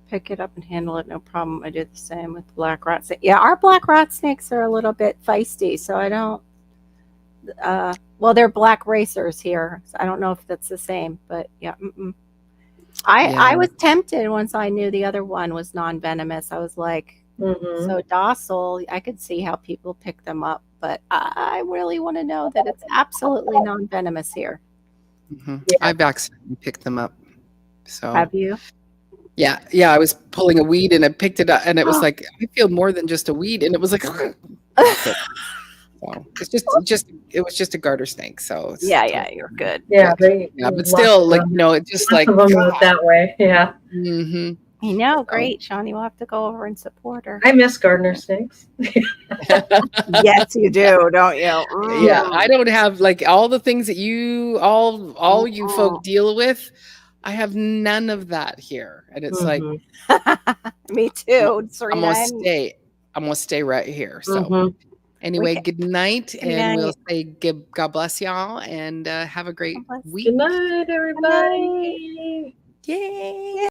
Speaker 5: pick it up and handle it, no problem. I do the same with black rat snake. Yeah, our black rat snakes are a little bit feisty, so I don't. Well, they're black racers here, so I don't know if that's the same, but yeah. I was tempted once I knew the other one was non-venomous. I was like, so docile. I could see how people pick them up, but I really want to know that it's absolutely non-venomous here.
Speaker 2: Yeah. I've accidentally picked them up. So
Speaker 5: have you?
Speaker 2: Yeah. I was pulling a weed and I picked it up, and it was like, I feel more than just a weed, and it was like. So it was just a garter snake. So
Speaker 5: yeah, you're good.
Speaker 3: Yeah,
Speaker 2: but still, like, it's just like
Speaker 3: that way. Yeah.
Speaker 5: I know, great, Shawnee. We'll have to go over and support her.
Speaker 3: I miss gardener snakes.
Speaker 5: Yes, you do, don't you?
Speaker 2: Yeah, I don't have like all the things that you all you folk deal with. I have none of that here, and it's like
Speaker 5: me too.
Speaker 2: I'm gonna stay right here. So. Anyway, good night, and we'll say God bless y'all, and have a great week.
Speaker 3: Good night, everybody.
Speaker 5: Yay!